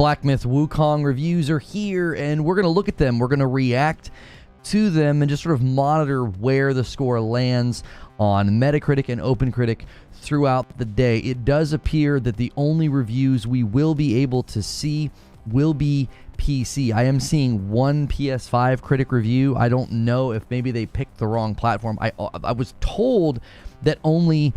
Black Myth Wukong reviews are here, and we're going to look at them. We're going to react to them and just sort of monitor where the score lands on Metacritic and OpenCritic throughout the day. It does appear that the only reviews we will be able to see will be PC. I am seeing one PS5 critic review. I don't know if maybe they picked the wrong platform. I was told that only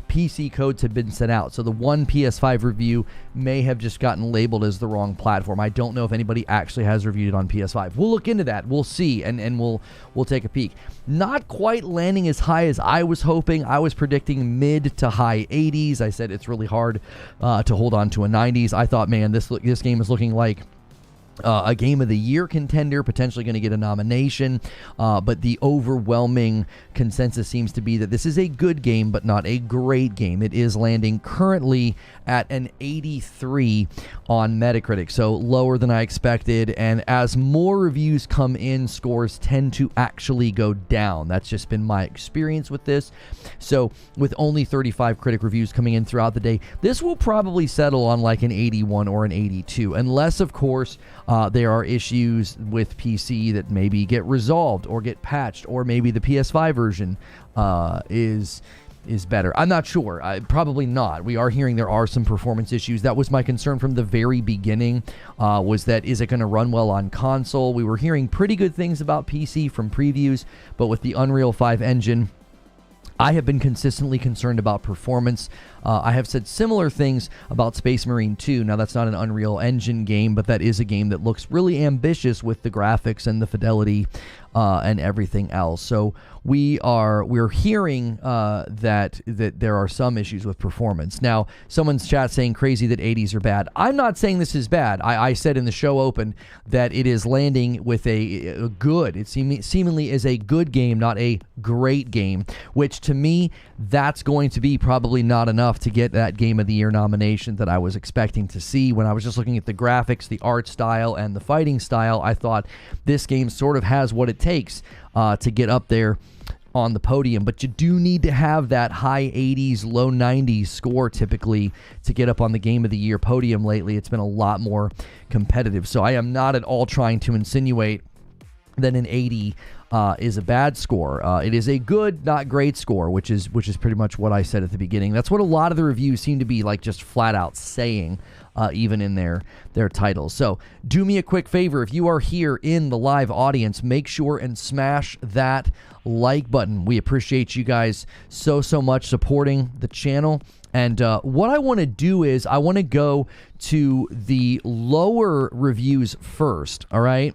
PC codes had been sent out, so the one PS5 review may have just gotten labeled as the wrong platform. I don't know if anybody actually has reviewed it on PS5. We'll look into that. We'll see, and we'll take a peek. Not quite landing as high as I was hoping. I was predicting mid to high 80s. I said it's really hard to hold on to a 90s. I thought, man, this game is looking like a Game of the Year contender, potentially going to get a nomination, but the overwhelming consensus seems to be that this is a good game, but not a great game. It is landing currently at an 83 on Metacritic, so lower than I expected, and as more reviews come in, scores tend to actually go down. That's just been my experience with this. So with only 35 critic reviews coming in throughout the day, this will probably settle on like an 81 or an 82, unless, of course, there are issues with PC that maybe get resolved or get patched, or maybe the PS5 version is better. I'm not sure. Probably not. We are hearing there are some performance issues. That was my concern from the very beginning, was that is it going to run well on console? We were hearing pretty good things about PC from previews, but with the Unreal 5 engine, I have been consistently concerned about performance. I have said similar things about Space Marine 2. Now, that's not an Unreal Engine game, but that is a game that looks really ambitious with the graphics and the fidelity and everything else. So we're hearing that there are some issues with performance. Now, someone's chat saying crazy that 80s are bad. I'm not saying this is bad. I said in the show open that it is landing with a good. It seemingly is a good game, not a great game, which to me, that's going to be probably not enough to get that Game of the Year nomination that I was expecting to see. When I was just looking at the graphics, the art style, and the fighting style, I thought this game sort of has what it takes to get up there on the podium, but you do need to have that high 80s, low 90s score typically to get up on the Game of the Year podium lately. It's been a lot more competitive, so I am not at all trying to insinuate that an 80 is a bad score. It is a good, not great score, which is pretty much what I said at the beginning. That's what a lot of the reviews seem to be like, just flat out saying, even in their titles. So do me a quick favor. If you are here in the live audience, make sure and smash that like button. We appreciate you guys so much supporting the channel. And what I want to do is I want to go to the lower reviews first, all right?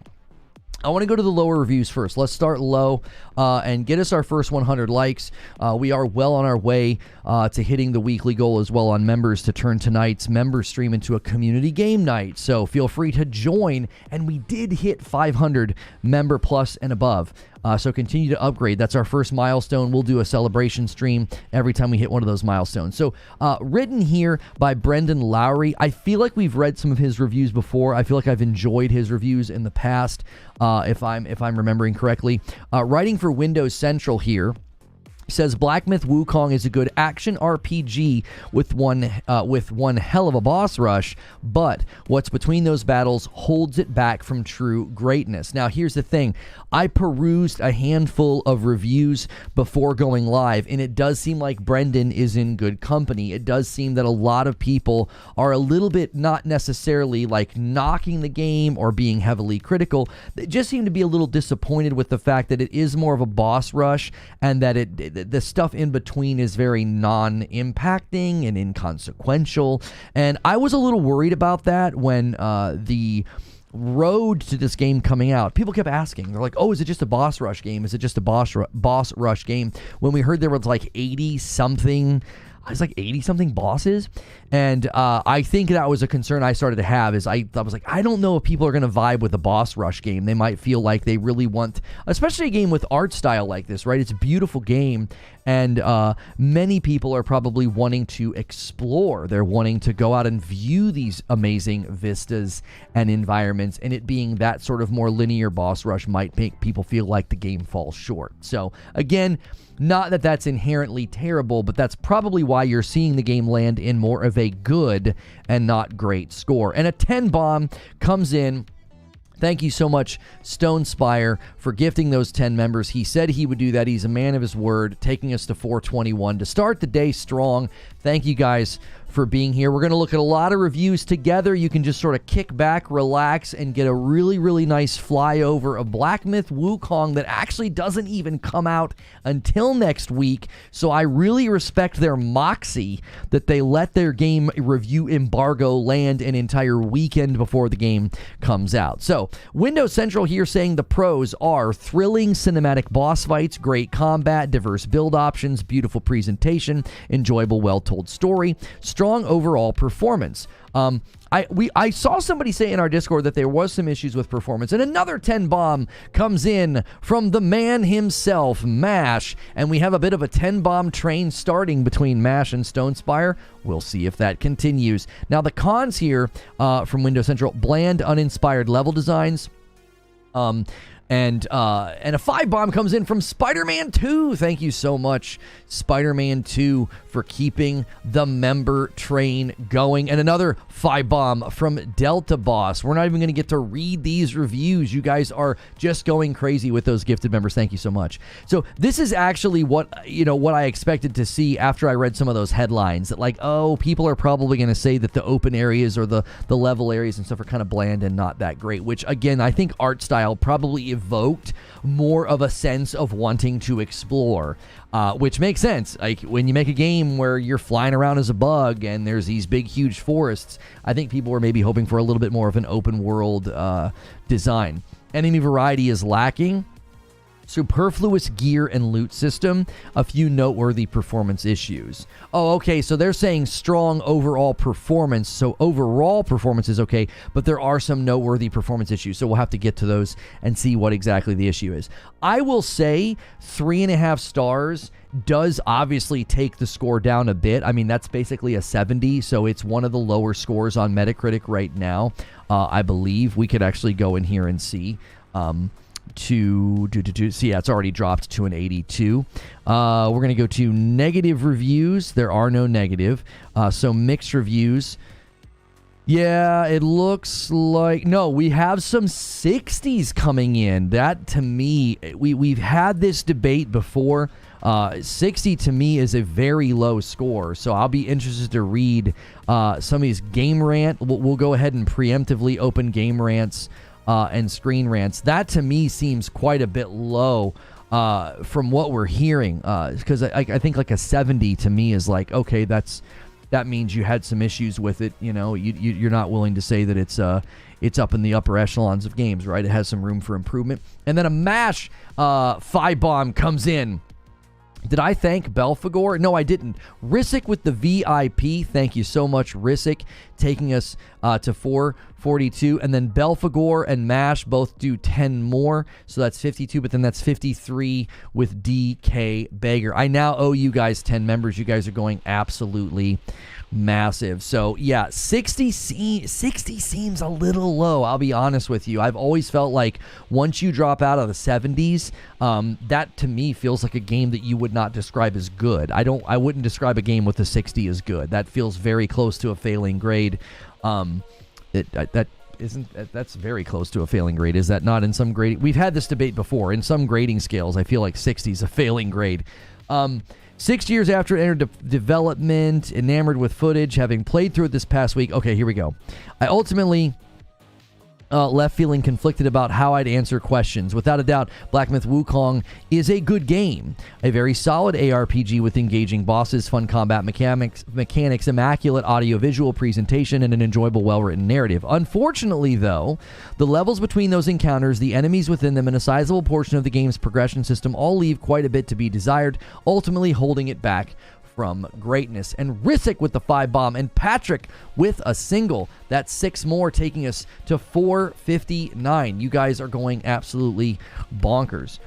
I want to go to the lower reviews first. Let's start low and get us our first 100 likes. We are well on our way to hitting the weekly goal as well on members to turn tonight's member stream into a community game night. So feel free to join. And we did hit 500 member plus and above. So continue to upgrade. That's our first milestone. We'll do a celebration stream every time we hit one of those milestones. So written here by Brendan Lowry. I feel like we've read some of his reviews before. I feel like I've enjoyed his reviews in the past, if I'm remembering correctly. Writing for Windows Central here. Says Black Myth Wukong is a good action RPG with one hell of a boss rush, but what's between those battles holds it back from true greatness. Now, here's the thing. I perused a handful of reviews before going live, and it does seem like Brendan is in good company. It does seem that a lot of people are a little bit not necessarily like knocking the game or being heavily critical. They just seem to be a little disappointed with the fact that it is more of a boss rush and that the stuff in between is very non-impacting and inconsequential. And I was a little worried about that when the road to this game coming out, people kept asking. They're like, oh, is it just a boss rush game? Is it just a boss rush game? When we heard there was like 80-something, I was like 80-something bosses. And I think that was a concern I started to have, is I was like, I don't know if people are going to vibe with a boss rush game. They might feel like they really want, especially a game with art style like this, right? It's a beautiful game, and many people are probably wanting to explore. They're wanting to go out and view these amazing vistas and environments, and it being that sort of more linear boss rush might make people feel like the game falls short. So again, not that that's inherently terrible, but that's probably why you're seeing the game land in more of a good and not great score. And a 10 bomb comes in. Thank you so much, Stone Spire, for gifting those 10 members. He said he would do that. He's a man of his word, taking us to 421 to start the day strong. Thank you guys for being here. We're going to look at a lot of reviews together. You can just sort of kick back, relax, and get a really, really nice flyover of Black Myth Wukong that actually doesn't even come out until next week. So I really respect their moxie that they let their game review embargo land an entire weekend before the game comes out. So Windows Central here saying the pros are thrilling cinematic boss fights, great combat, diverse build options, beautiful presentation, enjoyable, well-told story, strong overall performance. I saw somebody say in our Discord that there was some issues with performance, and another 10 bomb comes in from the man himself, Mash, and we have a bit of a 10 bomb train starting between Mash and Stone Spire. We'll see if that continues. Now the cons here from Windows Central: bland, uninspired level designs. And a 5 bomb comes in from Spider-Man 2. Thank you so much, Spider-Man 2, for keeping the member train going. And another 5 bomb from Delta Boss. We're not even going to get to read these reviews. You guys are just going crazy with those gifted members. Thank you so much. So this is actually what I expected to see after I read some of those headlines. That like, oh, people are probably going to say that the open areas or the level areas and stuff are kind of bland and not that great. Which again, I think art style probably evoked more of a sense of wanting to explore, which makes sense. Like when you make a game where you're flying around as a bug and there's these big huge forests, I think people were maybe hoping for a little bit more of an open world design. Enemy variety is lacking. Superfluous gear and loot system, a few noteworthy performance issues. Oh, okay, so they're saying strong overall performance, so overall performance is okay, but there are some noteworthy performance issues, so we'll have to get to those and see what exactly the issue is. I will say 3.5 stars does obviously take the score down a bit. I mean, that's basically a 70, so it's one of the lower scores on Metacritic right now. I believe we could actually go in here and see. See, yeah, it's already dropped to an 82. We're going to go to negative reviews. There are no negative. So mixed reviews. Yeah, it looks like... No, we have some 60s coming in. That, to me, we've had this debate before. 60 to me is a very low score, so I'll be interested to read some of these game rant. We'll go ahead and preemptively open game rants and screen rants. That to me seems quite a bit low from what we're hearing, because I think like a 70 to me is like, okay, that means you had some issues with it. You know, you're not willing to say that it's up in the upper echelons of games, right? It has some room for improvement. And then a MASH 5 bomb comes in. Did I thank Belphegor? No, I didn't. Risic with the VIP. Thank you so much, Risic, taking us to 442. And then Belphegor and MASH both do 10 more. So that's 52, but then that's 53 with DK Beggar. I now owe you guys 10 members. You guys are going absolutely massive. So yeah, 60 seems a little low. I'll be honest with you. I've always felt like once you drop out of the 70s, that to me feels like a game that you would not describe as good. I wouldn't describe a game with a 60 as good. That feels very close to a failing grade. That's very close to a failing grade. Is that not in some grading? We've had this debate before. In some grading scales, I feel like 60 is a failing grade. 6 years after it entered development, enamored with footage, having played through it this past week. Okay, here we go. I ultimately left feeling conflicted about how I'd answer questions. Without a doubt, Black Myth Wukong is a good game. A very solid ARPG with engaging bosses, fun combat mechanics, immaculate audio-visual presentation, and an enjoyable, well-written narrative. Unfortunately, though, the levels between those encounters, the enemies within them, and a sizable portion of the game's progression system all leave quite a bit to be desired, ultimately holding it back from greatness. And Risic with the 5 bomb, and Patrick with a single. That's 6 more, taking us to 459. You guys are going absolutely bonkers.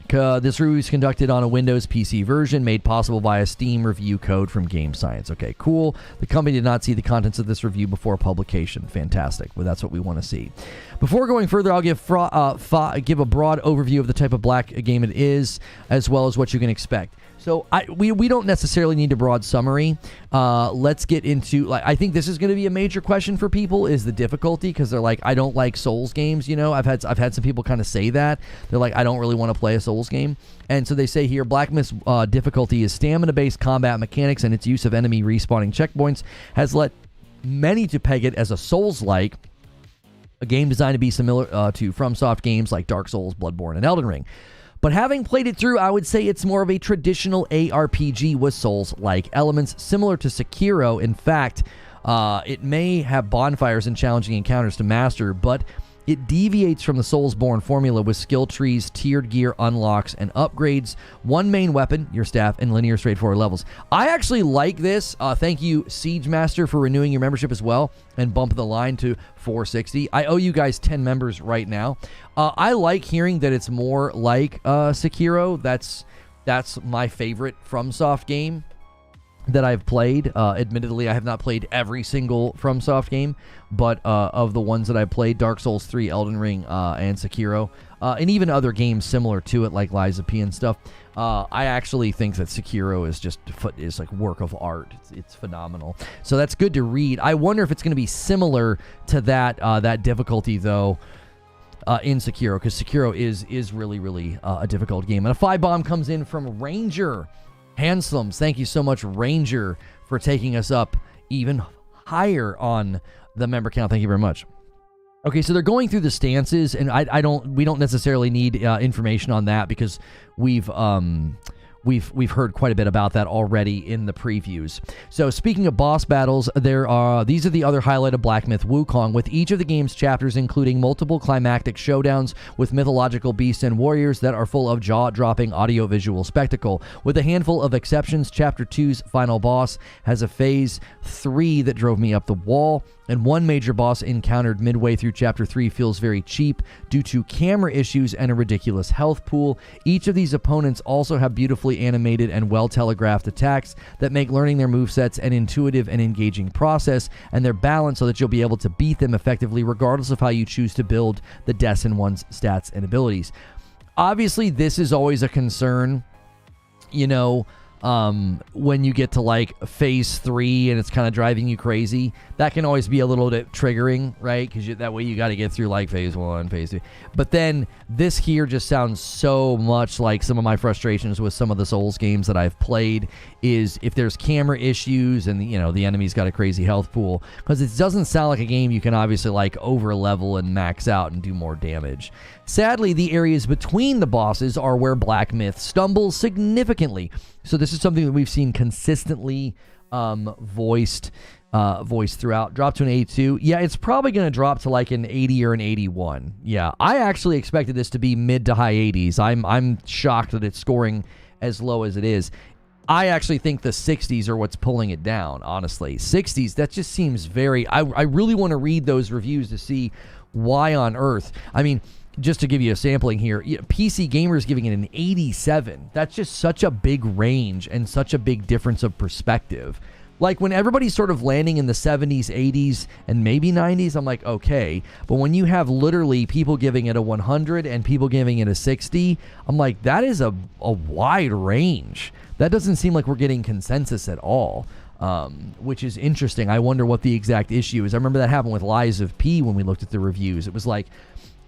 This review is conducted on a Windows PC version, made possible by a Steam review code from Game Science. Okay, cool. The company did not see the contents of this review before publication. Fantastic. Well, that's what we want to see. Before going further, I'll give a broad overview of the type of black game it is, as well as what you can expect. So we don't necessarily need a broad summary. Let's get into, I think this is going to be a major question for people, is the difficulty, because they're like, I don't like Souls games. I've had some people kind of say that. They're like, I don't really want to play a Souls game. And so they say here, Black Myth's difficulty is stamina-based combat mechanics, and its use of enemy respawning checkpoints has led many to peg it as a Souls-like, a game designed to be similar to FromSoft games like Dark Souls, Bloodborne, and Elden Ring. But having played it through, I would say it's more of a traditional ARPG with Souls-like elements, similar to Sekiro. In fact, it may have bonfires and challenging encounters to master, but it deviates from the Soulsborne formula with skill trees, tiered gear unlocks, and upgrades, one main weapon, your staff, and linear straightforward levels. I actually like this. Thank you, Siege Master, for renewing your membership as well and bumping the line to 460. I owe you guys 10 members right now. I like hearing that it's more like Sekiro. That's my favorite FromSoft game that I've played. Admittedly, I have not played every single FromSoft game, but of the ones that I've played, Dark Souls 3, Elden Ring, and Sekiro, and even other games similar to it like Lies of P and stuff, I actually think that Sekiro is like work of art. It's phenomenal. So that's good to read. I wonder if it's going to be similar to that difficulty though, in Sekiro, because Sekiro is really, really a difficult game. And a 5-bomb comes in from Ranger Handsloms. Thank you so much, Ranger, for taking us up even higher on the member count. Thank you very much. Okay, so they're going through the stances, and we don't necessarily need information on that, because we've heard quite a bit about that already in the previews. So speaking of boss battles, these are the other highlight of Black Myth Wukong, with each of the game's chapters including multiple climactic showdowns with mythological beasts and warriors that are full of jaw-dropping audio-visual spectacle. With a handful of exceptions, Chapter 2's final boss has a Phase 3 that drove me up the wall, and one major boss encountered midway through Chapter 3 feels very cheap due to camera issues and a ridiculous health pool. Each of these opponents also have beautifully animated and well-telegraphed attacks that make learning their movesets an intuitive and engaging process, and they're balanced so that you'll be able to beat them effectively regardless of how you choose to build the deaths in one's stats and abilities. Obviously, this is always a concern, when you get to like Phase 3 and it's kind of driving you crazy. That can always be a little bit triggering, right? Because that way you got to get through like Phase 1, Phase 2. But then this here just sounds so much like some of my frustrations with some of the Souls games that I've played, is if there's camera issues and the enemy's got a crazy health pool, because it doesn't sound like a game you can obviously like over level and max out and do more damage. Sadly, the areas between the bosses are where Black Myth stumbles significantly. So this is something that we've seen consistently voiced throughout. Drop to an 82. Yeah, it's probably going to drop to like an 80 or an 81. Yeah, I actually expected this to be mid to high 80s. I'm shocked that it's scoring as low as it is. I actually think the 60s are what's pulling it down, honestly. 60s, that just seems very... I really want to read those reviews to see why on earth. I mean, just to give you a sampling here, PC Gamer is giving it an 87. That's just such a big range and such a big difference of perspective. Like, when everybody's sort of landing in the 70s, 80s, and maybe 90s, I'm like, okay. But when you have literally people giving it a 100 and people giving it a 60, I'm like, that is a wide range. That doesn't seem like we're getting consensus at all, which is interesting. I wonder what the exact issue is. I remember that happened with Lies of P when we looked at the reviews. It was like,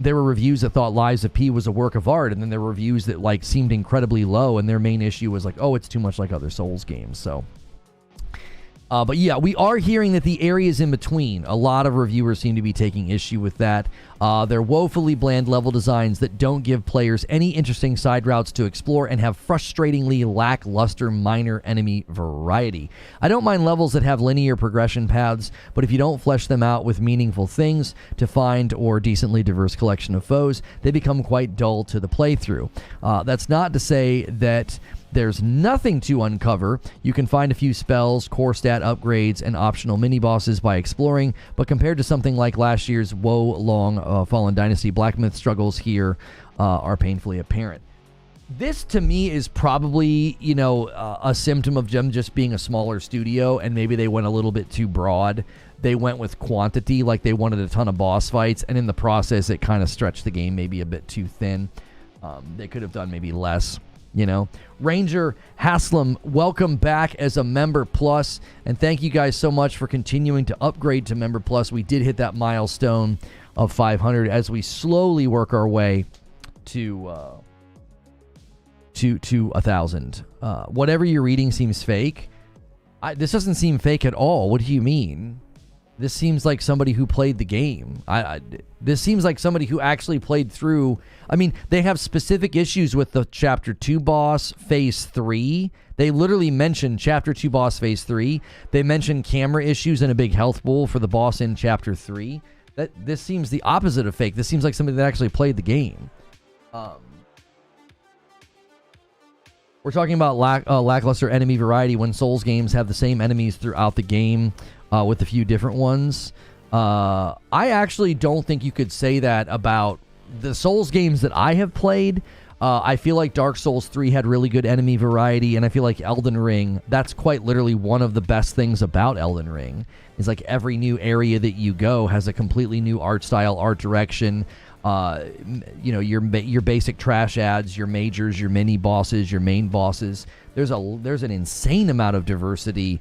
there were reviews that thought Lies of P was a work of art, and then there were reviews that like seemed incredibly low, and their main issue was like, oh, it's too much like other Souls games. So but yeah, we are hearing that the areas in between, a lot of reviewers seem to be taking issue with that. They're woefully bland level designs that don't give players any interesting side routes to explore and have frustratingly lackluster minor enemy variety. I don't mind levels that have linear progression paths, but if you don't flesh them out with meaningful things to find or decently diverse collection of foes, they become quite dull to the playthrough. That's not to say that there's nothing to uncover. You can find a few spells, core stat upgrades, and optional mini-bosses by exploring, but compared to something like last year's woe-long Fallen Dynasty, Black Myth struggles here are painfully apparent. This, to me, is probably, a symptom of them just being a smaller studio, and maybe they went a little bit too broad. They went with quantity, like they wanted a ton of boss fights, and in the process, it kind of stretched the game maybe a bit too thin. They could have done maybe less. you know. Ranger Haslam, welcome back as a Member Plus, and thank you guys so much for continuing to upgrade to Member Plus. We did hit that milestone of 500 as we slowly work our way to 1,000. Whatever you're reading seems fake. This doesn't seem fake at all. What do you mean? This seems like somebody who played the game. This seems like somebody who actually played through. I mean, they have specific issues with the Chapter 2 boss, Phase 3. They literally mention Chapter 2 boss, Phase 3. They mention camera issues and a big health bowl for the boss in Chapter 3. This seems the opposite of fake. This seems like somebody that actually played the game. We're talking about lackluster enemy variety when Souls games have the same enemies throughout the game with a few different ones. I actually don't think you could say that about the Souls games that I have played. I feel like Dark Souls 3 had really good enemy variety, and I feel like Elden Ring, that's quite literally one of the best things about Elden Ring, is like every new area that you go has a completely new art style, art direction. You know, your basic trash ads, your majors, your mini bosses, your main bosses. There's an insane amount of diversity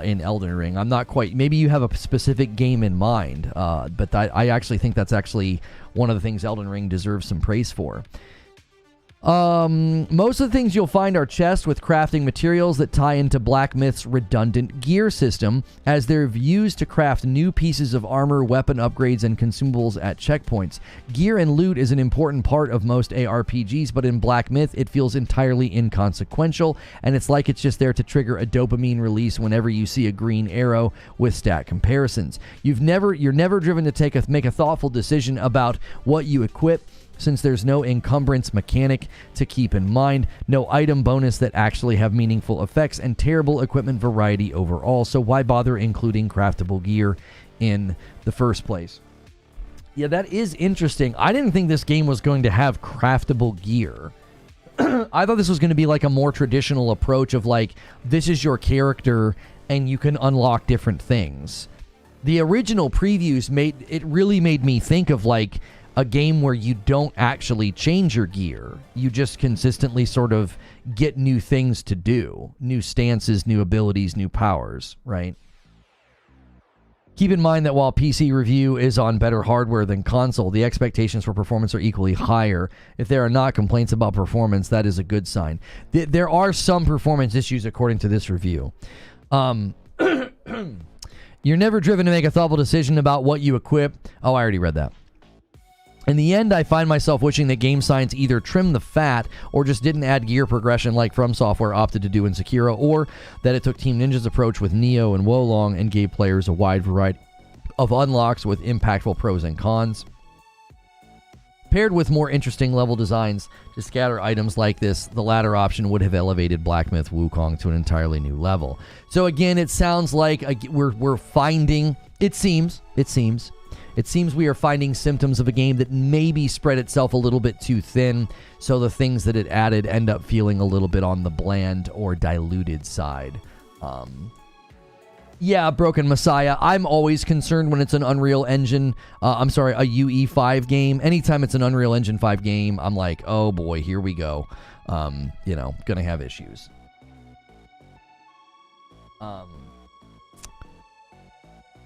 in Elden Ring. I'm not quite. Maybe you have a specific game in mind, but I actually think that's actually one of the things Elden Ring deserves some praise for. Most of the things you'll find are chests with crafting materials that tie into Black Myth's redundant gear system, as they're used to craft new pieces of armor, weapon upgrades, and consumables at checkpoints. Gear and loot is an important part of most ARPGs, but in Black Myth, it feels entirely inconsequential, and it's like it's just there to trigger a dopamine release whenever you see a green arrow with stat comparisons. You're never driven to make a thoughtful decision about what you equip, since there's no encumbrance mechanic to keep in mind, no item bonus that actually have meaningful effects, and terrible equipment variety overall. So why bother including craftable gear in the first place? Yeah, that is interesting. I didn't think this game was going to have craftable gear. I thought this was going to be like a more traditional approach of like, this is your character and you can unlock different things. The original previews really made me think of like a game where you don't actually change your gear. You just consistently sort of get new things to do. New stances, new abilities, new powers, right? Keep in mind that while PC review is on better hardware than console, the expectations for performance are equally higher. If there are not complaints about performance, that is a good sign. There are some performance issues according to this review. You're never driven to make a thoughtful decision about what you equip. Oh, I already read that. In the end, I find myself wishing that Game Science either trimmed the fat or just didn't add gear progression like From Software opted to do in Sekiro, or that it took Team Ninja's approach with Nioh and Wolong and gave players a wide variety of unlocks with impactful pros and cons. Paired with more interesting level designs to scatter items like this, the latter option would have elevated Black Myth Wukong to an entirely new level. So again, it sounds like we're finding, it seems we are finding symptoms of a game that maybe spread itself a little bit too thin, so the things that it added end up feeling a little bit on the bland or diluted side. Yeah, Broken Messiah, I'm always concerned when it's an Unreal Engine, a UE5 game. Anytime it's an Unreal Engine 5 game, I'm like, oh boy, here we go. Gonna have issues.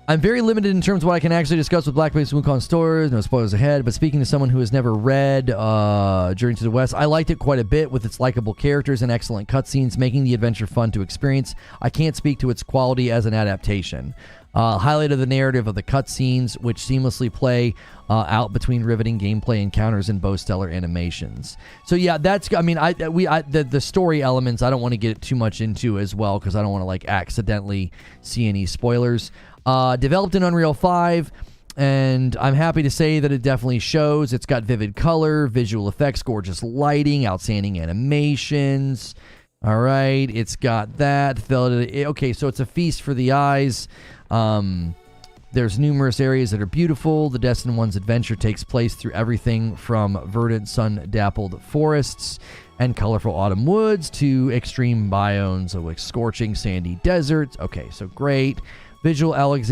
I'm very limited in terms of what I can actually discuss with Black Myth Wukong stores. No spoilers ahead, but speaking to someone who has never read Journey to the West, I liked it quite a bit with its likable characters and excellent cutscenes, making the adventure fun to experience. I can't speak to its quality as an adaptation. Highlighted the narrative of the cutscenes, which seamlessly play out between riveting gameplay encounters and both stellar animations. So yeah, the story elements I don't want to get too much into as well, because I don't want to like accidentally see any spoilers. Developed in Unreal 5, and I'm happy to say that it definitely shows. It's got vivid color, visual effects, gorgeous lighting, outstanding animations. All right, it's got that. Okay, so it's a feast for the eyes. There's numerous areas that are beautiful. The Destined One's adventure takes place through everything from verdant, sun-dappled forests and colorful autumn woods to extreme biomes with scorching sandy deserts. Okay, so great. Visual elegance.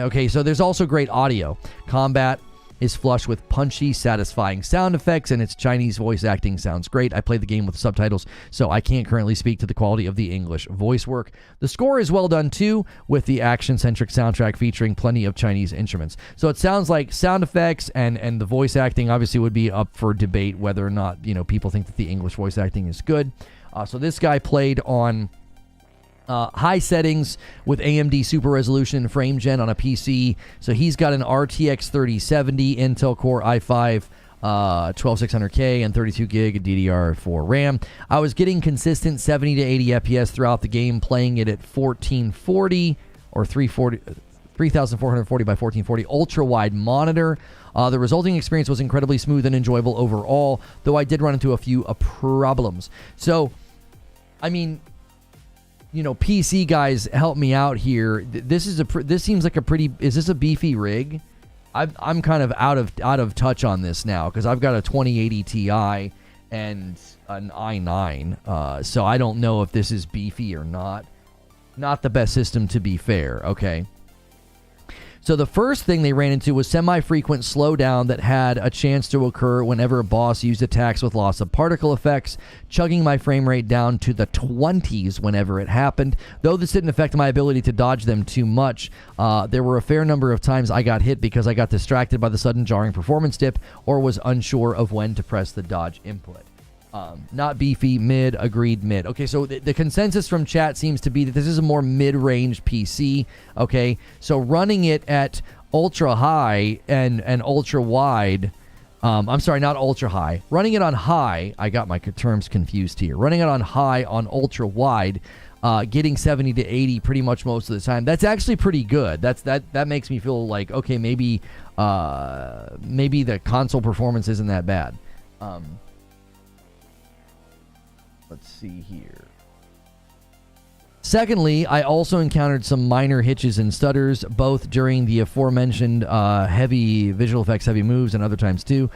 Okay, so there's also great audio. Combat is flush with punchy, satisfying sound effects, and its Chinese voice acting sounds great. I played the game with subtitles, so I can't currently speak to the quality of the English voice work. The score is well done too, with the action-centric soundtrack featuring plenty of Chinese instruments. So it sounds like sound effects and the voice acting obviously would be up for debate whether or not, you know, people think that the English voice acting is good. So this guy played on high settings with AMD Super Resolution and Frame Gen on a PC. So he's got an RTX 3070 Intel Core i5 12600K and 32 gig DDR4 RAM. I was getting consistent 70 to 80 FPS throughout the game, playing it at 1440 or 3440 by 1440 ultra wide monitor. The resulting experience was incredibly smooth and enjoyable overall, though I did run into a few problems. So, I mean, you know, PC guys, help me out here. This seems like a pretty. Is this a beefy rig? I'm kind of out of touch on this now because I've got a 2080 Ti and an i9, so I don't know if this is beefy or not. Not the best system, to be fair. Okay. So the first thing they ran into was semi-frequent slowdown that had a chance to occur whenever a boss used attacks with loss of particle effects, chugging my frame rate down to the 20s whenever it happened. Though this didn't affect my ability to dodge them too much, there were a fair number of times I got hit because I got distracted by the sudden jarring performance dip or was unsure of when to press the dodge input. Not beefy, mid, agreed, mid. Okay, so the consensus from chat seems to be that this is a more mid-range PC, okay? So running it at ultra high and ultra wide, I'm sorry, not ultra high. Running it on high, I got my terms confused here. Running it on high on ultra wide, getting 70 to 80 pretty much most of the time. That's actually pretty good. That makes me feel like, okay, maybe the console performance isn't that bad. Let's see here. Secondly, I also encountered some minor hitches and stutters, both during the aforementioned heavy visual effects, heavy moves, and other times too.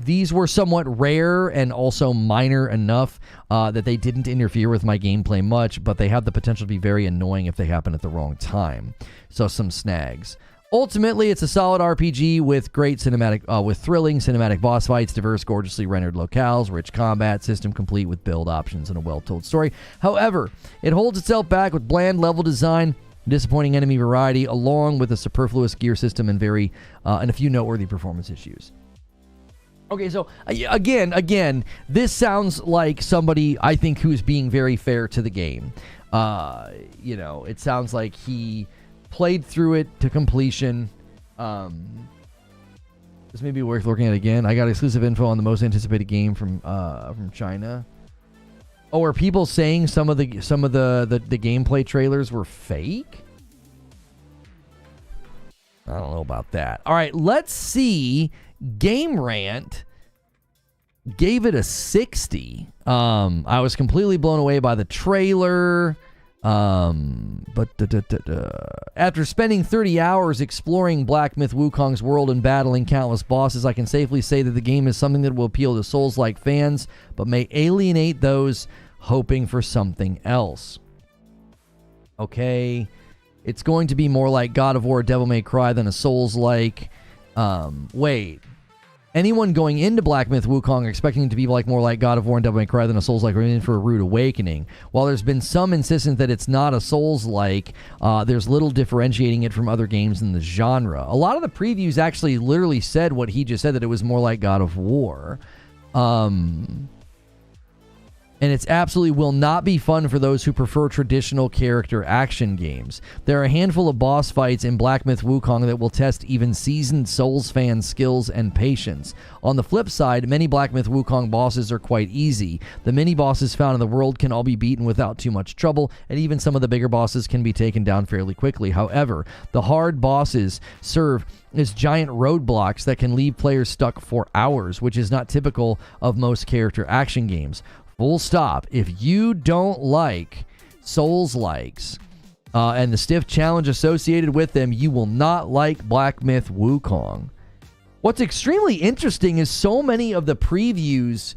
These were somewhat rare and also minor enough that they didn't interfere with my gameplay much, but they have the potential to be very annoying if they happen at the wrong time. So some snags. Ultimately, it's a solid RPG with great with thrilling cinematic boss fights, diverse, gorgeously rendered locales, rich combat, system complete with build options, and a well-told story. However, it holds itself back with bland level design, disappointing enemy variety, along with a superfluous gear system and a few noteworthy performance issues. Okay, so again, this sounds like somebody I think who's being very fair to the game. You know, it sounds like he played through it to completion. This may be worth looking at again. I got exclusive info on the most anticipated game from China. Oh, are people saying some of the gameplay trailers were fake? I don't know about that. All right, let's see. Game Rant gave it a 60. I was completely blown away by the trailer. But after spending 30 hours exploring Black Myth Wukong's world and battling countless bosses, I can safely say that the game is something that will appeal to Souls-like fans, but may alienate those hoping for something else. Okay, it's going to be more like God of War, Devil May Cry than a Souls-like. Wait. Anyone going into Black Myth Wukong expecting to be more like God of War and Devil May Cry than a Souls-like are in for a rude awakening. While there's been some insistence that it's not a Souls-like, there's little differentiating it from other games in the genre. A lot of the previews actually literally said what he just said, that it was more like God of War. And it absolutely will not be fun for those who prefer traditional character action games. There are a handful of boss fights in Black Myth Wukong that will test even seasoned Souls fans' skills and patience. On the flip side, many Black Myth Wukong bosses are quite easy. The mini-bosses found in the world can all be beaten without too much trouble, and even some of the bigger bosses can be taken down fairly quickly. However, the hard bosses serve as giant roadblocks that can leave players stuck for hours, which is not typical of most character action games. Full stop. If you don't like Souls-likes and the stiff challenge associated with them, you will not like Black Myth Wukong. What's extremely interesting is so many of the previews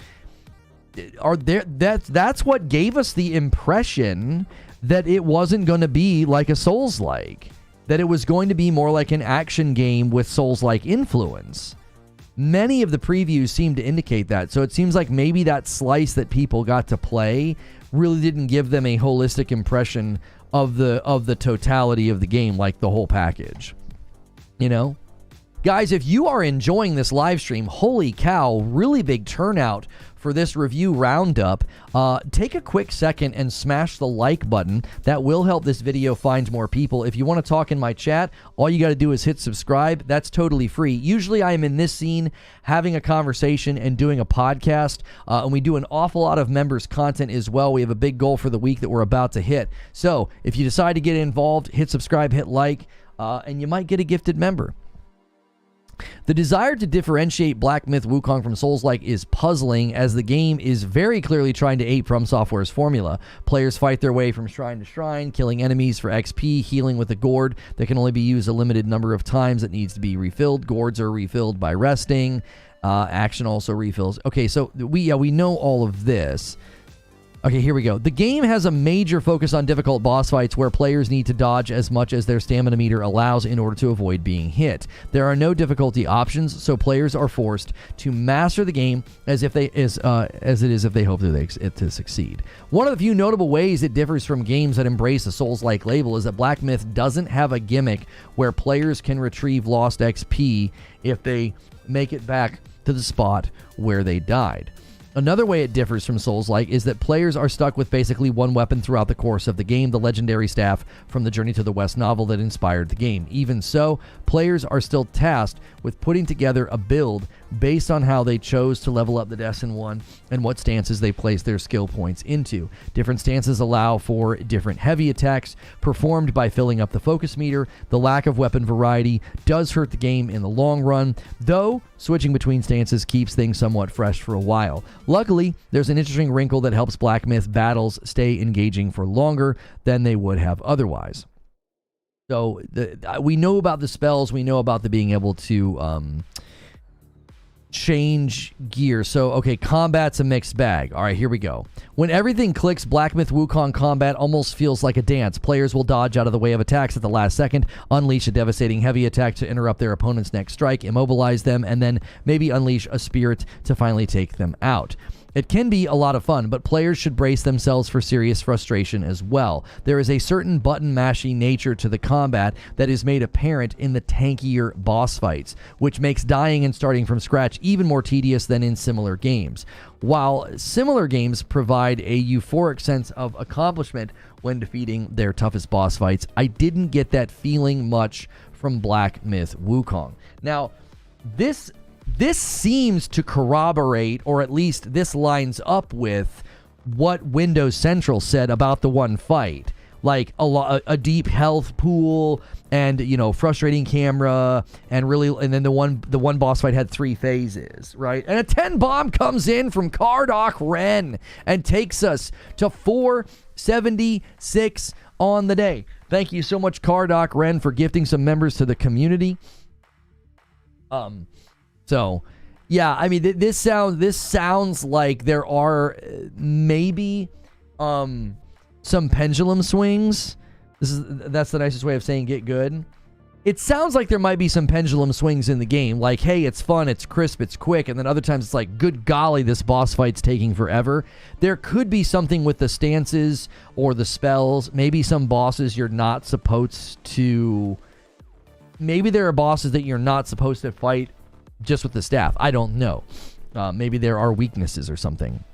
are there. That's what gave us the impression that it wasn't going to be like a Souls-like. that it was going to be more like an action game with Souls-like influence. Many of the previews seem to indicate that, so it seems like maybe that slice that people got to play really didn't give them a holistic impression of the totality of the game, like the whole package. You know? Guys, if you are enjoying this live stream, holy cow, really big turnout for this review roundup. Take a quick second and smash the like button. That will help this video find more people. If you want to talk in my chat, all you got to do is hit subscribe. That's totally free. Usually I am in this scene having a conversation and doing a podcast, and we do an awful lot of members content as well. We have a big goal for the week that we're about to hit. So if you decide to get involved, hit subscribe, hit like, and you might get a gifted member. The desire to differentiate Black Myth Wukong from Souls-like is puzzling, as the game is very clearly trying to ape From Software's formula. Players fight their way from shrine to shrine, killing enemies for XP, healing with a gourd that can only be used a limited number of times. It needs to be refilled. Gourds are refilled by resting. Action also refills. Okay, so we know all of this. Okay, here we go. The game has a major focus on difficult boss fights where players need to dodge as much as their stamina meter allows in order to avoid being hit. There are no difficulty options, so players are forced to master the game as it is if they hope to succeed. One of the few notable ways it differs from games that embrace a Souls-like label is that Black Myth doesn't have a gimmick where players can retrieve lost XP if they make it back to the spot where they died. Another way it differs from Souls-like is that players are stuck with basically one weapon throughout the course of the game, the legendary staff from the Journey to the West novel that inspired the game. Even so, players are still tasked with putting together a build based on how they chose to level up the Destin one and what stances they place their skill points into. Different stances allow for different heavy attacks performed by filling up the focus meter. The lack of weapon variety does hurt the game in the long run, though switching between stances keeps things somewhat fresh for a while. Luckily, there's an interesting wrinkle that helps Black Myth battles stay engaging for longer than they would have otherwise. So we know about the spells, we know about the being able to change gear. So, okay, combat's a mixed bag. All right, here we go. When everything clicks, Black Myth Wukong combat almost feels like a dance. Players will dodge out of the way of attacks at the last second, unleash a devastating heavy attack to interrupt their opponent's next strike, immobilize them, and then maybe unleash a spirit to finally take them out. It can be a lot of fun, but players should brace themselves for serious frustration as well. There is a certain button-mashing nature to the combat that is made apparent in the tankier boss fights, which makes dying and starting from scratch even more tedious than in similar games. While similar games provide a euphoric sense of accomplishment when defeating their toughest boss fights, I didn't get that feeling much from Black Myth Wukong. Now, this seems to corroborate, or at least this lines up with what Windows Central said about the one fight. Like a deep health pool, and frustrating camera, and then the one boss fight had 3 phases, right? And a 10 bomb comes in from Kardoc Ren and takes us to 476 on the day. Thank you so much, Kardoc Ren, for gifting some members to the community. So, yeah, I mean, this sounds like there are maybe some pendulum swings. That's the nicest way of saying get good. It sounds like there might be some pendulum swings in the game. Like, hey, it's fun, it's crisp, it's quick, and then other times it's like, good golly, this boss fight's taking forever. There could be something with the stances or the spells. Maybe some bosses you're not supposed to... Maybe there are bosses that you're not supposed to fight just with the staff. I don't know. Maybe there are weaknesses or something.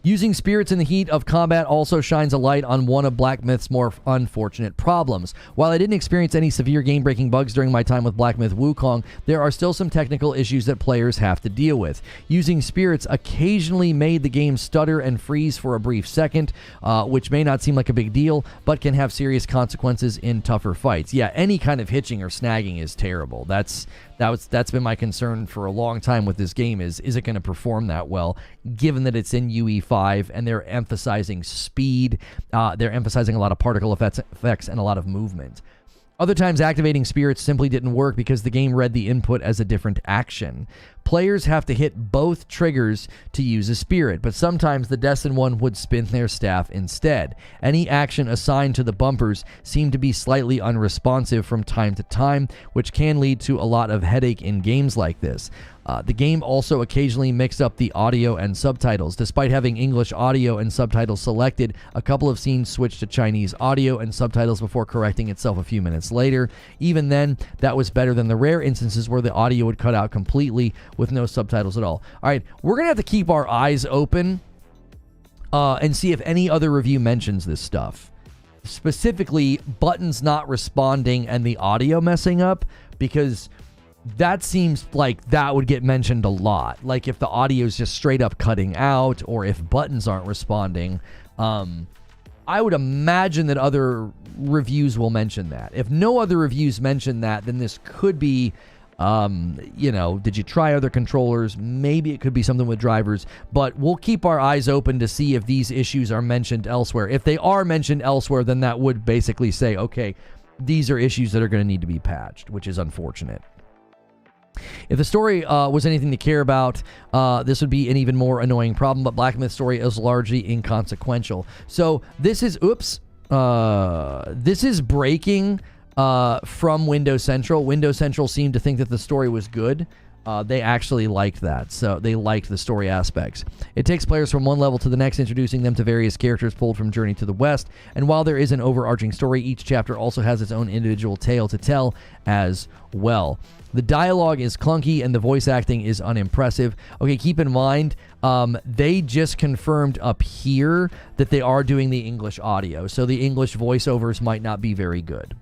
Using spirits in the heat of combat also shines a light on one of Black Myth's more unfortunate problems. While I didn't experience any severe game-breaking bugs during my time with Black Myth Wukong, there are still some technical issues that players have to deal with. Using spirits occasionally made the game stutter and freeze for a brief second, which may not seem like a big deal, but can have serious consequences in tougher fights. Yeah, any kind of hitching or snagging is terrible. That's been my concern for a long time with this game, is it going to perform that well, given that it's in UE5 and they're emphasizing speed, they're emphasizing a lot of particle effects and a lot of movement. Other times, activating spirits simply didn't work because the game read the input as a different action. Players have to hit both triggers to use a spirit, but sometimes the destined one would spin their staff instead. Any action assigned to the bumpers seemed to be slightly unresponsive from time to time, which can lead to a lot of headache in games like this. The game also occasionally mixed up the audio and subtitles. Despite having English audio and subtitles selected, a couple of scenes switched to Chinese audio and subtitles before correcting itself a few minutes later. Even then, that was better than the rare instances where the audio would cut out completely with no subtitles at all. All right, we're going to have to keep our eyes open and see if any other review mentions this stuff. Specifically, buttons not responding and the audio messing up, because that seems like that would get mentioned a lot. Like if the audio is just straight up cutting out, or if buttons aren't responding. I would imagine that other reviews will mention that. If no other reviews mention that, then this could be, did you try other controllers? Maybe it could be something with drivers, but we'll keep our eyes open to see if these issues are mentioned elsewhere. If they are mentioned elsewhere, then that would basically say, okay, these are issues that are going to need to be patched, which is unfortunate. If the story was anything to care about, this would be an even more annoying problem, but Black Myth's story is largely inconsequential. So this is, this is breaking from Windows Central. Windows Central seemed to think that the story was good. They actually liked that, so they liked the story aspects. It takes players from one level to the next, introducing them to various characters pulled from Journey to the West, and while there is an overarching story, each chapter also has its own individual tale to tell as well. The dialogue is clunky and the voice acting is unimpressive. Okay, keep in mind, they just confirmed up here that they are doing the English audio, so the English voiceovers might not be very good.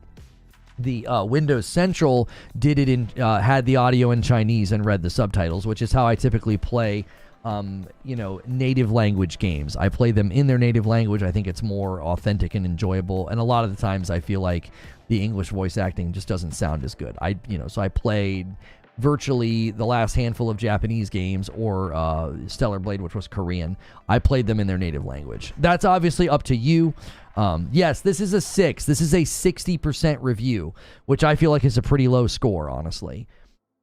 The Windows Central did it in had the audio in Chinese and read the subtitles, which is how I typically play native language games. I play them in their native language. I think it's more authentic and enjoyable, and a lot of the times I feel like the English voice acting just doesn't sound as good. So I played virtually the last handful of Japanese games, or Stellar Blade, which was Korean. I played them in their native language. That's obviously up to you. Yes, this is a 6. This is a 60% review, which I feel like is a pretty low score, honestly.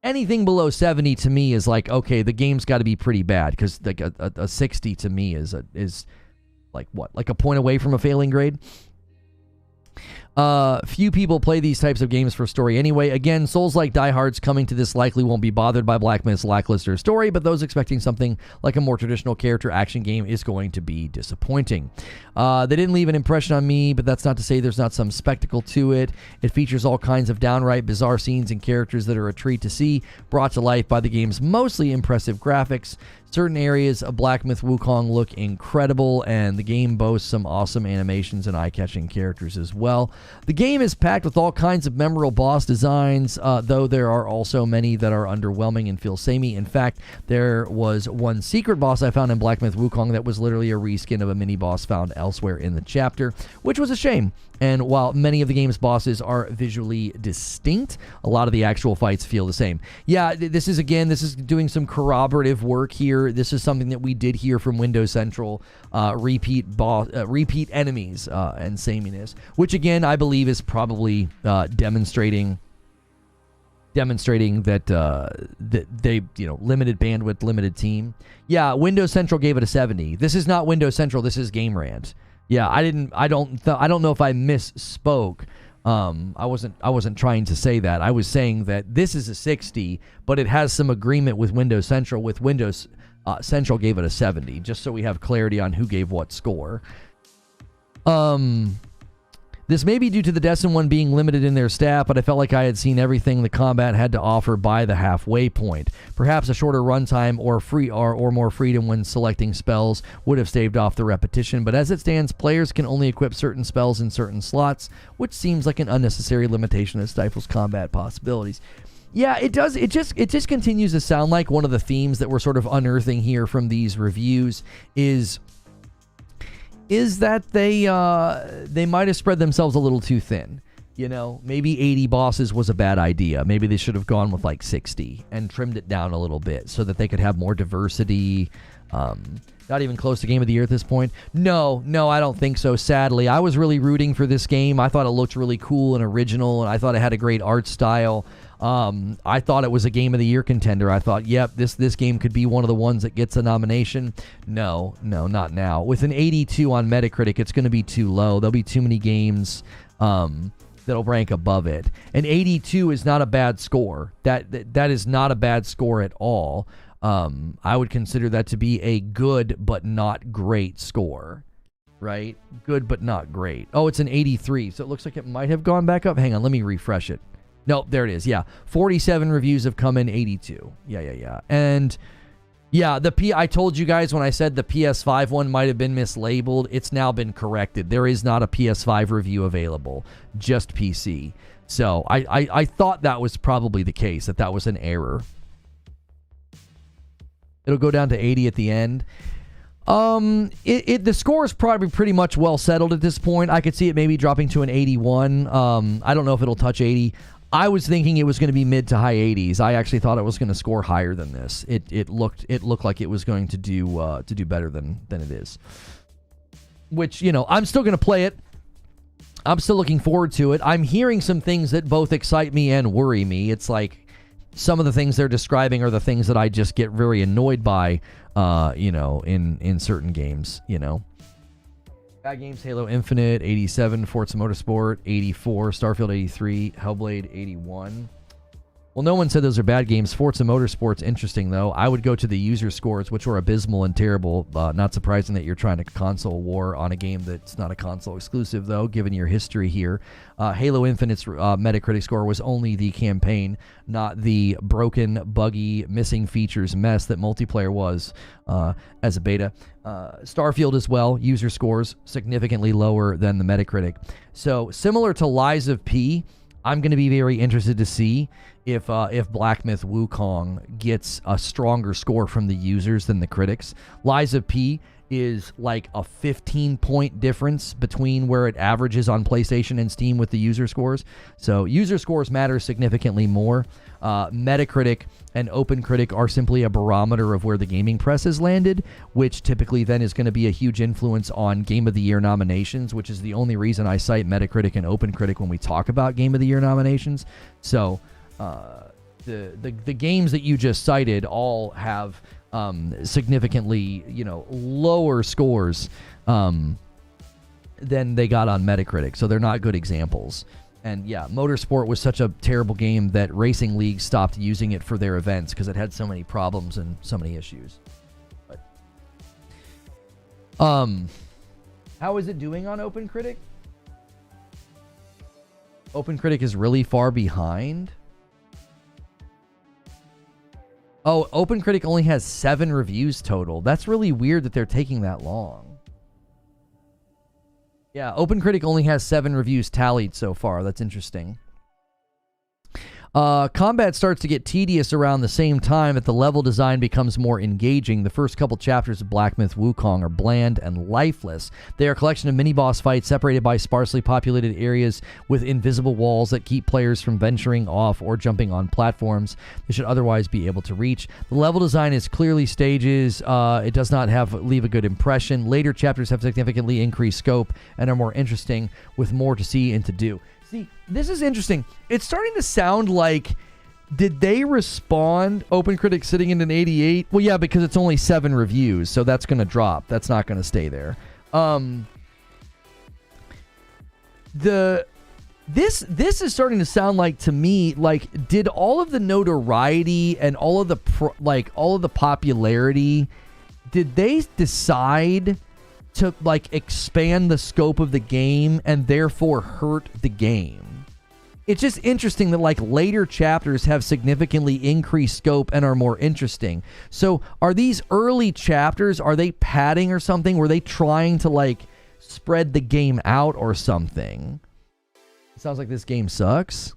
Anything below 70 to me is like, okay, the game's got to be pretty bad, because like a 60 to me is like what? Like a point away from a failing grade? Few people play these types of games for story anyway. Again, Souls-like diehards coming to this likely won't be bothered by Black Myth's lackluster story, but those expecting something like a more traditional character action game is going to be disappointing. They didn't leave an impression on me, but that's not to say there's not some spectacle to it. It features all kinds of downright bizarre scenes and characters that are a treat to see, brought to life by the game's mostly impressive graphics. Certain areas of Black Myth Wukong look incredible, and the game boasts some awesome animations and eye-catching characters as well. The game is packed with all kinds of memorable boss designs, though there are also many that are underwhelming and feel samey. In fact, there was one secret boss I found in Black Myth Wukong that was literally a reskin of a mini-boss found elsewhere in the chapter, which was a shame. And while many of the game's bosses are visually distinct, a lot of the actual fights feel the same. Yeah, this is doing some corroborative work here. This is something that we did hear from Windows Central, repeat enemies and sameness, which again I believe is probably demonstrating that they limited bandwidth, limited team. Yeah, Windows Central gave it a 70. This is not Windows Central. This is Game Rant. Yeah, I don't know if I misspoke. I wasn't trying to say that. I was saying that this is a 60, but it has some agreement with Windows Central. With Windows Central gave it a 70, just so we have clarity on who gave what score. This may be due to the Destin one being limited in their staff, but I felt like I had seen everything the combat had to offer by the halfway point. Perhaps a shorter runtime or more freedom when selecting spells would have staved off the repetition, but as it stands, players can only equip certain spells in certain slots, which seems like an unnecessary limitation that stifles combat possibilities. Yeah, it does. It just continues to sound like one of the themes that we're sort of unearthing here from these reviews is that they might have spread themselves a little too thin. Maybe 80 bosses was a bad idea. Maybe they should have gone with like 60 and trimmed it down a little bit so that they could have more diversity Not even close to Game of the Year at this point. No, I don't think so, sadly. I was really rooting for this game. I thought it looked really cool and original, and I thought it had a great art style. I thought it was a Game of the Year contender. I thought, yep, this game could be one of the ones that gets a nomination. No, not now. With an 82 on Metacritic, it's going to be too low. There'll be too many games that'll rank above it. An 82 is not a bad score. That is not a bad score at all. I would consider that to be a good but not great score, right? Good but not great. Oh, it's an 83, so it looks like it might have gone back up. Hang on, let me refresh it. Nope, there it is. Yeah, 47 reviews have come in, 82. Yeah. And yeah, I told you guys when I said the PS5 one might have been mislabeled. It's now been corrected. There is not a PS5 review available, just PC. So I thought that was probably the case, that was an error. It'll go down to 80 at the end. The score is probably pretty much well settled at this point. I could see it maybe dropping to an 81. I don't know if it'll touch 80. I was thinking it was going to be mid to high 80s. I actually thought it was going to score higher than this. It looked like it was going to do better than it is. Which, I'm still going to play it. I'm still looking forward to it. I'm hearing some things that both excite me and worry me. It's like some of the things they're describing are the things that I just get very annoyed by, in certain games, Bad games, Halo Infinite, 87, Forza Motorsport, 84, Starfield, 83, Hellblade, 81. Well, no one said those are bad games. Forza Motorsport's interesting, though. I would go to the user scores, which were abysmal and terrible. Not surprising that you're trying to console war on a game that's not a console exclusive, though, given your history here. Halo Infinite's Metacritic score was only the campaign, not the broken, buggy, missing features mess that multiplayer was as a beta. Starfield as well, user scores significantly lower than the Metacritic. So, similar to Lies of P, I'm going to be very interested to see if Black Myth Wukong gets a stronger score from the users than the critics. Lies of P is like a 15-point difference between where it averages on PlayStation and Steam with the user scores. So user scores matter significantly more. Metacritic and OpenCritic are simply a barometer of where the gaming press has landed, which typically then is going to be a huge influence on Game of the Year nominations, which is the only reason I cite Metacritic and OpenCritic when we talk about Game of the Year nominations. So the games that you just cited all have significantly lower scores than they got on Metacritic, so they're not good examples. And yeah, Motorsport was such a terrible game that Racing League stopped using it for their events because it had so many problems and so many issues. But how is it doing on OpenCritic? OpenCritic is really far behind. Oh, OpenCritic only has 7 reviews total. That's really weird that they're taking that long. Yeah, OpenCritic only has 7 reviews tallied so far. That's interesting. Combat starts to get tedious around the same time that the level design becomes more engaging. The first couple chapters of Black Myth Wukong are bland and lifeless. They are a collection of mini-boss fights separated by sparsely populated areas with invisible walls that keep players from venturing off or jumping on platforms they should otherwise be able to reach. The level design is clearly stages. It does not leave a good impression. Later chapters have significantly increased scope and are more interesting with more to see and to do. See, this is interesting. It's starting to sound like, did they respond? OpenCritic sitting in an 88? Well, yeah, because it's only 7 reviews, so that's going to drop. That's not going to stay there. This is starting to sound like, to me, like, did all of the notoriety and all of the popularity, did they decide to expand the scope of the game and therefore hurt the game? It's just interesting that later chapters have significantly increased scope and are more interesting. So are these early chapters, are they padding or something? Were they trying to spread the game out or something? It sounds like this game sucks.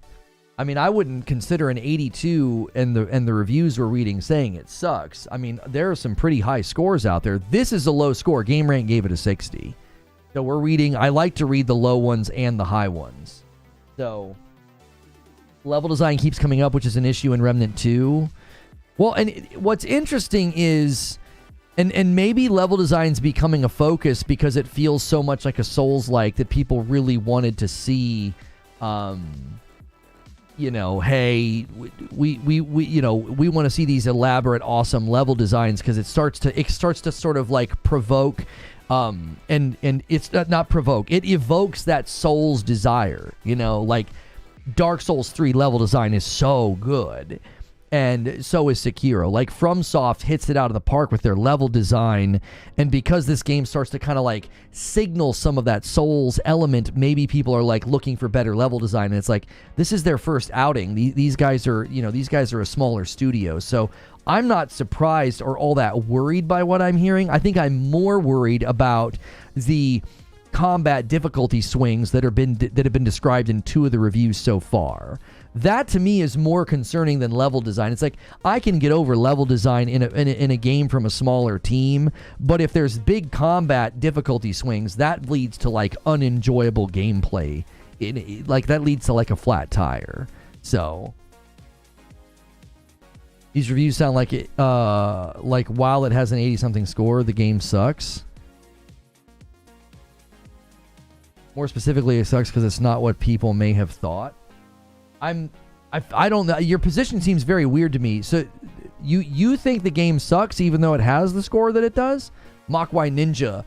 I mean, I wouldn't consider an 82 and the reviews we're reading saying it sucks. I mean, there are some pretty high scores out there. This is a low score. Game Rant gave it a 60. So we're reading, I like to read the low ones and the high ones. So level design keeps coming up, which is an issue in Remnant 2. Well, and what's interesting is, And maybe level design's becoming a focus because it feels so much like a Souls-like that people really wanted to see, you know, hey, we you know, we want to see these elaborate, awesome level designs because it starts to sort of like provoke, and it's not provoke, it evokes that Souls desire, you know, like Dark Souls 3 level design is so good. And so is Sekiro. Like, FromSoft hits it out of the park with their level design, and because this game starts to kind of like signal some of that Souls element, maybe people are like looking for better level design, and it's like, this is their first outing. These guys are, you know, these guys are a smaller studio, so I'm not surprised or all that worried by what I'm hearing. I think I'm more worried about the combat difficulty swings that have been described in 2 of the reviews so far. That to me is more concerning than level design. It's like, I can get over level design in a game from a smaller team, but if there's big combat difficulty swings, that leads to like unenjoyable gameplay. Like, that leads to like a flat tire. So these reviews sound like it, like while it has an 80-something score, the game sucks. More specifically, it sucks because it's not what people may have thought. I don't know. Your position seems very weird to me. So you think the game sucks even though it has the score that it does? Mokwai Ninja,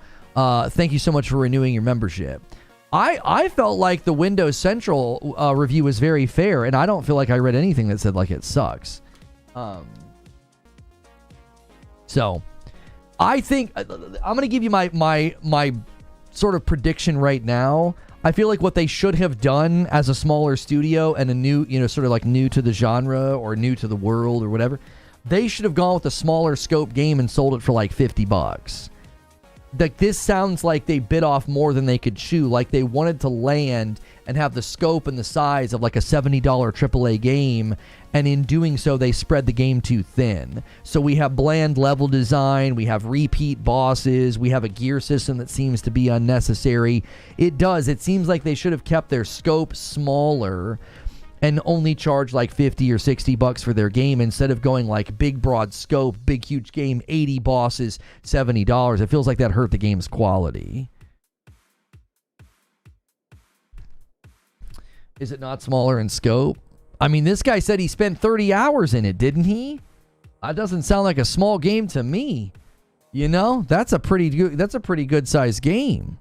thank you so much for renewing your membership. I felt like the Windows Central review was very fair, and I don't feel like I read anything that said like it sucks. So I think I'm going to give you my sort of prediction right now. I feel like what they should have done as a smaller studio and a new, you know, sort of like new to the genre or new to the world or whatever, they should have gone with a smaller scope game and sold it for like $50. Like, this sounds like they bit off more than they could chew. Like, they wanted to land and have the scope and the size of like a $70 AAA game, and in doing so, they spread the game too thin. So we have bland level design, we have repeat bosses, we have a gear system that seems to be unnecessary. It seems like they should have kept their scope smaller and only charge like $50 or $60 for their game instead of going like big broad scope, big huge game, 80 bosses, $70. It feels like that hurt the game's quality. Is it not smaller in scope? I mean, this guy said he spent 30 hours in it, didn't he? That doesn't sound like a small game to me. You know, that's a pretty good sized game.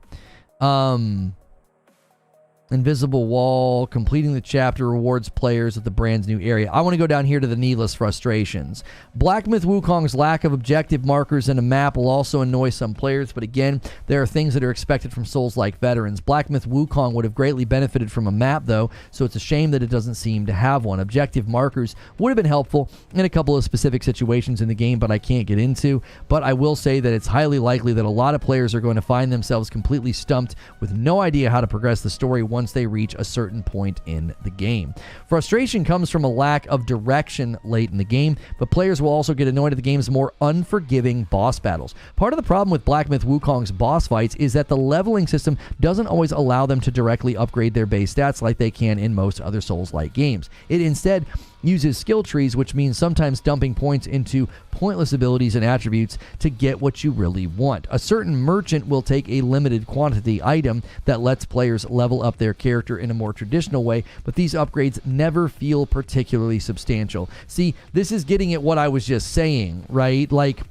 Invisible Wall, completing the chapter rewards players at the brand's new area. I want to go down here to the needless frustrations. Black Myth Wukong's lack of objective markers and a map will also annoy some players, but again, there are things that are expected from Souls-like veterans. Black Myth Wukong would have greatly benefited from a map, though, so it's a shame that it doesn't seem to have one. Objective markers would have been helpful in a couple of specific situations in the game, but I can't get into. But I will say that it's highly likely that a lot of players are going to find themselves completely stumped with no idea how to progress the story once they reach a certain point in the game. Frustration comes from a lack of direction late in the game, but players will also get annoyed at the game's more unforgiving boss battles. Part of the problem with Black Myth Wukong's boss fights is that the leveling system doesn't always allow them to directly upgrade their base stats like they can in most other Souls-like games. It instead uses skill trees, which means sometimes dumping points into pointless abilities and attributes to get what you really want. A certain merchant will take a limited quantity item that lets players level up their character in a more traditional way, but these upgrades never feel particularly substantial. See, this is getting at what I was just saying, right? Like,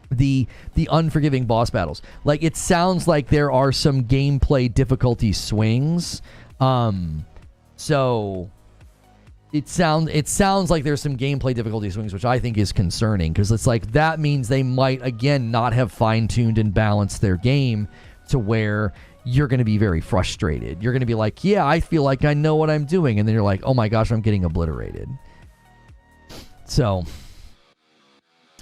the unforgiving boss battles. Like, it sounds like there are some gameplay difficulty swings. So it sounds like there's some gameplay difficulty swings, which I think is concerning, because it's like that means they might again not have fine-tuned and balanced their game to where you're going to be very frustrated. You're going to be like, yeah, I feel like I know what I'm doing, and then you're like, oh my gosh, I'm getting obliterated. So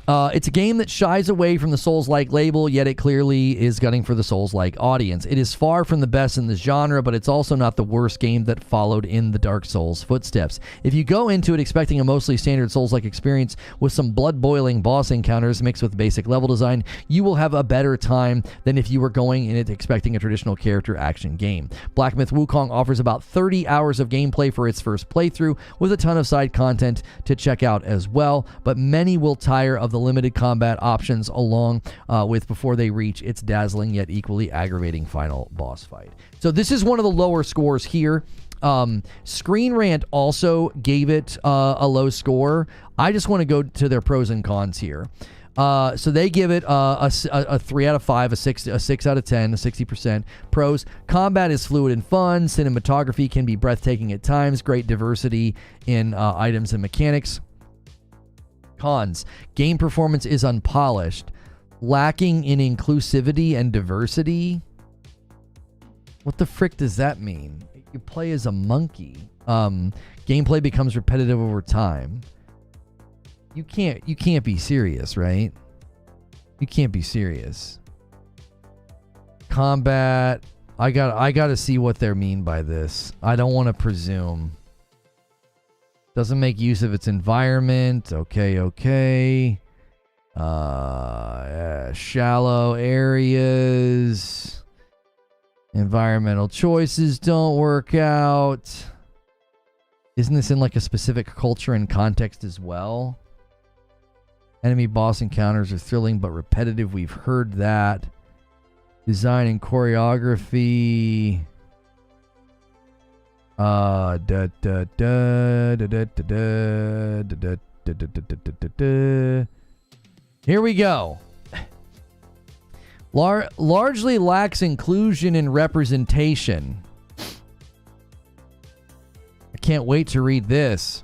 it's a game that shies away from the Souls-like label, yet it clearly is gunning for the Souls-like audience. It is far from the best in the genre, but it's also not the worst game that followed in the Dark Souls footsteps. If you go into it expecting a mostly standard Souls-like experience with some blood-boiling boss encounters mixed with basic level design, you will have a better time than if you were going in it expecting a traditional character action game. Black Myth Wukong offers about 30 hours of gameplay for its first playthrough, with a ton of side content to check out as well, but many will tire of the limited combat options along with before they reach its dazzling yet equally aggravating final boss fight. So this is one of the lower scores here. Screen Rant also gave it a low score. I just want to go to their pros and cons here. So they give it a 3 out of 5, a 6 out of 10, a 60%. Pros: combat is fluid and fun. Cinematography can be breathtaking at times. Great diversity in items and mechanics. Cons: game performance is unpolished, lacking in inclusivity and diversity. What the frick does that mean? You play as a monkey. Gameplay becomes repetitive over time. You can't be serious, right? You can't be serious. Combat, I got to see what they mean by this. I don't want to presume. Doesn't make use of its environment. Okay. Shallow areas. Environmental choices don't work out. Isn't this in like a specific culture and context as well? Enemy boss encounters are thrilling but repetitive. We've heard that. Design and choreography. Here we go. Largely lacks inclusion and representation. I can't wait to read this.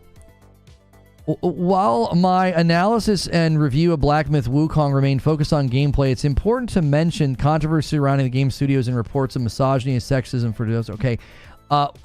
While my analysis and review of Black Myth Wukong remain focused on gameplay, it's important to mention controversy surrounding the game studios and reports of misogyny and sexism for those. Okay.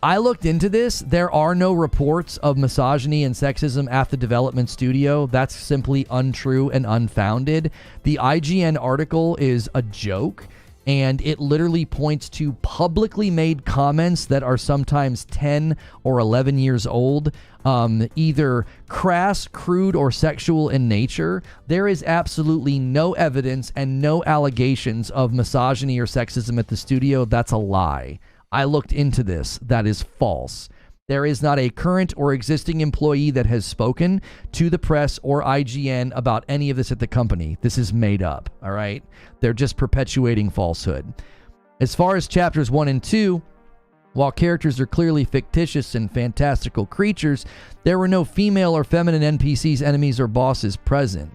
I looked into this. There are no reports of misogyny and sexism at the development studio. That's simply untrue and unfounded. The IGN article is a joke, and it literally points to publicly made comments that are sometimes 10 or 11 years old, either crass, crude, or sexual in nature. There is absolutely no evidence and no allegations of misogyny or sexism at the studio. That's a lie. I looked into this. That is false. There is not a current or existing employee that has spoken to the press or IGN about any of this at the company. This is made up, all right? They're just perpetuating falsehood. As far as chapters 1 and 2, while characters are clearly fictitious and fantastical creatures, there were no female or feminine NPCs, enemies, or bosses present.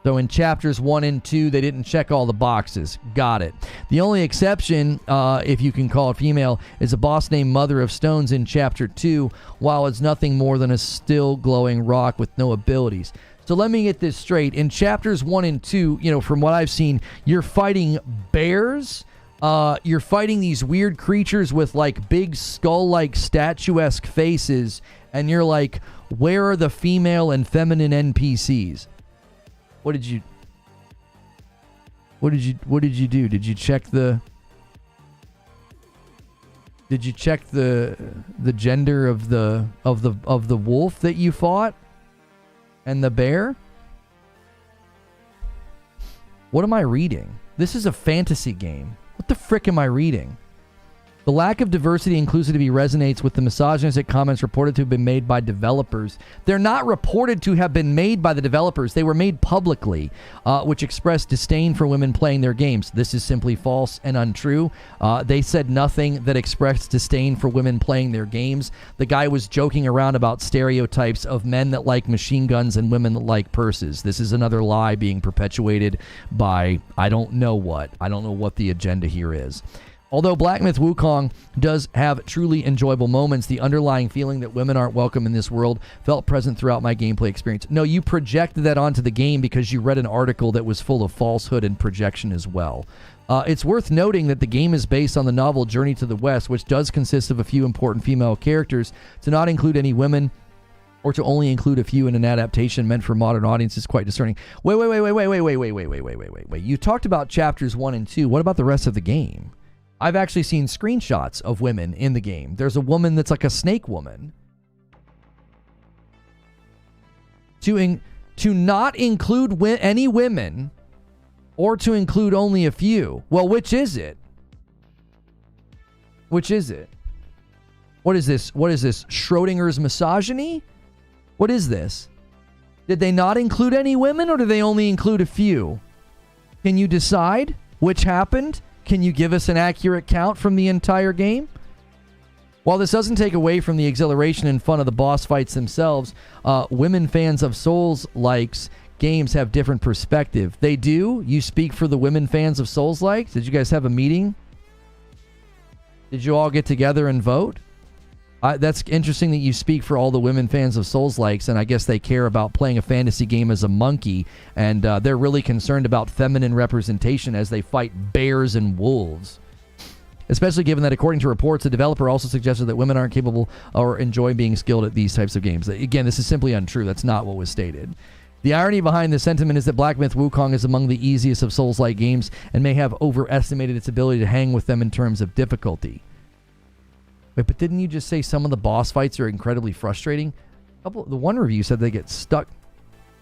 So in chapters 1 and 2, they didn't check all the boxes. Got it. The only exception, if you can call it female, is a boss named Mother of Stones in chapter 2, while it's nothing more than a still glowing rock with no abilities. So let me get this straight. In chapters 1 and 2, you know, from what I've seen, you're fighting bears. You're fighting these weird creatures with like big skull-like statuesque faces, and you're like, where are the female and feminine NPCs? What did you do? Did you check the gender of the wolf that you fought and the bear? What am I reading? This is a fantasy game. What the frick am I reading? The lack of diversity and inclusivity resonates with the misogynistic comments reported to have been made by developers. They're not reported to have been made by the developers. They were made publicly, which expressed disdain for women playing their games. This is simply false and untrue. They said nothing that expressed disdain for women playing their games. The guy was joking around about stereotypes of men that like machine guns and women that like purses. This is another lie being perpetuated by I don't know what. I don't know what the agenda here is. Although Black Myth Wukong does have truly enjoyable moments, the underlying feeling that women aren't welcome in this world felt present throughout my gameplay experience. No, you projected that onto the game because you read an article that was full of falsehood and projection as well. It's worth noting that the game is based on the novel Journey to the West, which does consist of a few important female characters. To not include any women, or to only include a few in an adaptation meant for modern audiences, is quite discerning. Wait. You talked about chapters 1 and 2. What about the rest of the game? I've actually seen screenshots of women in the game. There's a woman that's like a snake woman. To not include any women, or to include only a few. Well, which is it? Which is it? What is this? What is this? Schrodinger's misogyny? What is this? Did they not include any women, or did they only include a few? Can you decide which happened? Can you give us an accurate count from the entire game? While this doesn't take away from the exhilaration and fun of the boss fights themselves, women fans of Souls-likes games have different perspective. They do? You speak for the women fans of Souls-likes? Did you guys have a meeting? Did you all get together and vote? That's interesting that you speak for all the women fans of Souls-likes, and I guess they care about playing a fantasy game as a monkey, and they're really concerned about feminine representation as they fight bears and wolves. Especially given that, according to reports, the developer also suggested that women aren't capable or enjoy being skilled at these types of games. Again, this is simply untrue. That's not what was stated. The irony behind this sentiment is that Black Myth Wukong is among the easiest of Souls-like games and may have overestimated its ability to hang with them in terms of difficulty. Wait, but didn't you just say some of the boss fights are incredibly frustrating? The one review said they get stuck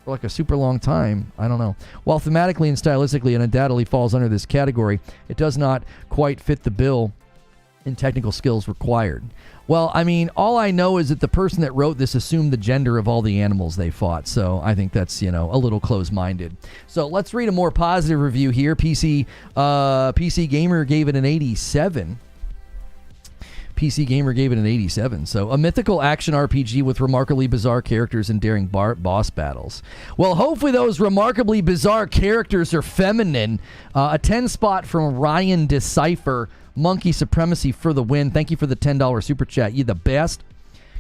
for like a super long time. I don't know. While thematically and stylistically it undoubtedly falls under this category, it does not quite fit the bill in technical skills required. Well, I mean, all I know is that the person that wrote this assumed the gender of all the animals they fought, so I think that's, a little close-minded. So let's read a more positive review here. PC Gamer gave it an 87. PC Gamer gave it an 87. So, a mythical action RPG with remarkably bizarre characters and daring boss battles. Well, hopefully those remarkably bizarre characters are feminine. A 10 spot from Ryan Decipher. Monkey Supremacy for the win. Thank you for the $10 super chat. You the best.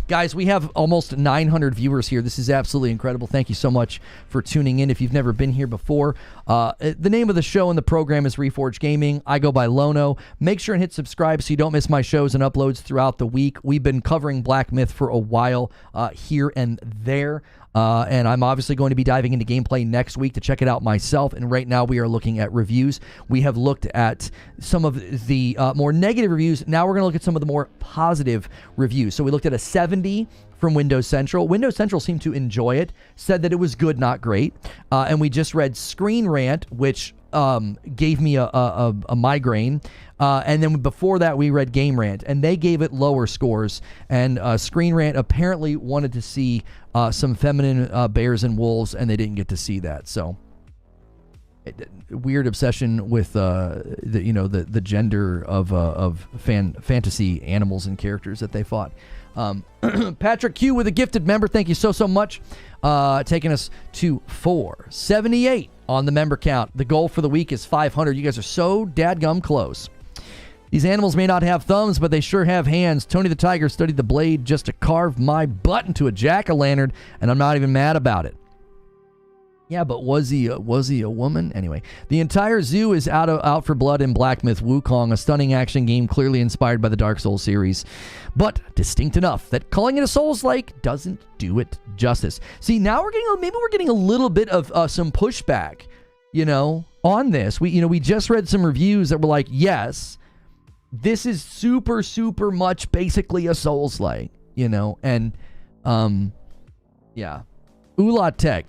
Guys, we have almost 900 viewers here. This is absolutely incredible. Thank you so much for tuning in. If you've never been here before, the name of the show and the program is Reforge Gaming. I go by Lono. Make sure and hit subscribe so you don't miss my shows and uploads throughout the week. We've been covering Black Myth for a while here and there. And I'm obviously going to be diving into gameplay next week to check it out myself. And right now we are looking at reviews. We have looked at some of the more negative reviews. Now we're going to look at some of the more positive reviews. So we looked at a 70 from Windows Central. Windows Central seemed to enjoy it, said that it was good, not great. And we just read Screen Rant, which gave me a migraine. And then before that, we read Game Rant, and they gave it lower scores. And Screen Rant apparently wanted to see some feminine bears and wolves, and they didn't get to see that. So, weird obsession with the gender of fantasy animals and characters that they fought. Patrick Q with a gifted member. Thank you so much. Taking us to 478 on the member count. The goal for the week is 500. You guys are so dadgum close. These animals may not have thumbs, but they sure have hands. Tony the Tiger studied the blade just to carve my butt into a jack-o'-lantern, and I'm not even mad about it. Yeah, but was he a woman? Anyway, the entire zoo is out for blood in Black Myth Wukong, a stunning action game clearly inspired by the Dark Souls series, but distinct enough that calling it a Souls-like doesn't do it justice. See, now we're getting a little bit of some pushback, on this. We just read some reviews that were like, yes, this is super, super much basically a Souls-like, and yeah. Ula Tech.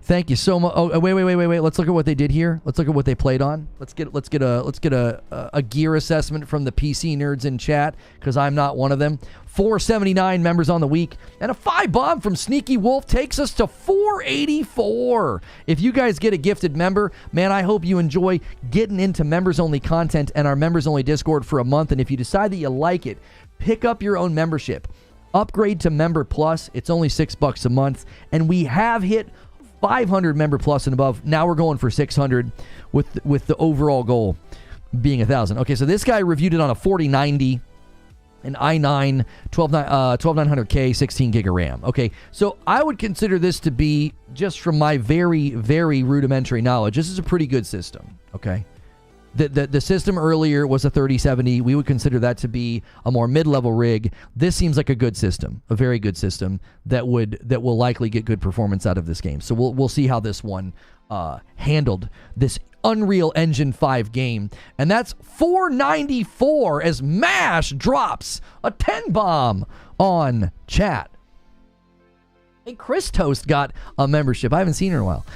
Thank you so much. Oh, wait. Let's look at what they did here. Let's look at what they played on. Let's get a gear assessment from the PC nerds in chat, because I'm not one of them. 479 members on the week, and a 5-bomb from Sneaky Wolf takes us to 484. If you guys get a gifted member, man, I hope you enjoy getting into members-only content and our members-only Discord for a month. And if you decide that you like it, pick up your own membership. Upgrade to Member Plus. It's only $6 a month, and we have hit 500 member plus and above. Now we're going for 600 with the overall goal being 1,000. Okay, so this guy reviewed it on a 4090, an i9 12900K, 16 gig of RAM. Okay, so I would consider this to be, just from my very, very rudimentary knowledge, this is a pretty good system. Okay. The system earlier was a 3070. We would consider that to be a more mid-level rig. This seems like a good system, a very good system that will likely get good performance out of this game. So we'll see how this one handled this Unreal Engine 5 game. And that's 494 as MASH drops a 10 bomb on chat. Hey, Chris Toast got a membership. I haven't seen her in a while.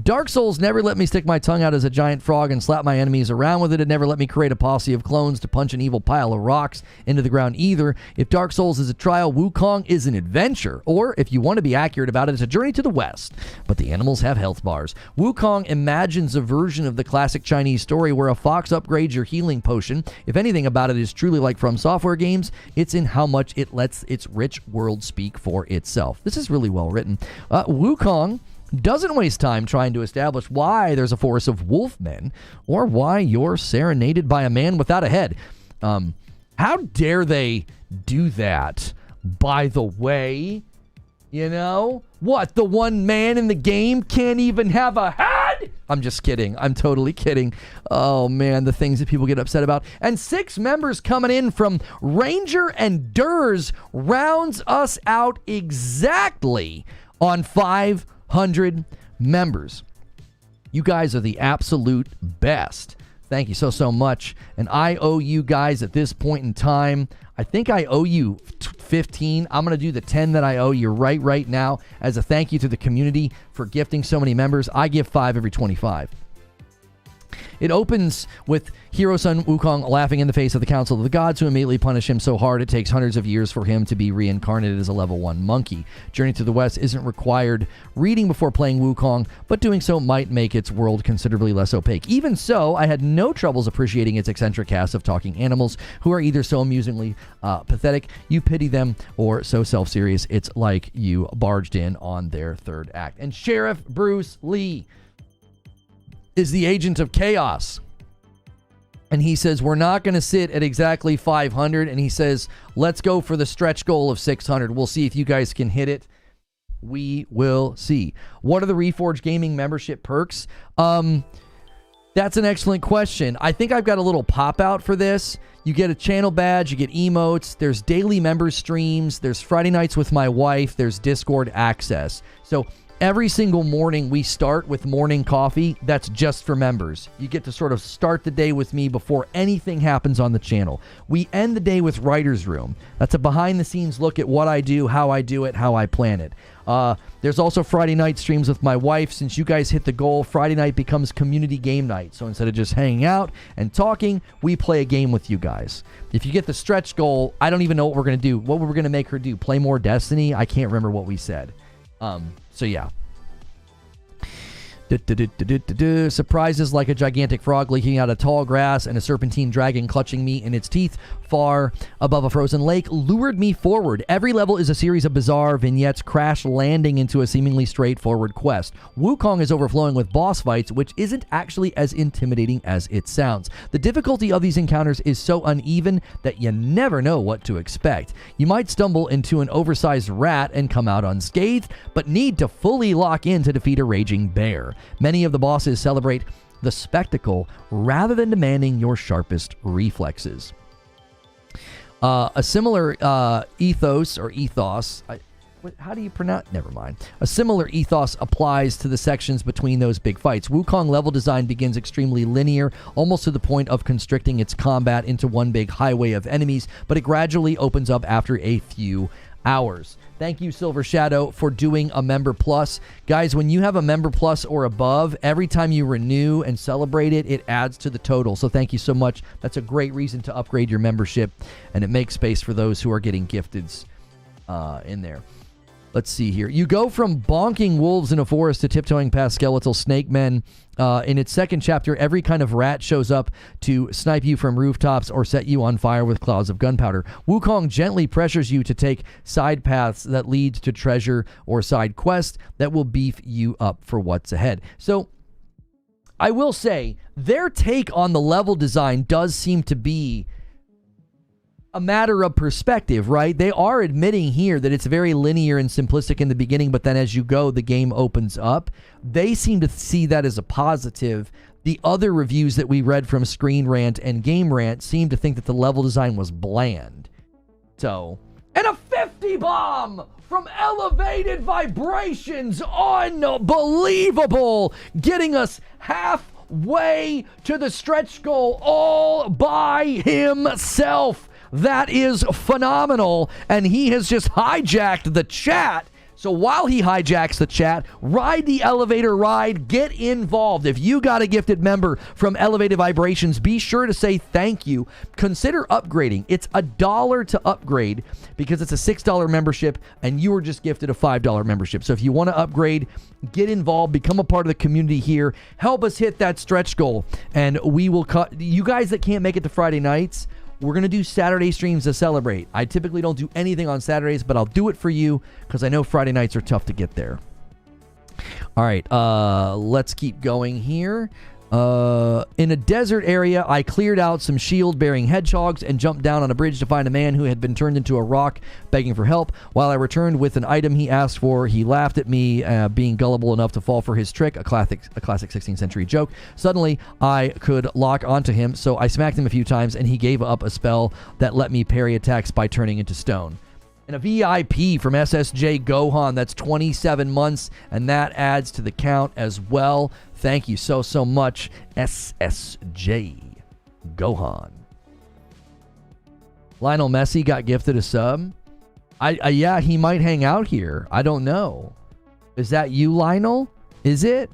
Dark Souls never let me stick my tongue out as a giant frog and slap my enemies around with it. It never let me create a posse of clones to punch an evil pile of rocks into the ground either. If Dark Souls is a trial, Wukong is an adventure. Or, if you want to be accurate about it, it's a journey to the west. But the animals have health bars. Wukong imagines a version of the classic Chinese story where a fox upgrades your healing potion. If anything about it is truly like From Software games, it's in how much it lets its rich world speak for itself. This is really well written. Wukong doesn't waste time trying to establish why there's a force of wolfmen or why you're serenaded by a man without a head. How dare they do that, by the way? You know? What, the one man in the game can't even have a head? I'm just kidding. I'm totally kidding. Oh, man, the things that people get upset about. And 6 members coming in from Ranger and Durs rounds us out exactly on 500 members. You guys are the absolute best. Thank you so much. And I owe you guys at this point in time, I think I owe you 15. I'm going to do the 10 that I owe you right now as a thank you to the community for gifting so many members. I give 5 every 25. It opens with Hero Son Wukong laughing in the face of the Council of the Gods, who immediately punish him so hard it takes hundreds of years for him to be reincarnated as a level 1 monkey. Journey to the West isn't required reading before playing Wukong, but doing so might make its world considerably less opaque. Even so, I had no troubles appreciating its eccentric cast of talking animals who are either so amusingly pathetic you pity them, or so self-serious it's like you barged in on their third act. And Sheriff Bruce Lee is the agent of chaos. And he says, we're not going to sit at exactly 500. And he says, let's go for the stretch goal of 600. We'll see if you guys can hit it. We will see. What are the Reforge Gaming membership perks? That's an excellent question. I think I've got a little pop out for this. You get a channel badge, you get emotes, there's daily member streams, there's Friday nights with my wife, there's Discord access. So every single morning we start with morning coffee. That's just for members. You get to sort of start the day with me before anything happens on the channel. We end the day with Writer's Room. That's a behind the scenes look at what I do, how I do it, how I plan it. There's also Friday night streams with my wife. Since you guys hit the goal, Friday night becomes community game night. So instead of just hanging out and talking, we play a game with you guys. If you get the stretch goal, I don't even know what we're going to do. What we're going to make her do? Play more Destiny? I can't remember what we said. So yeah. Surprises like a gigantic frog leaking out of tall grass and a serpentine dragon clutching me in its teeth far above a frozen lake lured me forward. Every level is a series of bizarre vignettes crash landing into a seemingly straightforward quest. Wukong is overflowing with boss fights, which isn't actually as intimidating as it sounds. The difficulty of these encounters is so uneven that you never know what to expect. You might stumble into an oversized rat and come out unscathed, but need to fully lock in to defeat a raging bear. Many of the bosses celebrate the spectacle rather than demanding your sharpest reflexes. A similar ethos, how do you pronounce? Never mind. A similar ethos applies to the sections between those big fights. Wukong level design begins extremely linear, almost to the point of constricting its combat into one big highway of enemies, but it gradually opens up after a few hours. Thank you, Silver Shadow, for doing a Member Plus. Guys, when you have a Member Plus or above, every time you renew and celebrate it, it adds to the total. So thank you so much. That's a great reason to upgrade your membership, and it makes space for those who are getting gifteds in there. Let's see here. You go from bonking wolves in a forest to tiptoeing past skeletal snake men. In its second chapter, every kind of rat shows up to snipe you from rooftops or set you on fire with clouds of gunpowder. Wukong gently pressures you to take side paths that lead to treasure or side quests that will beef you up for what's ahead. So, I will say, their take on the level design does seem to be a matter of perspective, right? They are admitting here that it's very linear and simplistic in the beginning, but then as you go, the game opens up. They seem to see that as a positive. The other reviews that we read from Screen Rant and Game Rant seem to think that the level design was bland. So, and a 50 bomb from Elevated Vibrations. Unbelievable. Getting us halfway to the stretch goal all by himself. That is phenomenal, and he has just hijacked the chat. So while he hijacks the chat, ride the elevator ride, get involved. If you got a gifted member from Elevated Vibrations, be sure to say thank you. Consider upgrading. It's $1 to upgrade because it's a $6 membership and you were just gifted a $5 membership. So if you want to upgrade, get involved, become a part of the community here, help us hit that stretch goal, and we will cut. You guys that can't make it to Friday nights, we're going to do Saturday streams to celebrate. I typically don't do anything on Saturdays, but I'll do it for you because I know Friday nights are tough to get there. All right, let's keep going here. In a desert area, I cleared out some shield-bearing hedgehogs and jumped down on a bridge to find a man who had been turned into a rock begging for help. While I returned with an item he asked for, he laughed at me, being gullible enough to fall for his trick, a classic 16th century joke. Suddenly, I could lock onto him, so I smacked him a few times, and he gave up a spell that let me parry attacks by turning into stone. And a VIP from SSJ Gohan, that's 27 months, and that adds to the count as well. Thank you so much, SSJ Gohan. Lionel Messi got gifted a sub. Yeah, he might hang out here. I don't know. Is that you, Lionel? Is it?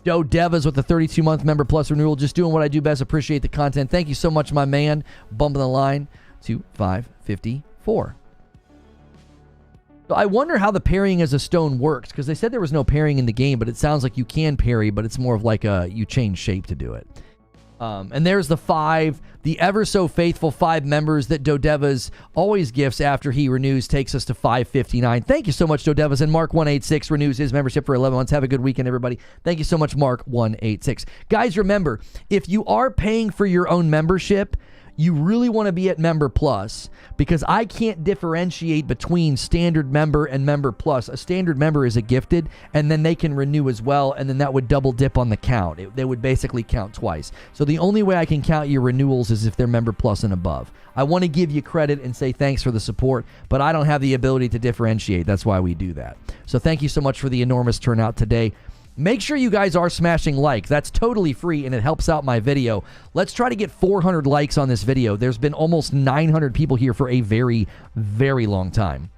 Joe Devas with the 32-month member plus renewal. Just doing what I do best. Appreciate the content. Thank you so much, my man. Bumping the line to 554. So I wonder how the parrying as a stone works, because they said there was no parrying in the game, but it sounds like you can parry, but it's more of like you change shape to do it. And there's the ever so faithful 5 members that Dodevas always gifts after he renews, takes us to 559. Thank you so much, Dodevas. And Mark186 renews his membership for 11 months. Have a good weekend, everybody. Thank you so much, Mark186. Guys, remember, if you are paying for your own membership, you really want to be at Member Plus, because I can't differentiate between standard member and Member Plus. A standard member is a gifted, and then they can renew as well, and then that would double dip on the count. They would basically count twice. So the only way I can count your renewals is if they're Member Plus and above. I want to give you credit and say thanks for the support, but I don't have the ability to differentiate. That's why we do that. So thank you so much for the enormous turnout today. Make sure you guys are smashing like. That's totally free, and it helps out my video. Let's try to get 400 likes on this video. There's been almost 900 people here for a very, very long time.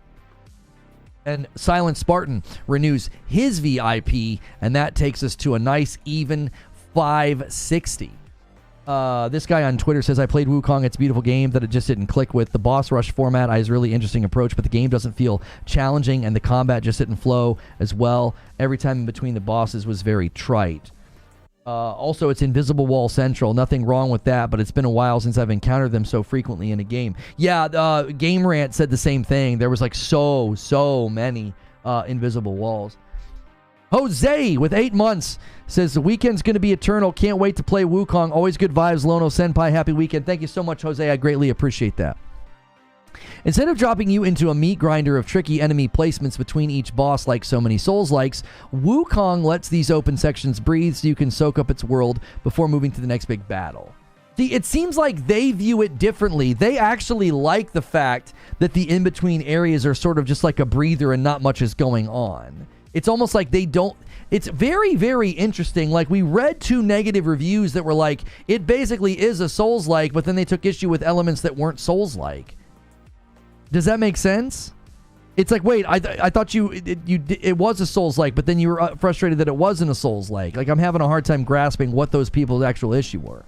And Silent Spartan renews his VIP, and that takes us to a nice, even 560. This guy on Twitter says, I played Wukong. It's a beautiful game that it just didn't click with. The boss rush format is a really interesting approach, but the game doesn't feel challenging, and the combat just didn't flow as well. Every time in between the bosses was very trite. Also, it's invisible wall central. Nothing wrong with that, but it's been a while since I've encountered them so frequently in a game. Yeah, Game Rant said the same thing. There was like so many invisible walls. Jose with 8 months says the weekend's going to be eternal. Can't wait to play Wukong. Always good vibes, Lono Senpai. Happy weekend. Thank you so much, Jose. I greatly appreciate that. Instead of dropping you into a meat grinder of tricky enemy placements between each boss like so many Souls-likes, Wukong lets these open sections breathe so you can soak up its world before moving to the next big battle. See, it seems like they view it differently. They actually like the fact that the in-between areas are sort of just like a breather and not much is going on. It's almost like they don't... It's very, very interesting. Like, we read 2 negative reviews that were like, it basically is a Souls-like, but then they took issue with elements that weren't Souls-like. Does that make sense? It's like, wait, I thought it was a Souls-like, but then you were frustrated that it wasn't a Souls-like. Like, I'm having a hard time grasping what those people's actual issue were.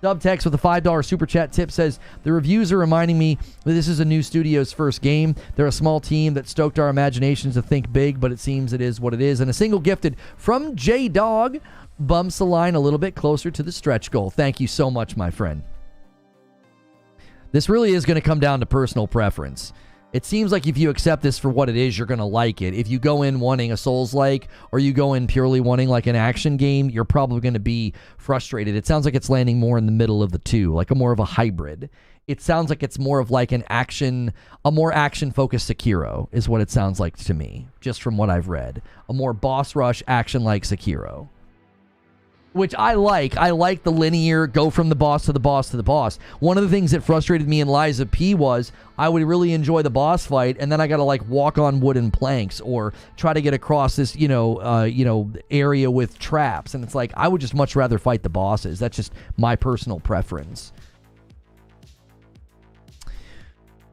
Subtext with a $5 super chat tip says, the reviews are reminding me that this is a new studio's first game. They're a small team that stoked our imaginations to think big, but it seems it is what it is. And a single gifted from J-Dog bumps the line a little bit closer to the stretch goal. Thank you so much, my friend. This really is going to come down to personal preference. It seems like if you accept this for what it is, you're going to like it. If you go in wanting a Souls-like, or you go in purely wanting like an action game, you're probably going to be frustrated. It sounds like it's landing more in the middle of the two, like a more of a hybrid. It sounds like it's more of like a more action-focused Sekiro is what it sounds like to me, just from what I've read. A more boss rush action-like Sekiro. Which I like. I like the linear, go from the boss to the boss to the boss. One of the things that frustrated me in Lies of P was I would really enjoy the boss fight, and then I got to like walk on wooden planks or try to get across this, area with traps. And it's like, I would just much rather fight the bosses. That's just my personal preference.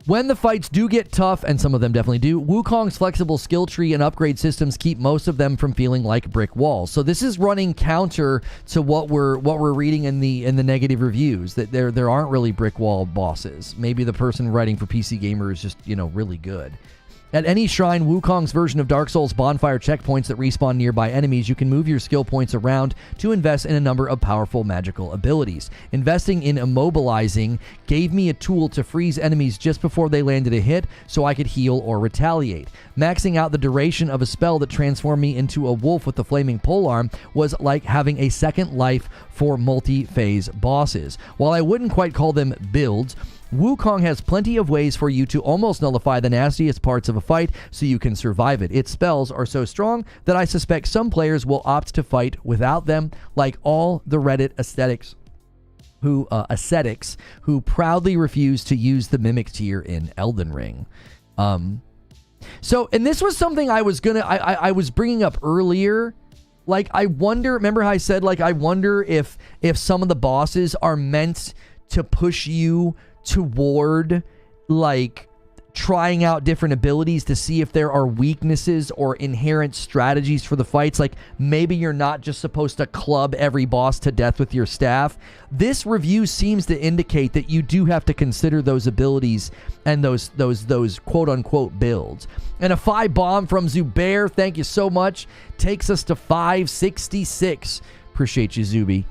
When the fights do get tough, and some of them definitely do, Wukong's flexible skill tree and upgrade systems keep most of them from feeling like brick walls. So this is running counter to what we're reading in the negative reviews, that there aren't really brick wall bosses. Maybe the person writing for PC Gamer is just, really good. At any shrine, Wukong's version of Dark Souls bonfire checkpoints that respawn nearby enemies, you can move your skill points around to invest in a number of powerful magical abilities. Investing in immobilizing gave me a tool to freeze enemies just before they landed a hit so I could heal or retaliate. Maxing out the duration of a spell that transformed me into a wolf with the flaming polearm was like having a second life for multi-phase bosses. While I wouldn't quite call them builds, Wukong has plenty of ways for you to almost nullify the nastiest parts of a fight so you can survive it. Its spells are so strong that I suspect some players will opt to fight without them, like all the Reddit ascetics who proudly refuse to use the Mimic tier in Elden Ring. So, and this was something I was bringing up earlier. Like, I wonder, remember how I said, like, I wonder if some of the bosses are meant to push you toward, like, trying out different abilities to see if there are weaknesses or inherent strategies for the fights. Like, maybe you're not just supposed to club every boss to death with your staff. This review seems to indicate that you do have to consider those abilities and those quote-unquote builds. And a 5 bomb from Zubair, thank you so much, takes us to 566. Appreciate you, Zuby.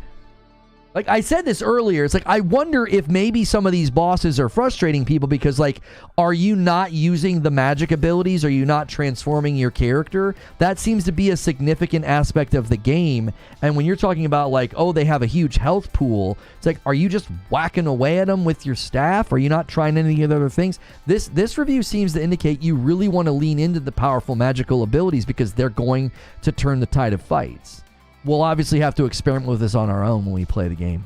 Like I said this earlier, it's like, I wonder if maybe some of these bosses are frustrating people because, like, are you not using the magic abilities? Are you not transforming your character? That seems to be a significant aspect of the game. And when you're talking about, like, oh, they have a huge health pool, it's like, are you just whacking away at them with your staff? Are you not trying any of the other things? This review seems to indicate you really want to lean into the powerful magical abilities because they're going to turn the tide of fights. We'll obviously have to experiment with this on our own when we play the game.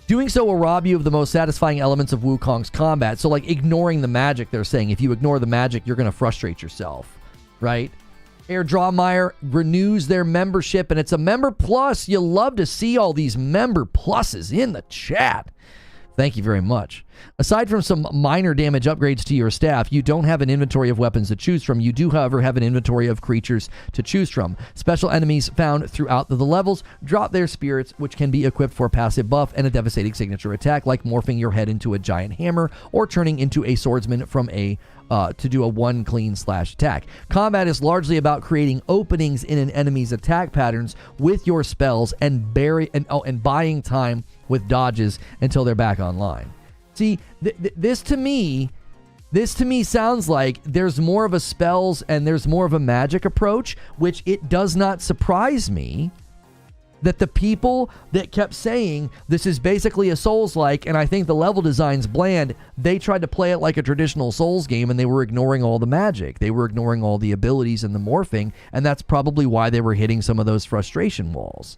Doing so will rob you of the most satisfying elements of Wukong's combat. So, like, ignoring the magic, they're saying. If you ignore the magic, you're going to frustrate yourself, right? Air Drawmeyer renews their membership, and it's a member plus. You'll love to see all these member pluses in the chat. Thank you very much. Aside from some minor damage upgrades to your staff, you don't have an inventory of weapons to choose from. You do, however, have an inventory of creatures to choose from. Special enemies found throughout the levels drop their spirits, which can be equipped for passive buff and a devastating signature attack, like morphing your head into a giant hammer or turning into a swordsman from to do a one clean slash attack. Combat is largely about creating openings in an enemy's attack patterns with your spells and buying time with dodges until they're back online. See, this to me sounds like there's more of a spells and there's more of a magic approach, which it does not surprise me that the people that kept saying this is basically a Souls-like, and I think the level design's bland, they tried to play it like a traditional Souls game, and they were ignoring all the magic. They were ignoring all the abilities and the morphing, and that's probably why they were hitting some of those frustration walls.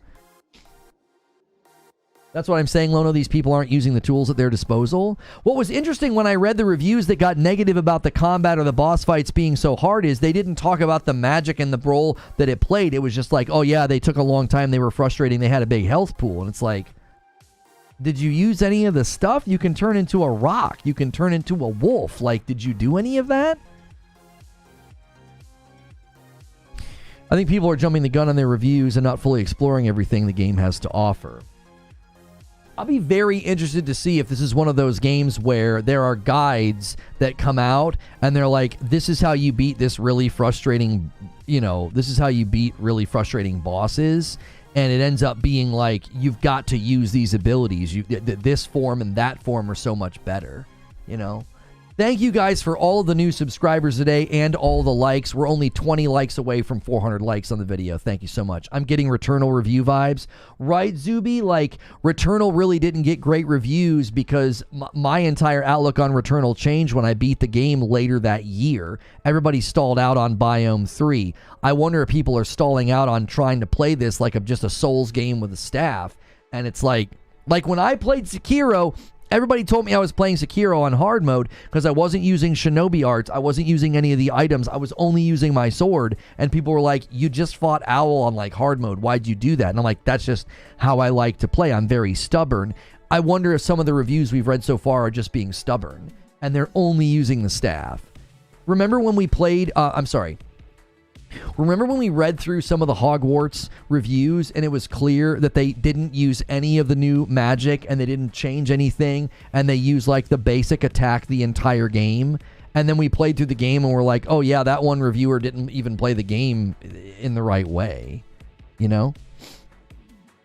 That's what I'm saying, Lono. These people aren't using the tools at their disposal. What was interesting when I read the reviews that got negative about the combat or the boss fights being so hard is they didn't talk about the magic and the role that it played. It was just like, oh yeah, they took a long time, they were frustrating, they had a big health pool. And it's like, did you use any of the stuff? You can turn into a rock. You can turn into a wolf. Like, did you do any of that? I think people are jumping the gun on their reviews and not fully exploring everything the game has to offer. I'll be very interested to see if this is one of those games where there are guides that come out and they're like, this is how you beat this really frustrating, this is how you beat really frustrating bosses. And it ends up being like, you've got to use these abilities. This form and that form are so much better, Thank you guys for all of the new subscribers today and all the likes. We're only 20 likes away from 400 likes on the video. Thank you so much. I'm getting Returnal review vibes. Right, Zuby? Like, Returnal really didn't get great reviews because my entire outlook on Returnal changed when I beat the game later that year. Everybody stalled out on Biome 3. I wonder if people are stalling out on trying to play this like just a Souls game with a staff. And it's like when I played Sekiro, everybody told me I was playing Sekiro on hard mode because I wasn't using shinobi arts. I wasn't using any of the items. I was only using my sword. And people were like, you just fought Owl on like hard mode. Why'd you do that? And I'm like, that's just how I like to play. I'm very stubborn. I wonder if some of the reviews we've read so far are just being stubborn. and they're only using the staff. Remember when we played, remember when we read through some of the Hogwarts reviews and it was clear that they didn't use any of the new magic and they didn't change anything and they used like the basic attack the entire game? And then we played through the game and we're like, oh yeah, that one reviewer didn't even play the game in the right way, you know?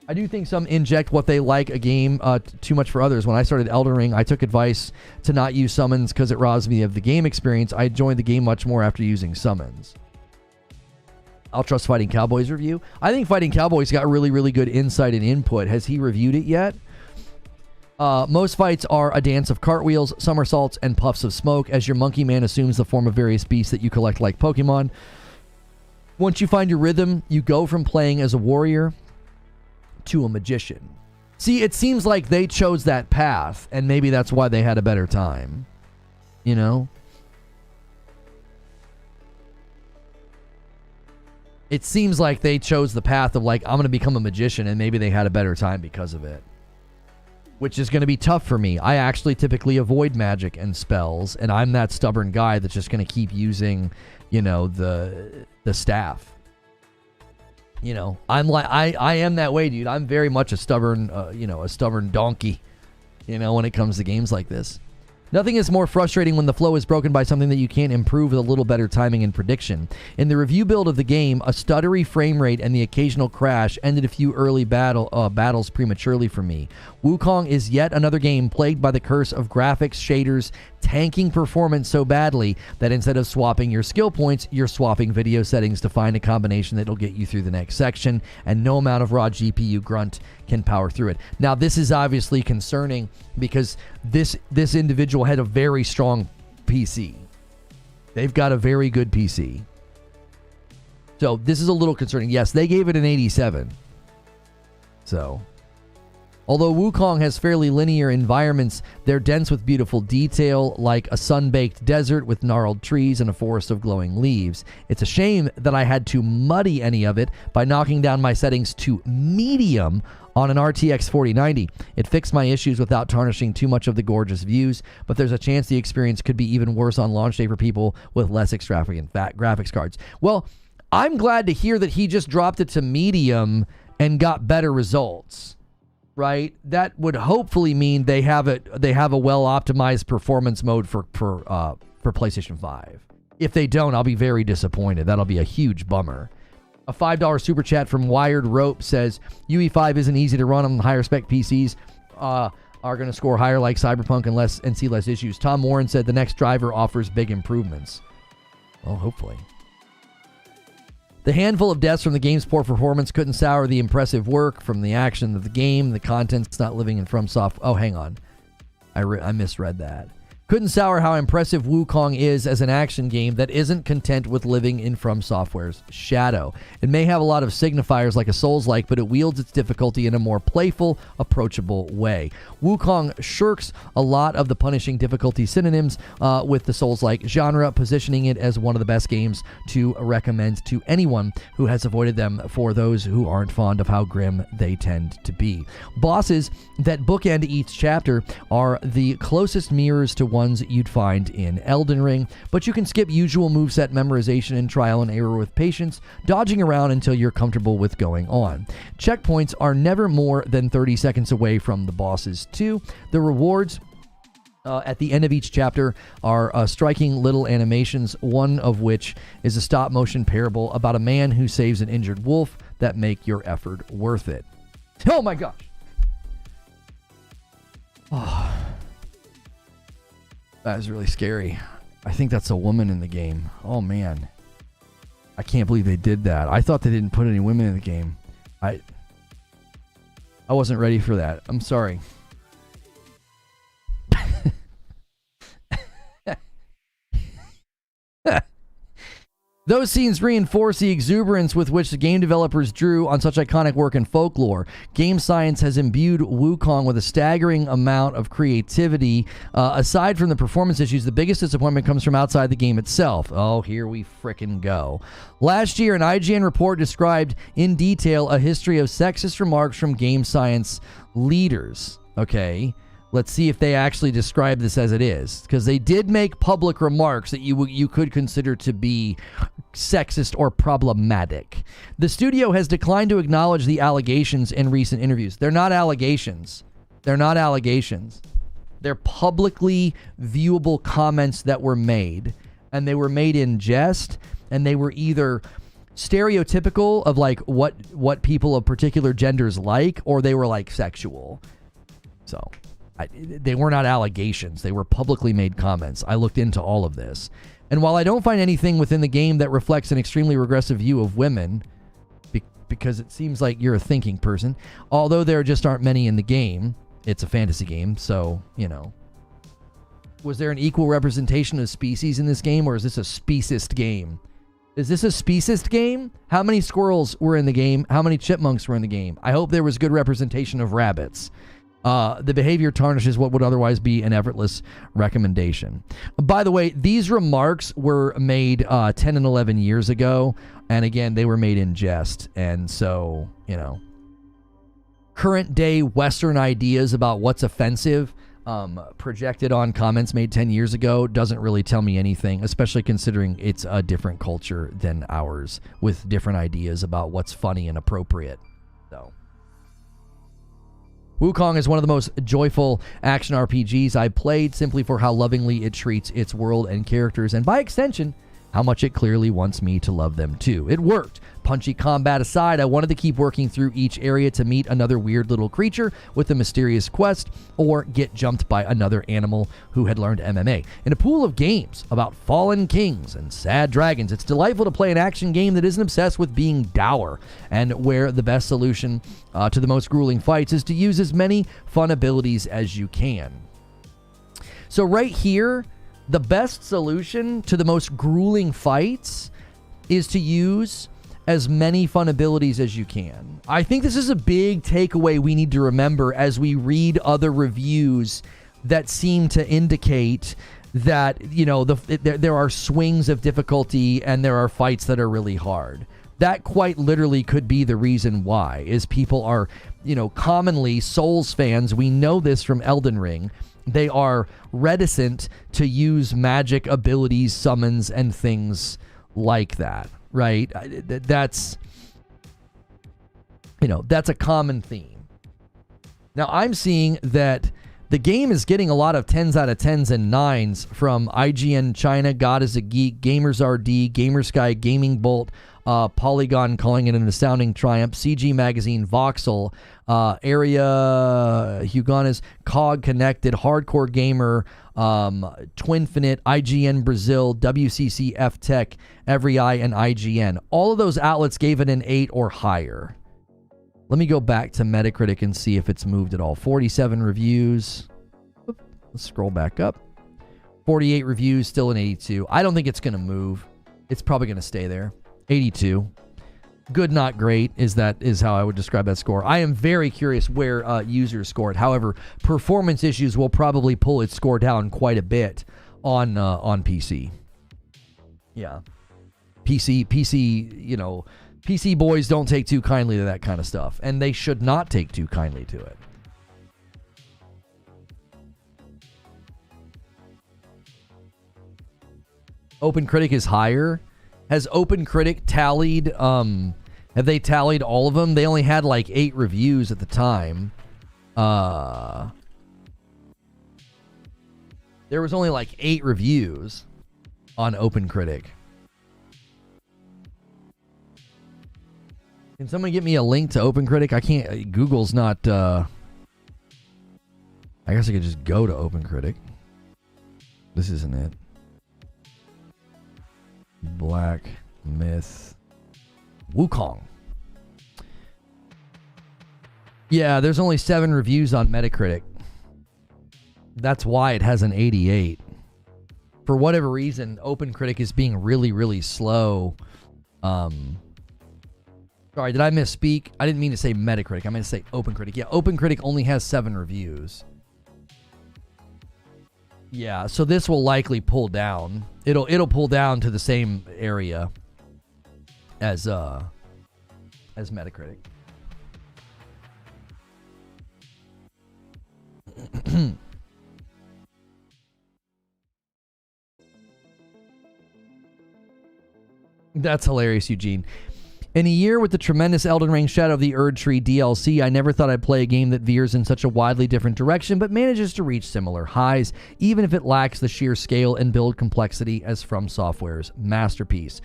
I do think some inject what they like a game too much for others. When I started Elden Ring, I took advice to not use summons because it robs me of the game experience. I enjoyed the game much more after using summons. I'll trust Fighting Cowboys review. I think Fighting Cowboys got really, really good insight and input. Has he reviewed it yet? Most fights are a dance of cartwheels, somersaults, and puffs of smoke as your monkey man assumes the form of various beasts that you collect like Pokemon. Once you find your rhythm, you go from playing as a warrior to a magician. See, it seems like they chose that path, and maybe that's why they had a better time. You know? It seems like they chose the path of like, I'm going to become a magician, and maybe they had a better time because of it. Which is going to be tough for me. I actually typically avoid magic and spells, and I'm that stubborn guy that's just going to keep using, you know, the staff. You know, I'm like, I am that way, dude. I'm very much a stubborn, a stubborn donkey, you know, when it comes to games like this. Nothing is more frustrating when the flow is broken by something that you can't improve with a little better timing and prediction. In the review build of the game, a stuttery frame rate and the occasional crash ended a few early battles prematurely for me. Wukong is yet another game plagued by the curse of graphics, shaders, tanking performance so badly that instead of swapping your skill points, you're swapping video settings to find a combination that'll get you through the next section, and no amount of raw GPU grunt can power through it. Now, this is obviously concerning because this individual had a very strong PC. They've got a very good PC. So this is a little concerning. Yes, they gave it an 87. So, although Wukong has fairly linear environments, they're dense with beautiful detail, like a sun-baked desert with gnarled trees and a forest of glowing leaves. It's a shame that I had to muddy any of it by knocking down my settings to medium on an RTX 4090. It fixed my issues without tarnishing too much of the gorgeous views, but there's a chance the experience could be even worse on launch day for people with less extravagant graphics cards. Well, I'm glad to hear that he just dropped it to medium and got better results. Right? That would hopefully mean they have a well-optimized performance mode for PlayStation 5. If they don't, I'll be very disappointed. That'll be a huge bummer. A $5 super chat from Wired Rope says, UE5 isn't easy to run on higher spec PCs. Are going to score higher like Cyberpunk and see less issues. Tom Warren said the next driver offers big improvements. Well, hopefully. The handful of deaths from the game's poor performance couldn't sour the impressive work from the action of the game. The content's not living in FromSoft. Oh, hang on. I misread that. Couldn't sour how impressive Wukong is as an action game that isn't content with living in From Software's shadow. It may have a lot of signifiers like a Souls-like, but it wields its difficulty in a more playful, approachable way. Wukong shirks a lot of the punishing difficulty synonyms with the Souls-like genre, positioning it as one of the best games to recommend to anyone who has avoided them for those who aren't fond of how grim they tend to be. Bosses that bookend each chapter are the closest mirrors to ones you'd find in Elden Ring, but you can skip usual moveset memorization and trial and error with patience, dodging around until you're comfortable with going on. Checkpoints are never more than 30 seconds away from the bosses too. The rewards at the end of each chapter are striking little animations, one of which is a stop-motion parable about a man who saves an injured wolf that make your effort worth it. Oh my gosh! Oh. That is really scary. I think that's a woman in the game. Oh, man. I can't believe they did that. I thought they didn't put any women in the game. I wasn't ready for that. I'm sorry. Those scenes reinforce the exuberance with which the game developers drew on such iconic work in folklore. Game science has imbued Wukong with a staggering amount of creativity. Aside from the performance issues, the biggest disappointment comes from outside the game itself. Oh, here we frickin' go. Last year, an IGN report described in detail a history of sexist remarks from game science leaders. Okay. Let's see if they actually describe this as it is, because they did make public remarks that you could consider to be sexist or problematic. The studio has declined to acknowledge the allegations in recent interviews. They're not allegations. They're not allegations. They're publicly viewable comments that were made, and they were made in jest, and they were either stereotypical of like what people of particular genders like, or they were like sexual. So they were not allegations. They were publicly made comments. I looked into all of this. And while I don't find anything within the game that reflects an extremely regressive view of women, because it seems like you're a thinking person, although there just aren't many in the game, it's a fantasy game, so, you know. Was there an equal representation of species in this game, or is this a speciest game? Is this a speciest game? How many squirrels were in the game? How many chipmunks were in the game? I hope there was good representation of rabbits. The behavior tarnishes what would otherwise be an effortless recommendation. By the way, these remarks were made 10 and 11 years ago, and again, they were made in jest, and so, you know, current day Western ideas about what's offensive projected on comments made 10 years ago doesn't really tell me anything, especially considering it's a different culture than ours with different ideas about what's funny and appropriate. So Wukong is one of the most joyful action RPGs I played, simply for how lovingly it treats its world and characters, and by extension, how much it clearly wants me to love them too. It worked. Punchy combat aside, I wanted to keep working through each area to meet another weird little creature with a mysterious quest, or get jumped by another animal who had learned MMA. In a pool of games about fallen kings and sad dragons, it's delightful to play an action game that isn't obsessed with being dour, and where the best solution to the most grueling fights is to use as many fun abilities as you can. So right here, the best solution to the most grueling fights is to use as many fun abilities as you can. I think this is a big takeaway we need to remember as we read other reviews that seem to indicate that, you know, there are swings of difficulty and there are fights that are really hard. That quite literally could be the reason why, is people are, you know, commonly Souls fans. We know this from Elden Ring. They are reticent to use magic abilities, summons, and things like that, right? That's, you know, that's a common theme. Now, I'm seeing that the game is getting a lot of 10s out of 10s and 9s from IGN China, God is a Geek, Gamers RD, Gamersky, Gaming Bolt, Polygon calling it an astounding triumph, CG Magazine, Voxel, Area, Hugonis, Cog Connected, Hardcore Gamer, Twinfinite, IGN Brazil, WCC F Tech, Every Eye, and IGN. All of those outlets gave it an 8 or higher. Let me go back to Metacritic and see if it's moved at all. 47 reviews. Let's scroll back up. 48 reviews, still an 82. I don't think it's going to move. It's probably going to stay there. 82. Good, not great is how I would describe that score. I am very curious where users score it. However, performance issues will probably pull its score down quite a bit on PC. Yeah. PC, you know, PC boys don't take too kindly to that kind of stuff, and they should not take too kindly to it. OpenCritic is higher. Has OpenCritic tallied, have they tallied all of them? They only had like 8 reviews at the time. There was only like 8 reviews on OpenCritic. Can someone get me a link to OpenCritic? I can't, Google's not, I guess I could just go to OpenCritic. This isn't it. Black Myth Wukong. Yeah, there's only 7 reviews on Metacritic. That's why it has an 88. For whatever reason, OpenCritic is being really, really slow. Sorry, did I misspeak? I didn't mean to say Metacritic. I meant to say OpenCritic. Yeah, OpenCritic only has 7 reviews. Yeah, so this will likely pull down. It'll pull down to the same area as Metacritic. That's hilarious, Eugene. In a year with the tremendous Elden Ring Shadow of the Erdtree DLC, I never thought I'd play a game that veers in such a widely different direction, but manages to reach similar highs, even if it lacks the sheer scale and build complexity as From Software's masterpiece.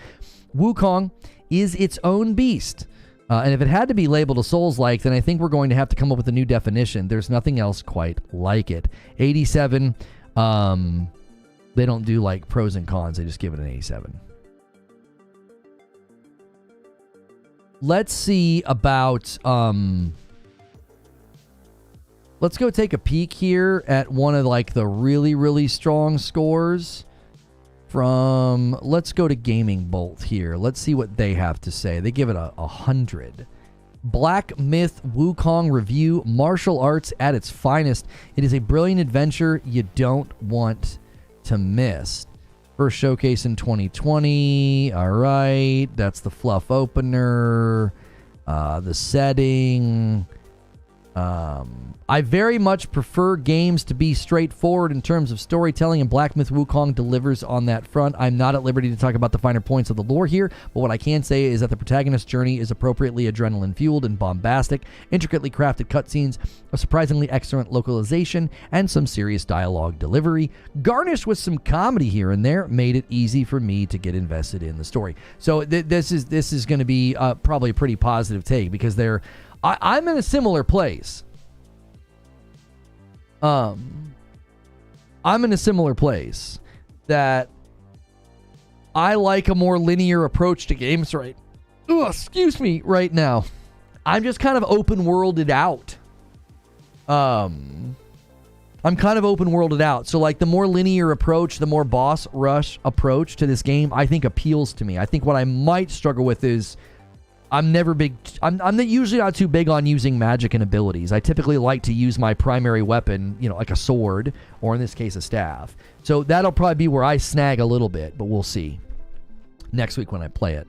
Wukong is its own beast. And if it had to be labeled a Souls-like, then I think we're going to have to come up with a new definition. There's nothing else quite like it. 87, they don't do like pros and cons. They just give it an 87. Let's see about, let's go take a peek here at one of like the really, really strong scores from, let's go to Gaming Bolt here. Let's see what they have to say. They give it a 100. Black Myth Wukong Review, martial arts at its finest. It is a brilliant adventure you don't want to miss. First showcase in 2020. All right. That's the fluff opener. The setting. I very much prefer games to be straightforward in terms of storytelling, and Black Myth Wukong delivers on that front. I'm not at liberty to talk about the finer points of the lore here, but what I can say is that the protagonist's journey is appropriately adrenaline-fueled and bombastic, intricately crafted cutscenes, a surprisingly excellent localization, and some serious dialogue delivery, garnished with some comedy here and there, made it easy for me to get invested in the story. So this is going to be probably a pretty positive take, because I'm in a similar place. I'm in a similar place that I like a more linear approach to games right now. I'm just kind of open-worlded out. So like the more linear approach, the more boss rush approach to this game, I think appeals to me. I think what I might struggle with is I'm usually not too big on using magic and abilities. I typically like to use my primary weapon, like a sword, or in this case, a staff. So that'll probably be where I snag a little bit, but we'll see next week when I play it.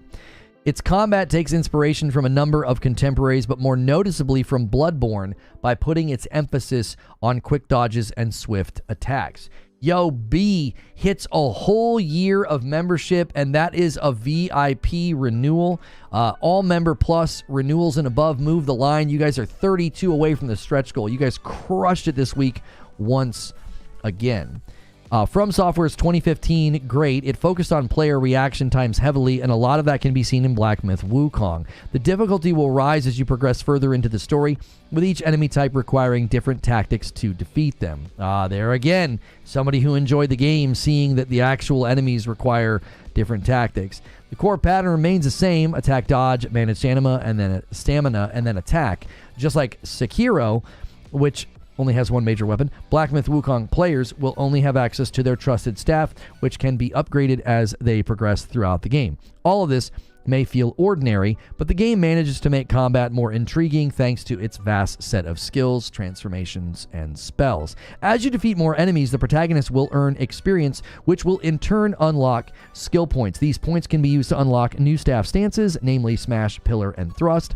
Its combat takes inspiration from a number of contemporaries, but more noticeably from Bloodborne, by putting its emphasis on quick dodges and swift attacks. Yo, B hits a whole year of membership, and that is a VIP renewal. All member plus renewals and above move the line. You guys are 32 away from the stretch goal. You guys crushed it this week once again. From Software's 2015, great. It focused on player reaction times heavily, and a lot of that can be seen in Black Myth Wukong. The difficulty will rise as you progress further into the story, with each enemy type requiring different tactics to defeat them. There again, somebody who enjoyed the game seeing that the actual enemies require different tactics. The core pattern remains the same: attack, dodge, manage stamina, and then attack. Just like Sekiro, which only has one major weapon, Black Myth Wukong players will only have access to their trusted staff, which can be upgraded as they progress throughout the game. All of this may feel ordinary, but the game manages to make combat more intriguing thanks to its vast set of skills, transformations, and spells. As you defeat more enemies, the protagonist will earn experience, which will in turn unlock skill points. These points can be used to unlock new staff stances, namely Smash, Pillar, and Thrust.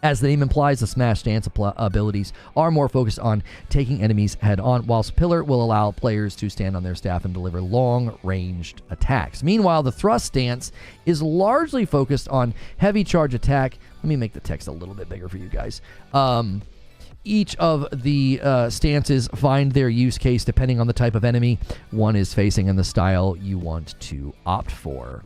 As the name implies, the Smash stance abilities are more focused on taking enemies head-on, whilst Pillar will allow players to stand on their staff and deliver long-ranged attacks. Meanwhile, the Thrust stance is largely focused on heavy charge attack. Let me make the text a little bit bigger for you guys. Each of the stances find their use case depending on the type of enemy one is facing and the style you want to opt for.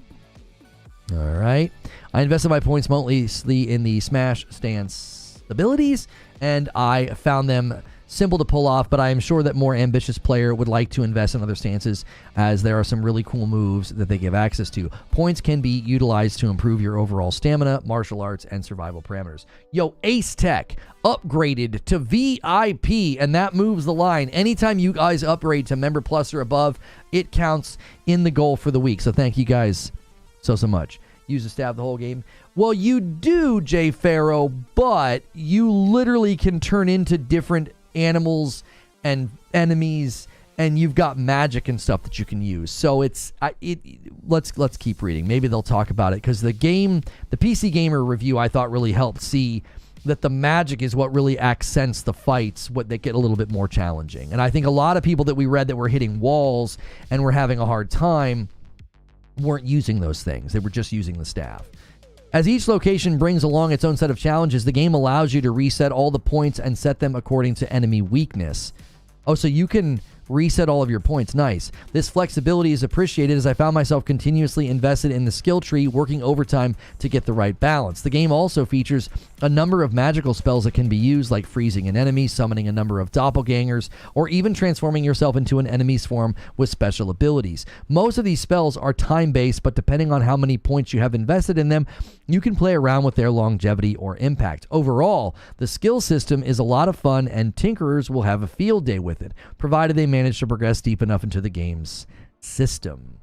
All right. I invested my points mostly in the Smash stance abilities, and I found them simple to pull off, but I am sure that more ambitious player would like to invest in other stances, as there are some really cool moves that they give access to. Points can be utilized to improve your overall stamina, martial arts, and survival parameters. Yo, Ace Tech upgraded to VIP, and that moves the line. Anytime you guys upgrade to Member Plus or above, it counts in the goal for the week. So thank you guys so much. Use the staff the whole game. Well, you do, Jay Farrow, but you literally can turn into different animals and enemies, and you've got magic and stuff that you can use. So let's keep reading. Maybe they'll talk about it, because the PC Gamer review I thought really helped see that the magic is what really accents the fights, what they get a little bit more challenging. And I think a lot of people that we read that were hitting walls and were having a hard time weren't using those things. They were just using the staff. As each location brings along its own set of challenges, the game allows you to reset all the points and set them according to enemy weakness. Oh, so you can reset all of your points. Nice. This flexibility is appreciated as I found myself continuously invested in the skill tree, working overtime to get the right balance. The game also features a number of magical spells that can be used, like freezing an enemy, summoning a number of doppelgangers, or even transforming yourself into an enemy's form with special abilities. Most of these spells are time-based, but depending on how many points you have invested in them, you can play around with their longevity or impact. Overall, the skill system is a lot of fun, and tinkerers will have a field day with it, provided they manage to progress deep enough into the game's system.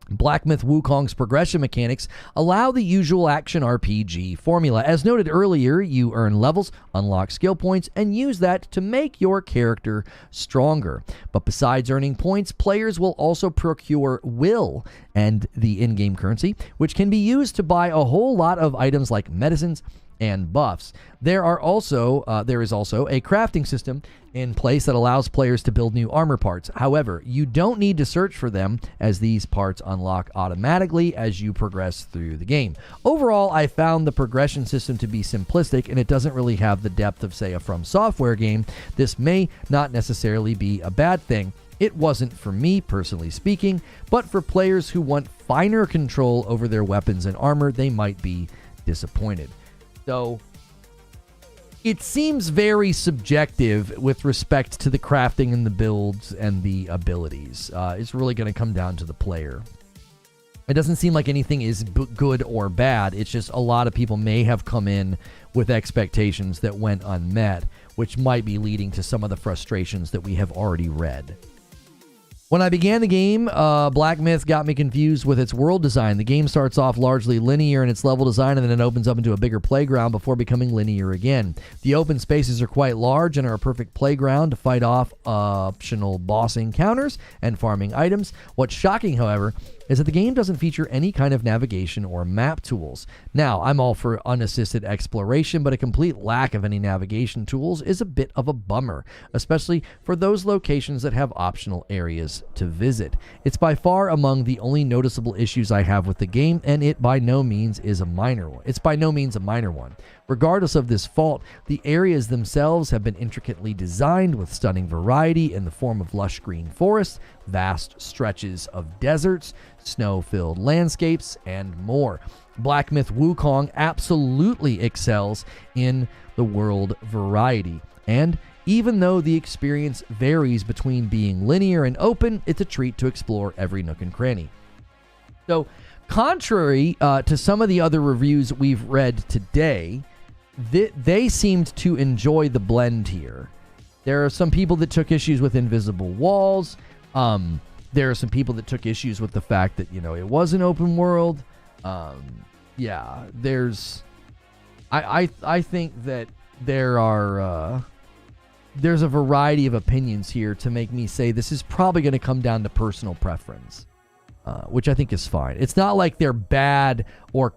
Black Myth Wukong's progression mechanics allow the usual action RPG formula. As noted earlier, you earn levels, unlock skill points, and use that to make your character stronger. But besides earning points, players will also procure will and the in-game currency, which can be used to buy a whole lot of items like medicines and buffs. There is also a crafting system in place that allows players to build new armor parts. However, you don't need to search for them, as these parts unlock automatically as you progress through the game. Overall, I found the progression system to be simplistic, and it doesn't really have the depth of, say, a From Software game. This may not necessarily be a bad thing. It wasn't for me, personally speaking, but for players who want finer control over their weapons and armor, they might be disappointed. So, it seems very subjective with respect to the crafting and the builds and the abilities. It's really going to come down to the player. It doesn't seem like anything is good or bad. It's just a lot of people may have come in with expectations that went unmet, which might be leading to some of the frustrations that we have already read. When I began the game, Black Myth got me confused with its world design. The game starts off largely linear in its level design, and then it opens up into a bigger playground before becoming linear again. The open spaces are quite large and are a perfect playground to fight off optional boss encounters and farming items. What's shocking, however, is that the game doesn't feature any kind of navigation or map tools. Now, I'm all for unassisted exploration, but a complete lack of any navigation tools is a bit of a bummer, especially for those locations that have optional areas to visit. It's by far among the only noticeable issues I have with the game, and it by no means is a minor one. It's by no means a minor one. Regardless of this fault, the areas themselves have been intricately designed with stunning variety in the form of lush green forests, vast stretches of deserts, snow-filled landscapes, and more. Black Myth Wukong absolutely excels in the world variety, and even though the experience varies between being linear and open, it's a treat to explore every nook and cranny. So, contrary to some of the other reviews we've read today, they seemed to enjoy the blend here. There are some people that took issues with invisible walls. There are some people that took issues with the fact that, it was an open world. Yeah, I think that there's a variety of opinions here to make me say this is probably going to come down to personal preference, which I think is fine. It's not like they're bad or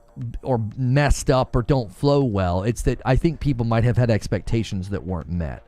messed up or don't flow well. It's that I think people might have had expectations that weren't met.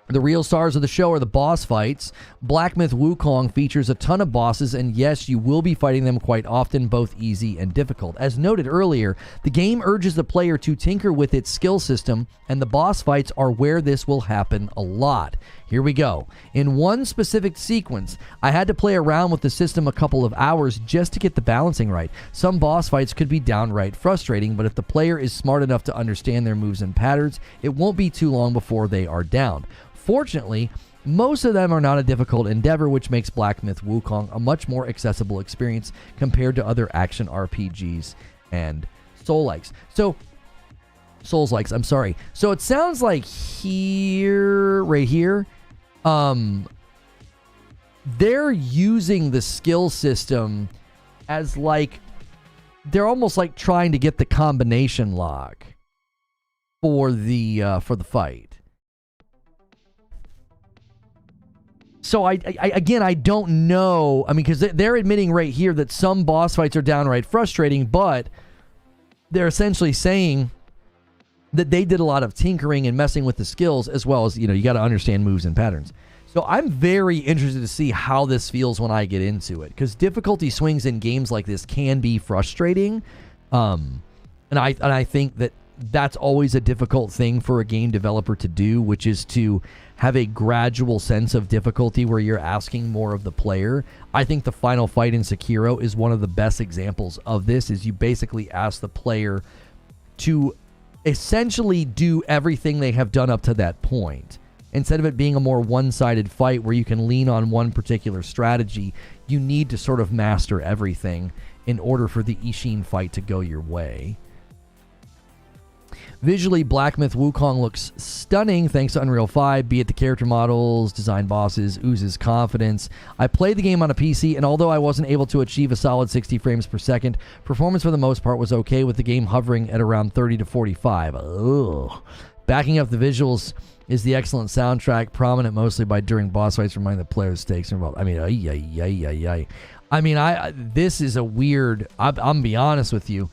The real stars of the show are the boss fights. Black Myth Wukong features a ton of bosses, and yes, you will be fighting them quite often, both easy and difficult. As noted earlier, the game urges the player to tinker with its skill system, and the boss fights are where this will happen a lot. Here we go. In one specific sequence, I had to play around with the system a couple of hours just to get the balancing right. Some boss fights could be downright frustrating, but if the player is smart enough to understand their moves and patterns, it won't be too long before they are down. Fortunately, most of them are not a difficult endeavor, which makes Black Myth Wukong a much more accessible experience compared to other action RPGs and Souls-likes. So it sounds like right here, they're using the skill system as they're almost like trying to get the combination lock for the fight. So I don't know. I mean, because they're admitting right here that some boss fights are downright frustrating, but they're essentially saying that they did a lot of tinkering and messing with the skills, as well as, you got to understand moves and patterns. So I'm very interested to see how this feels when I get into it, because difficulty swings in games like this can be frustrating. And I think that that's always a difficult thing for a game developer to do, which is to have a gradual sense of difficulty where you're asking more of the player. I think the final fight in Sekiro is one of the best examples of this, is you basically ask the player to essentially do everything they have done up to that point. Instead of it being a more one-sided fight where you can lean on one particular strategy, you need to sort of master everything in order for the Ishin fight to go your way. Visually, Black Myth Wukong looks stunning thanks to Unreal 5, be it the character models, design bosses, oozes confidence. I played the game on a PC, and although I wasn't able to achieve a solid 60 frames per second, performance for the most part was okay, with the game hovering at around 30 to 45. Ugh. Backing up the visuals is the excellent soundtrack, prominent mostly by during boss fights, reminding the player the stakes involved. I mean, I mean, this is a weird, I'm gonna be honest with you.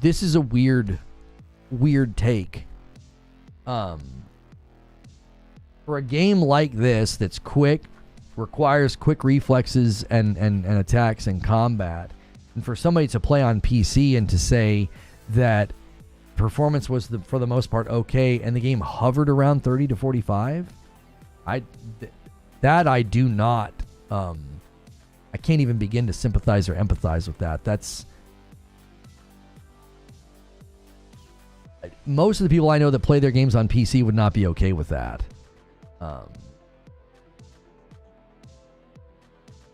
This is a weird take. For a game like this that's quick, requires quick reflexes and attacks and combat, and for somebody to play on PC and to say that performance was for the most part okay and the game hovered around 30 to 45, I do not, I can't even begin to sympathize or empathize with that. That's, most of the people I know that play their games on PC would not be okay with that.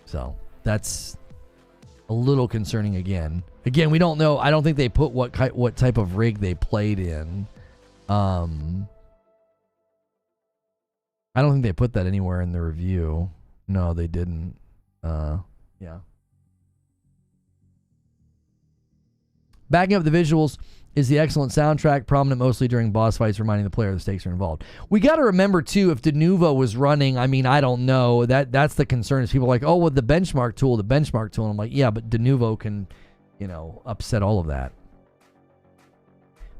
So that's a little concerning again. Again, we don't know. I don't think they put what type of rig they played in. I don't think they put that anywhere in the review. No, they didn't. Yeah. Backing up the visuals is the excellent soundtrack, prominent mostly during boss fights, reminding the player the stakes are involved. We got to remember, too, if Denuvo was running, I mean, I don't know. That's the concern, is people are like, oh, with the benchmark tool. And I'm like, yeah, but Denuvo can, upset all of that.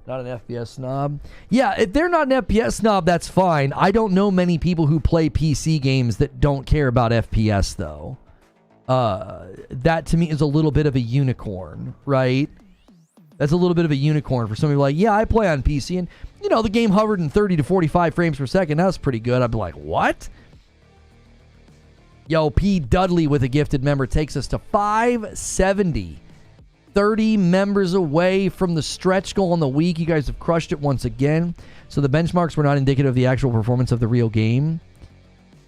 Not an FPS snob. Yeah, if they're not an FPS snob, that's fine. I don't know many people who play PC games that don't care about FPS, though. That, to me, is a little bit of a unicorn, right? That's a little bit of a unicorn for some people. Like, yeah, I play on PC, and the game hovered in 30 to 45 frames per second. That was pretty good. I'd be like, what? Yo, P. Dudley with a gifted member takes us to 570. 30 members away from the stretch goal on the week. You guys have crushed it once again. So the benchmarks were not indicative of the actual performance of the real game.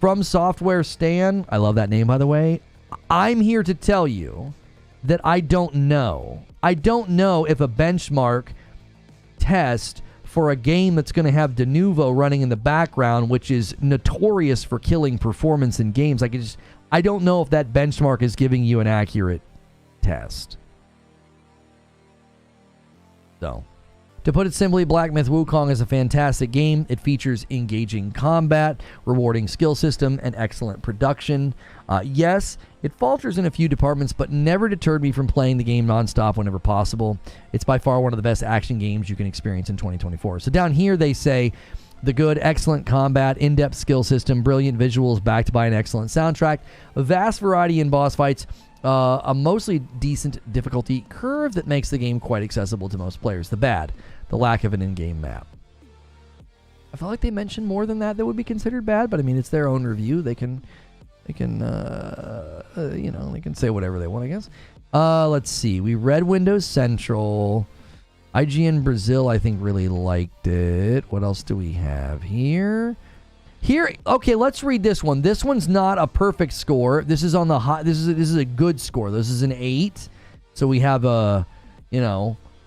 From Software Stan, I love that name, by the way. I'm here to tell you that I don't know. I don't know if a benchmark test for a game that's going to have Denuvo running in the background, which is notorious for killing performance in games, I don't know if that benchmark is giving you an accurate test. So, to put it simply, Black Myth Wukong is a fantastic game. It features engaging combat, rewarding skill system, and excellent production. Yes, it falters in a few departments, but never deterred me from playing the game nonstop whenever possible. It's by far one of the best action games you can experience in 2024. So down here they say, the good, excellent combat, in-depth skill system, brilliant visuals backed by an excellent soundtrack, a vast variety in boss fights, a mostly decent difficulty curve that makes the game quite accessible to most players. The bad, the lack of an in-game map. I feel like they mentioned more than that would be considered bad, but I mean, it's their own review. They can say whatever they want, I guess. Let's see. We read Windows Central. IGN Brazil, I think, really liked it. What else do we have here? Okay, let's read this one. This one's not a perfect score. This is on the high. This is a good score. This is an 8. So we have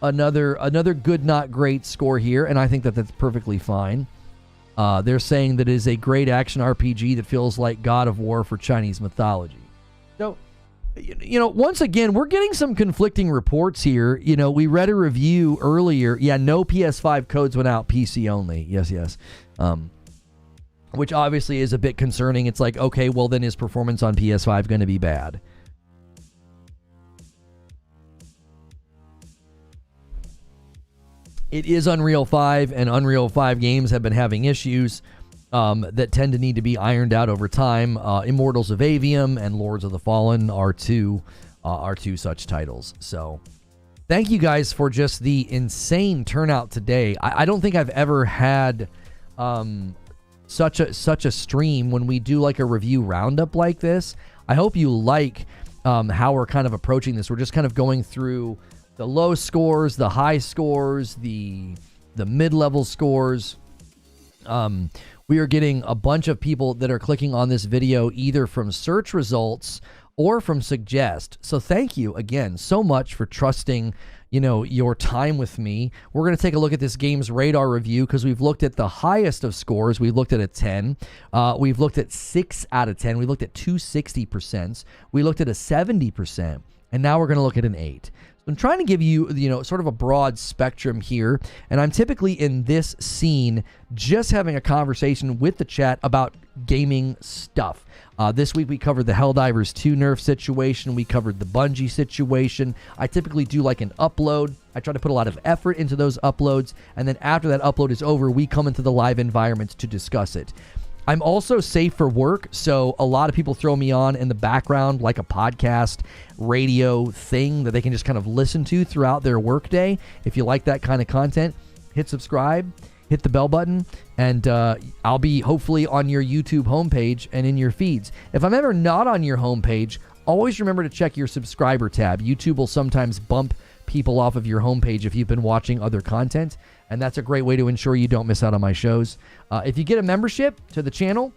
another good, not great score here, and I think that's perfectly fine. They're saying that it is a great action RPG that feels like God of War for Chinese mythology. So, once again, we're getting some conflicting reports here. We read a review earlier. Yeah, no PS5 codes went out, PC only. Yes. Which obviously is a bit concerning. It's like, okay, well then is performance on PS5 going to be bad? It is Unreal 5, and Unreal 5 games have been having issues. that tend to need to be ironed out over time. Immortals of Avium and Lords of the Fallen are two such titles. So thank you guys for just the insane turnout today. I don't think I've ever had such a stream when we do like a review roundup like this. I hope you like how we're kind of approaching this. We're just kind of going through the low scores, the high scores, the mid-level scores. We are getting a bunch of people that are clicking on this video either from search results or from suggest. So thank you again so much for trusting, your time with me. We're going to take a look at this game's radar review because we've looked at the highest of scores. We've looked at a 10. We've looked at 6 out of 10. We looked at 260%. We looked at a 70%. And now we're going to look at an 8. I'm trying to give you, sort of a broad spectrum here, and I'm typically in this scene just having a conversation with the chat about gaming stuff. This week we covered the Helldivers 2 nerf situation. We covered the Bungie situation. I typically do like an upload. I try to put a lot of effort into those uploads, and then after that upload is over, we come into the live environment to discuss it. I'm also safe for work, so a lot of people throw me on in the background like a podcast, radio thing that they can just kind of listen to throughout their workday. If you like that kind of content, hit subscribe, hit the bell button, and I'll be hopefully on your YouTube homepage and in your feeds. If I'm ever not on your homepage, always remember to check your subscriber tab. YouTube will sometimes bump people off of your homepage if you've been watching other content, and that's a great way to ensure you don't miss out on my shows. If you get a membership to the channel,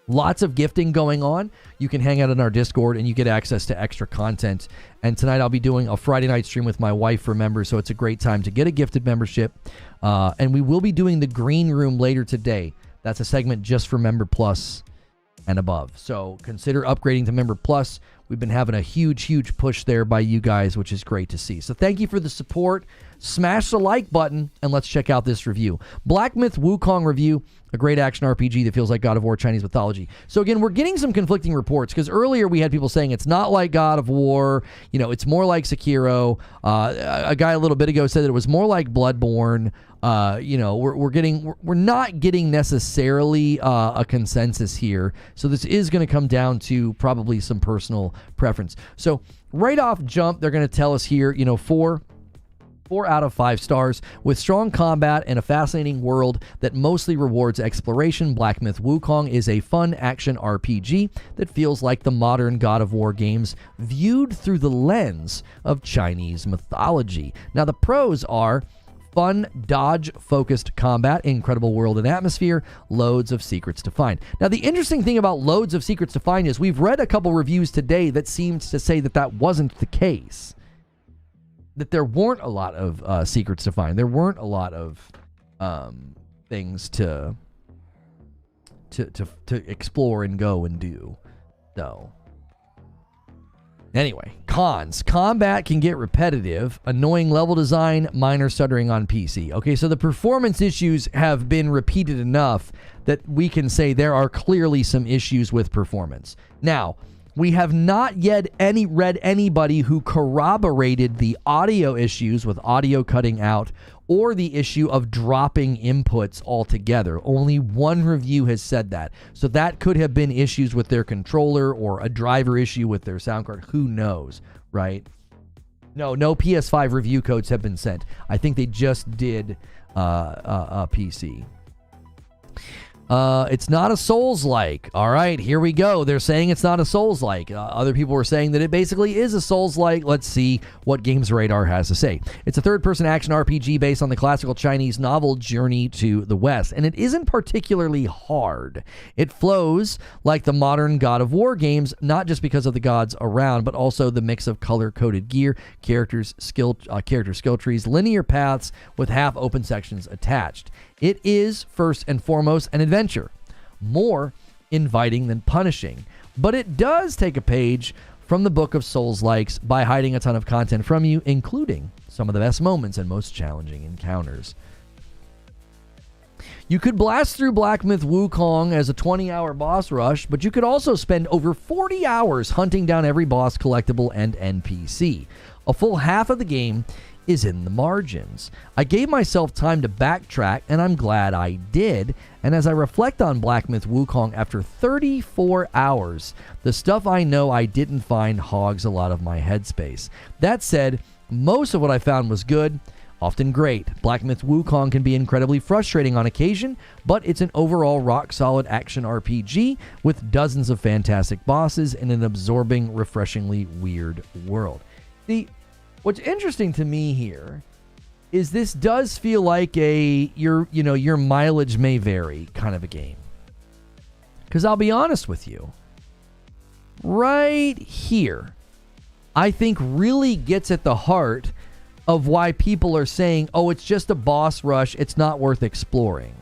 lots of gifting going on. You can hang out in our Discord and you get access to extra content. And tonight I'll be doing a Friday night stream with my wife for members, so it's a great time to get a gifted membership. And we will be doing the Green Room later today. That's a segment just for Member Plus and above. So consider upgrading to Member Plus. We've been having a huge push there by you guys, which is great to see. So thank you for the support. Smash the like button, and let's check out this review. Black Myth Wukong review, a great action RPG that feels like God of War Chinese mythology. So again, we're getting some conflicting reports, because earlier we had people saying it's not like God of War, it's more like Sekiro. A guy a little bit ago said that it was more like Bloodborne. We're not getting necessarily a consensus here. So this is going to come down to probably some personal preference. So right off jump, they're going to tell us here, 4 out of 5 stars. With strong combat and a fascinating world that mostly rewards exploration, Black Myth Wukong is a fun action RPG that feels like the modern God of War games viewed through the lens of Chinese mythology. Now, the pros are fun, dodge-focused combat, incredible world and atmosphere, loads of secrets to find. Now, the interesting thing about loads of secrets to find is we've read a couple reviews today that seemed to say that wasn't the case. That there weren't a lot of secrets to find. There weren't a lot of things to explore and go and do. So anyway, cons. Combat can get repetitive, annoying level design, minor stuttering on PC. Okay, so the performance issues have been repeated enough that we can say there are clearly some issues with performance. Now, we have not yet read anybody who corroborated the audio issues with audio cutting out or the issue of dropping inputs altogether. Only one review has said that. So that could have been issues with their controller or a driver issue with their sound card. Who knows, right? No PS5 review codes have been sent. I think they just did a PC. It's not a Souls-like. All right, here we go. They're saying it's not a Souls-like. Other people were saying that it basically is a Souls-like. Let's see what Games Radar has to say. It's a third-person action RPG based on the classical Chinese novel Journey to the West, and it isn't particularly hard. It flows like the modern God of War games, not just because of the gods around, but also the mix of color-coded gear, character skill trees, linear paths with half-open sections attached. It is, first and foremost, an adventure, more inviting than punishing. But it does take a page from the book of Souls-likes by hiding a ton of content from you, including some of the best moments and most challenging encounters. You could blast through Black Myth Wukong as a 20-hour boss rush, but you could also spend over 40 hours hunting down every boss, collectible, and NPC. A full half of the game is in the margins. I gave myself time to backtrack, and I'm glad I did. And as I reflect on Black Myth Wukong after 34 hours, the stuff I know I didn't find hogs a lot of my headspace. That said, most of what I found was good, often great. Black Myth Wukong can be incredibly frustrating on occasion, but it's an overall rock-solid action RPG with dozens of fantastic bosses and an absorbing, refreshingly weird world. What's interesting to me here is this does feel like your mileage may vary kind of a game. Because I'll be honest with you, right here, I think really gets at the heart of why people are saying, oh, it's just a boss rush, it's not worth exploring.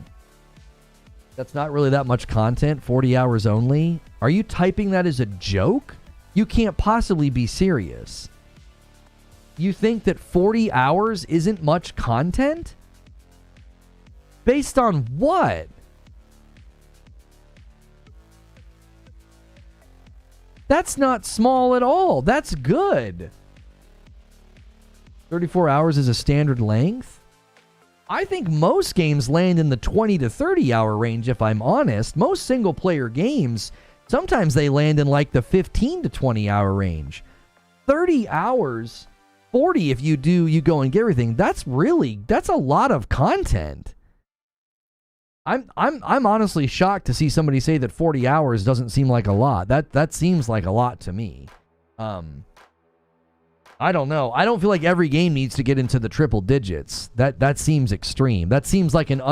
That's not really that much content, 40 hours only. Are you typing that as a joke? You can't possibly be serious. You think that 40 hours isn't much content? Based on what? That's not small at all. That's good. 34 hours is a standard length? I think most games land in the 20 to 30 hour range, if I'm honest. Most single player games, sometimes they land in like the 15 to 20 hour range. 30 hours, 40 if you go and get everything. That's a lot of content. I'm honestly shocked to see somebody say that 40 hours doesn't seem like a lot. That seems like a lot to me. I don't know. I don't feel like every game needs to get into the triple digits. That seems extreme. That seems like an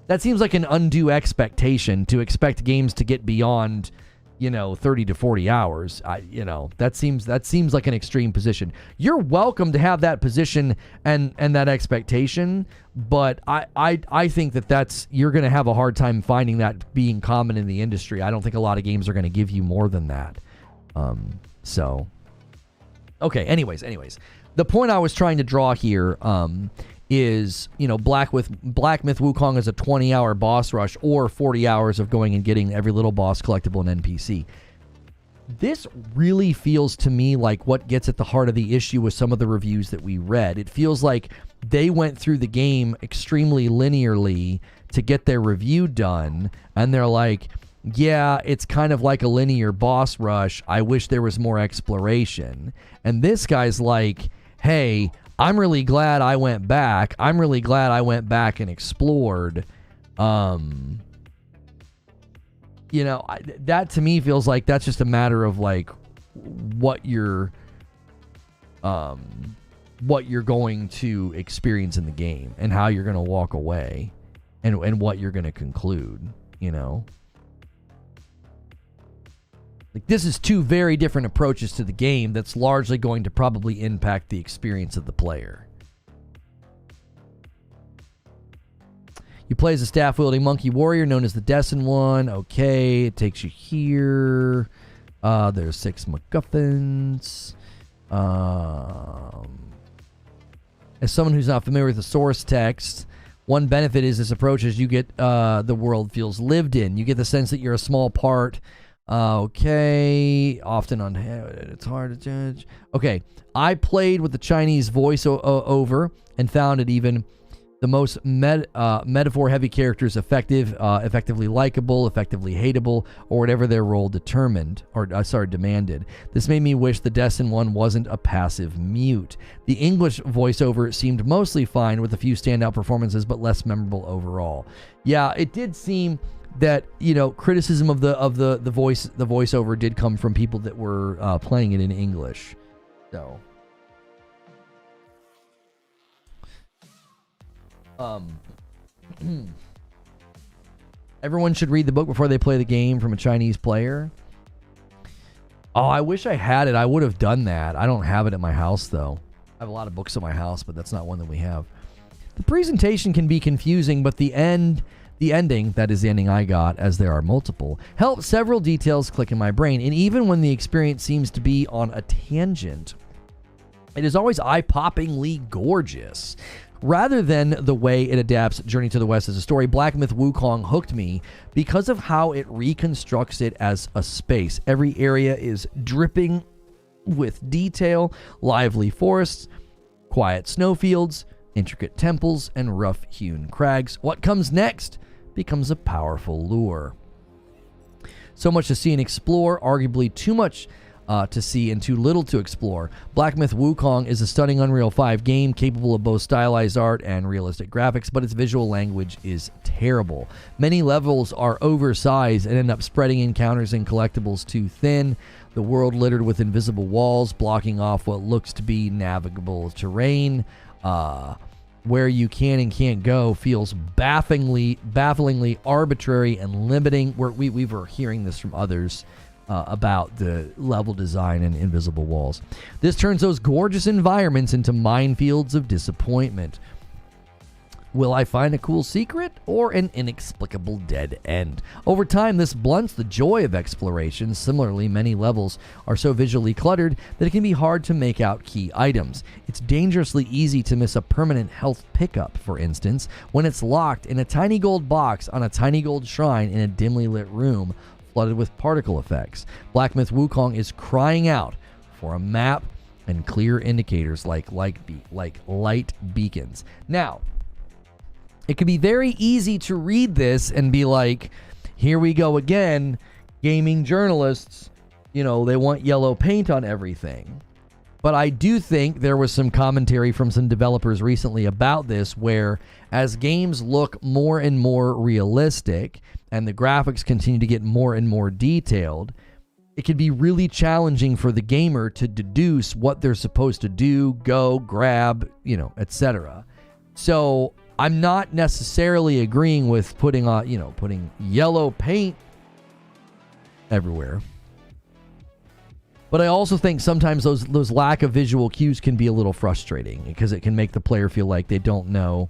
undue expectation to expect games to get beyond, 30 to 40 hours. That seems like an extreme position. You're welcome to have that position and that expectation, but I think that's you're going to have a hard time finding that being common in the industry. I don't think a lot of games are going to give you more than that. Okay, anyways. The point I was trying to draw here is, Black Myth Wukong is a 20-hour boss rush or 40 hours of going and getting every little boss collectible and NPC. This really feels to me like what gets at the heart of the issue with some of the reviews that we read. It feels like they went through the game extremely linearly to get their review done, and they're like, yeah, it's kind of like a linear boss rush. I wish there was more exploration. And this guy's like, hey, I'm really glad I went back. I'm really glad I went back and explored. That to me feels like that's just a matter of like what you're going to experience in the game and how you're going to walk away and what you're going to conclude, Like, this is two very different approaches to the game that's largely going to probably impact the experience of the player. You play as a staff-wielding monkey warrior known as the Destin One. Okay, it takes you here. There's 6 MacGuffins. As someone who's not familiar with the source text, one benefit is this approach is you get the world feels lived in. You get the sense that you're a small part. Okay, often it's hard to judge. Okay, I played with the Chinese voice over and found it even the most metaphor-heavy characters effectively likable, effectively hateable, or whatever their role demanded. This made me wish the Destin One wasn't a passive mute. The English voiceover seemed mostly fine with a few standout performances, but less memorable overall. Yeah, it did seem that criticism of the voiceover did come from people that were playing it in English. So everyone should read the book before they play the game from a Chinese player. Oh, I wish I had it. I would have done that. I don't have it at my house though. I have a lot of books at my house, but that's not one that we have. The presentation can be confusing, but the ending, that is the ending I got, as there are multiple, helps several details click in my brain, and even when the experience seems to be on a tangent, it is always eye-poppingly gorgeous. Rather than the way it adapts Journey to the West as a story, Black Myth Wukong hooked me because of how it reconstructs it as a space. Every area is dripping with detail, lively forests, Quiet snowfields, intricate temples, and rough-hewn crags. What comes next becomes a powerful lure. So much to see and explore, arguably too much to see and too little to explore. Black Myth Wukong is a stunning Unreal 5 game capable of both stylized art and realistic graphics, but its visual language is terrible. Many levels are oversized and end up spreading encounters and collectibles too thin. The world littered with invisible walls blocking off what looks to be navigable terrain. Where you can and can't go feels bafflingly arbitrary and limiting. We were hearing this from others about the level design and invisible walls. This turns those gorgeous environments into minefields of disappointment. Will I find a cool secret or an inexplicable dead end? Over time, this blunts the joy of exploration. Similarly, many levels are so visually cluttered that it can be hard to make out key items. It's dangerously easy to miss a permanent health pickup, for instance, when it's locked in a tiny gold box on a tiny gold shrine in a dimly lit room flooded with particle effects. Black Myth Wukong is crying out for a map and clear indicators like light beacons. Now, it can be very easy to read this and be like, here we go again, gaming journalists, they want yellow paint on everything. But I do think there was some commentary from some developers recently about this, where as games look more and more realistic and the graphics continue to get more and more detailed, it can be really challenging for the gamer to deduce what they're supposed to do, go, grab, etc. So I'm not necessarily agreeing with putting yellow paint everywhere. But I also think sometimes those lack of visual cues can be a little frustrating because it can make the player feel like they don't know.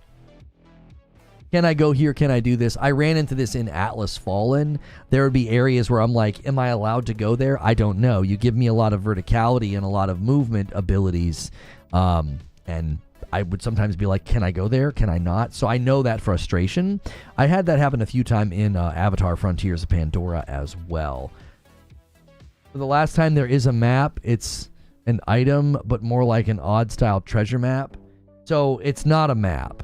Can I go here? Can I do this? I ran into this in Atlas Fallen. There would be areas where I'm like, am I allowed to go there? I don't know. You give me a lot of verticality and a lot of movement abilities. And I would sometimes be like, can I go there? Can I not? So I know that frustration. I had that happen a few times in Avatar Frontiers of Pandora as well. For the last time there is a map, it's an item, but more like an odd style treasure map. So it's not a map,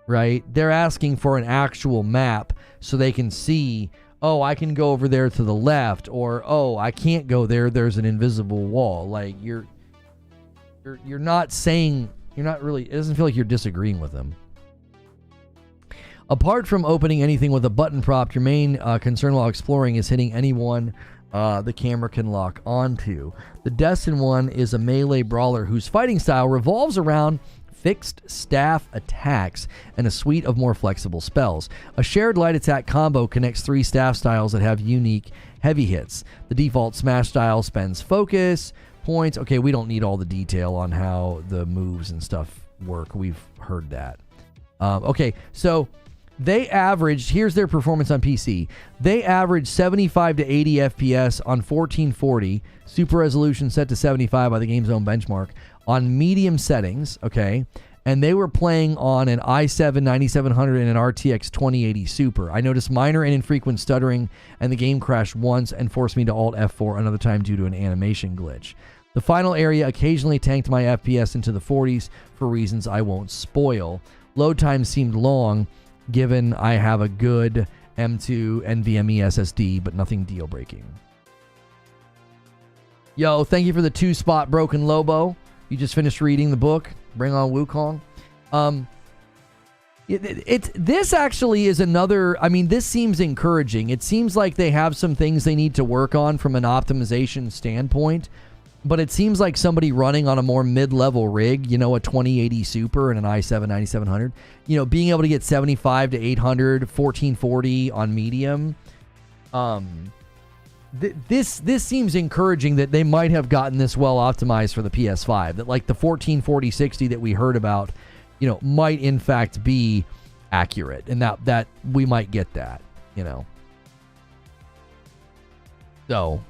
right? They're asking for an actual map so they can see, oh, I can go over there to the left, or oh, I can't go there, there's an invisible wall. Like you're not saying, you're not really, it doesn't feel like you're disagreeing with them. Apart from opening anything with a button prompt, your main concern while exploring is hitting anyone the camera can lock onto. The Destined one is a melee brawler whose fighting style revolves around fixed staff attacks and a suite of more flexible spells. A shared light attack combo connects 3 staff styles that have unique heavy hits. The default smash style spends focus points. Okay, we don't need all the detail on how the moves and stuff work. We've heard that. Okay, so they averaged, here's their performance on PC. They averaged 75 to 80 FPS on 1440, super resolution set to 75 by the game's own benchmark, on medium settings, okay? And they were playing on an i7 9700 and an RTX 2080 Super. I noticed minor and infrequent stuttering, and the game crashed once and forced me to Alt F4 another time due to an animation glitch. The final area occasionally tanked my FPS into the 40s for reasons I won't spoil. Load time seemed long, given I have a good M2 NVMe SSD, but nothing deal-breaking. Yo, thank you for the 2-spot Broken Lobo. You just finished reading the book. Bring on Wukong. This actually is another, I mean, this seems encouraging. It seems like they have some things they need to work on from an optimization standpoint, but it seems like somebody running on a more mid-level rig, a 2080 Super and an i7 9700, being able to get 75 to 800, 1440 on medium. This seems encouraging that they might have gotten this well optimized for the PS5. That like the 1440-60 that we heard about, might in fact be accurate, and that we might get that, So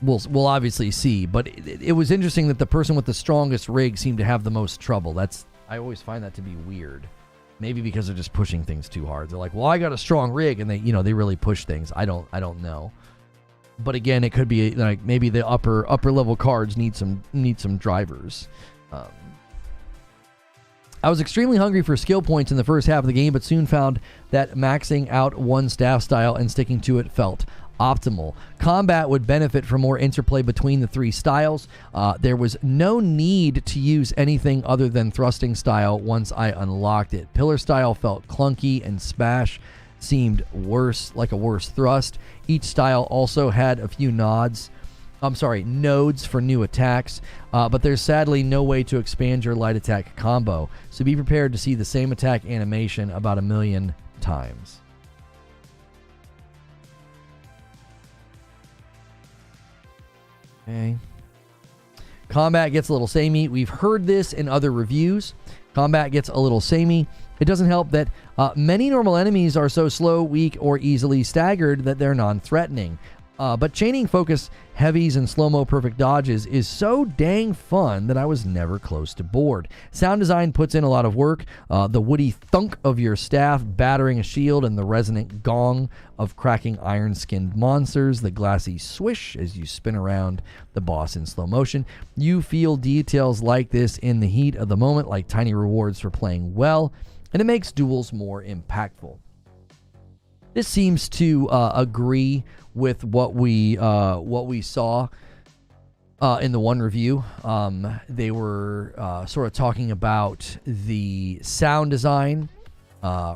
we'll obviously see. But it was interesting that the person with the strongest rig seemed to have the most trouble. I always find that to be weird. Maybe because they're just pushing things too hard. They're like, well, I got a strong rig, and they really push things. I don't know. But again, it could be like maybe the upper level cards need some drivers. I was extremely hungry for skill points in the first half of the game, but soon found that maxing out one staff style and sticking to it felt optimal. Combat would benefit from more interplay between the three styles. There was no need to use anything other than thrusting style once I unlocked it. Pillar style felt clunky and smash seemed worse, like a worse thrust. Each style also had a few nodes for new attacks, but there's sadly no way to expand your light attack combo, so be prepared to see the same attack animation about 1,000,000 times. Okay. Combat gets a little samey. We've heard this in other reviews. Combat gets a little samey. It doesn't help that many normal enemies are so slow, weak, or easily staggered that they're non-threatening. But chaining focus heavies and slow-mo perfect dodges is so dang fun that I was never close to bored. Sound design puts in a lot of work. The woody thunk of your staff battering a shield and the resonant gong of cracking iron-skinned monsters, the glassy swish as you spin around the boss in slow motion. You feel details like this in the heat of the moment, like tiny rewards for playing well, and it makes duels more impactful. This seems to agree with what we saw in the one review. They were sort of talking about the sound design,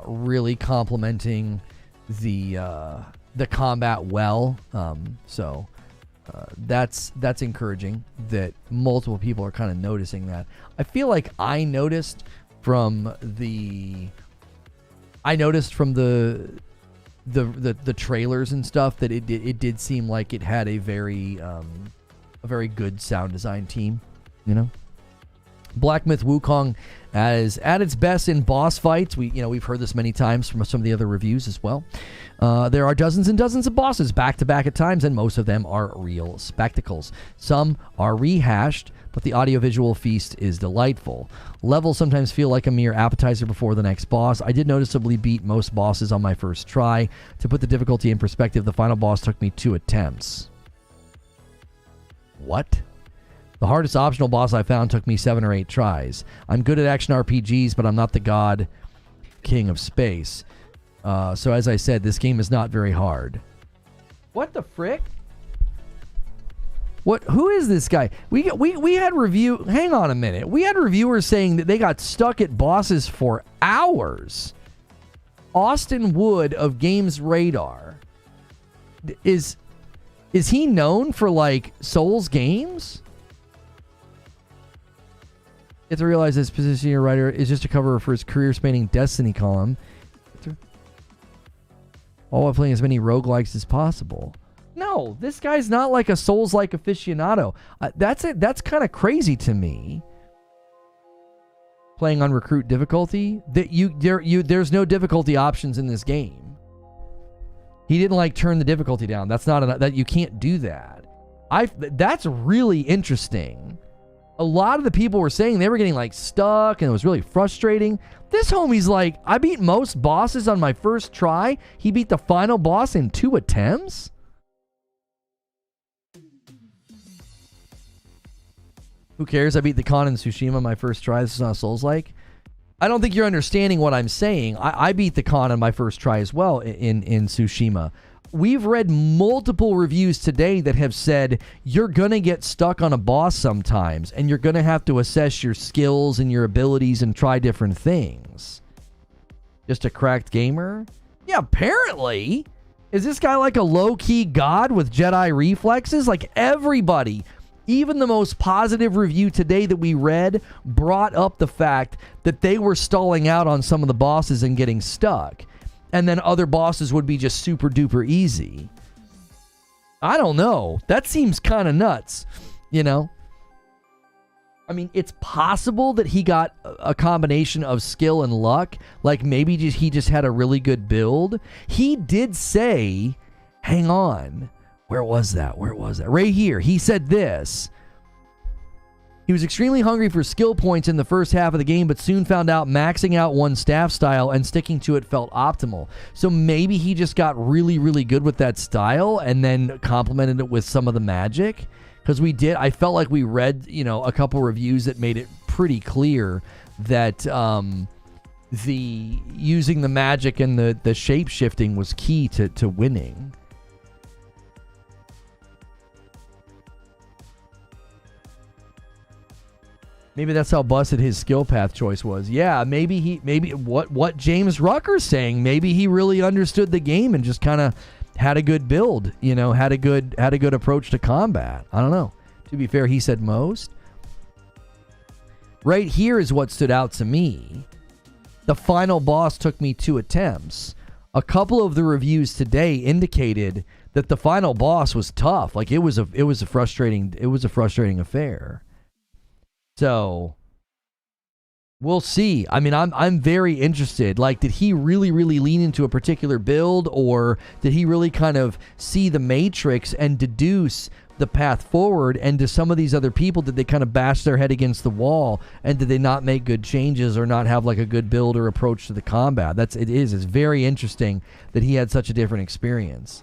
really complementing the combat well. So that's encouraging that multiple people are kind of noticing that. I feel like I noticed from the trailers and stuff that it did seem like it had a very good sound design team, you know. Black Myth Wukong as at its best in boss fights. We've heard this many times from some of the other reviews as well. There are dozens and dozens of bosses back to back at times, and most of them are real spectacles. Some are rehashed, but the audiovisual feast is delightful. Levels sometimes feel like a mere appetizer before the next boss. I did noticeably beat most bosses on my first try. To put the difficulty in perspective, the final boss took me 2 attempts. What? The hardest optional boss I found took me 7 or 8 tries. I'm good at action RPGs, but I'm not the god king of space. So as I said, this game is not very hard. What the frick? What? Who is this guy? We had review. Hang on a minute. We had reviewers saying that they got stuck at bosses for hours. Austin Wood of Games Radar. Is he known for like Souls games? You have to realize this position your writer is just a cover for his career-spanning Destiny column. All while playing as many roguelikes as possible. No, this guy's not like a Souls-like aficionado. That's kind of crazy to me. Playing on recruit difficulty, there's no difficulty options in this game. He didn't like turn the difficulty down. That's not that you can't do that. That's really interesting. A lot of the people were saying they were getting like stuck and it was really frustrating. This homie's like, I beat most bosses on my first try. He beat the final boss in 2 attempts. Who cares? I beat the Khan in Tsushima my first try. This is not Souls-like. I don't think you're understanding what I'm saying. I beat the Khan on my first try as well in Tsushima. We've read multiple reviews today that have said you're going to get stuck on a boss sometimes, and you're going to have to assess your skills and your abilities and try different things. Just a cracked gamer? Yeah, apparently. Is this guy like a low-key god with Jedi reflexes? Like everybody, even the most positive review today that we read, brought up the fact that they were stalling out on some of the bosses and getting stuck. And then other bosses would be just super duper easy. I don't know. That seems kind of nuts, you know? I mean, it's possible that he got a combination of skill and luck. Like maybe he just had a really good build. He did say, hang on. Where was that? Right here. He said this. He was extremely hungry for skill points in the first half of the game, but soon found out maxing out one staff style and sticking to it felt optimal. So maybe he just got really, really good with that style and then complemented it with some of the magic. Because I felt like we read, a couple reviews that made it pretty clear that the using the magic and the shape shifting was key to winning. Maybe that's how busted his skill path choice was. Yeah, maybe what James Rucker's saying, maybe he really understood the game and just kind of had a good build, had a good approach to combat. I don't know. To be fair, he said most. Right here is what stood out to me. The final boss took me 2 attempts. A couple of the reviews today indicated that the final boss was tough. Like it was a frustrating affair. So we'll see. I mean, I'm very interested. Like, did he really lean into a particular build, or did he really kind of see the matrix and deduce the path forward? And to some of these other people, did they kind of bash their head against the wall, and did they not make good changes or not have like a good build or approach to the combat? It's very interesting that he had such a different experience.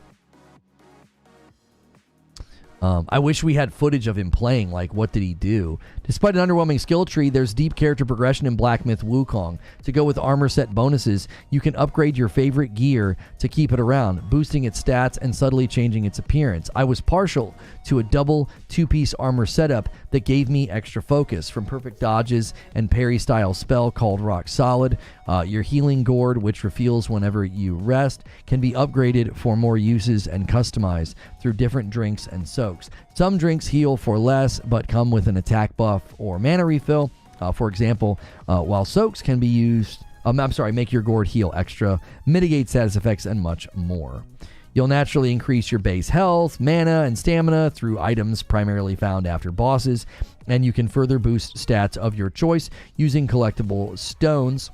I wish we had footage of him playing. Like, what did he do? Despite an underwhelming skill tree, there's deep character progression in Black Myth Wukong. To go with armor set bonuses, you can upgrade your favorite gear to keep it around, boosting its stats and subtly changing its appearance. I was partial to a double 2-piece armor setup that gave me extra focus, from perfect dodges and parry-style spell called Rock Solid. Your healing gourd, which refuels whenever you rest, can be upgraded for more uses and customized through different drinks and soaks. Some drinks heal for less, but come with an attack buff or mana refill. For example, while soaks can be used, make your gourd heal extra, mitigate status effects, and much more. You'll naturally increase your base health, mana, and stamina through items primarily found after bosses, and you can further boost stats of your choice using collectible stones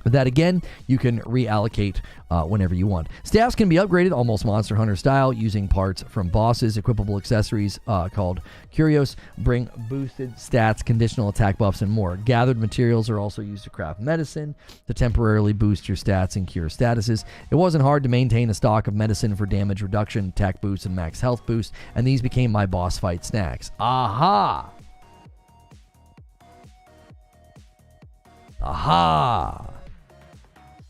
that, again, you can reallocate whenever you want. Staffs can be upgraded almost Monster Hunter style using parts from bosses. Equipable accessories called Curios bring boosted stats, conditional attack buffs, and more. Gathered materials are also used to craft medicine to temporarily boost your stats and cure statuses. It wasn't hard to maintain a stock of medicine for damage reduction, attack boost, and max health boost, and these became my boss fight snacks. Aha! Aha!